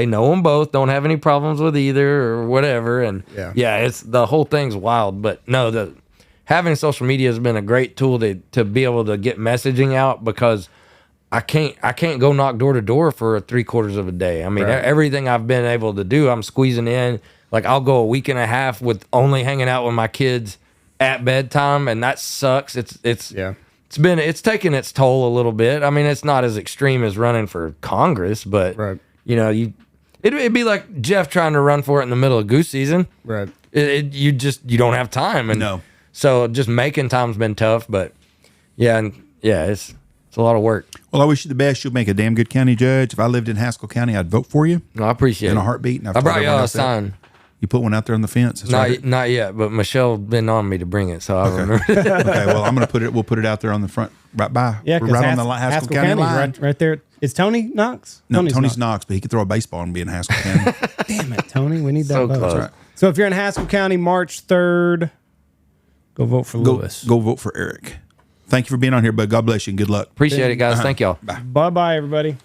know them both, don't have any problems with either or whatever. And it's the whole thing's wild. But no, having social media has been a great tool to be able to get messaging out, because I can't go knock door to door for 3/4 of a day. I mean, everything I've been able to do, I'm squeezing in. Like I'll go a week and a half with only hanging out with my kids at bedtime, and that sucks. It's Yeah. it's taken its toll a little bit. I mean, it's not as extreme as running for Congress, but Right. you know, it'd be like Jeff trying to run for it in the middle of goose season. Right. You don't have time, and No. so just making time's been tough. But it's a lot of work. Well, I wish you the best. You'll make a damn good county judge. If I lived in Haskell County, I'd vote for you No, I appreciate in it. a heartbeat. And I've I told brought everyone y'all a else that. sign. You put one out there on the fence. It's Not, right there. not yet, but Michelle been on me to bring it, so I remember. Okay, well, I'm going to put it. We'll put it out there on the front, right by, Yeah, because right on the Haskell County line. right there. Is Tony Knox? No, Tony's Knox, but he could throw a baseball and be in Haskell County. Damn it, Tony. We need that So vote. close. Right. So if you're in Haskell County, March 3rd, go vote for Lewis. Go vote for Eric. Thank you for being on here, bud. God bless you and good luck. Appreciate it, guys. Thank y'all. Bye-bye, everybody.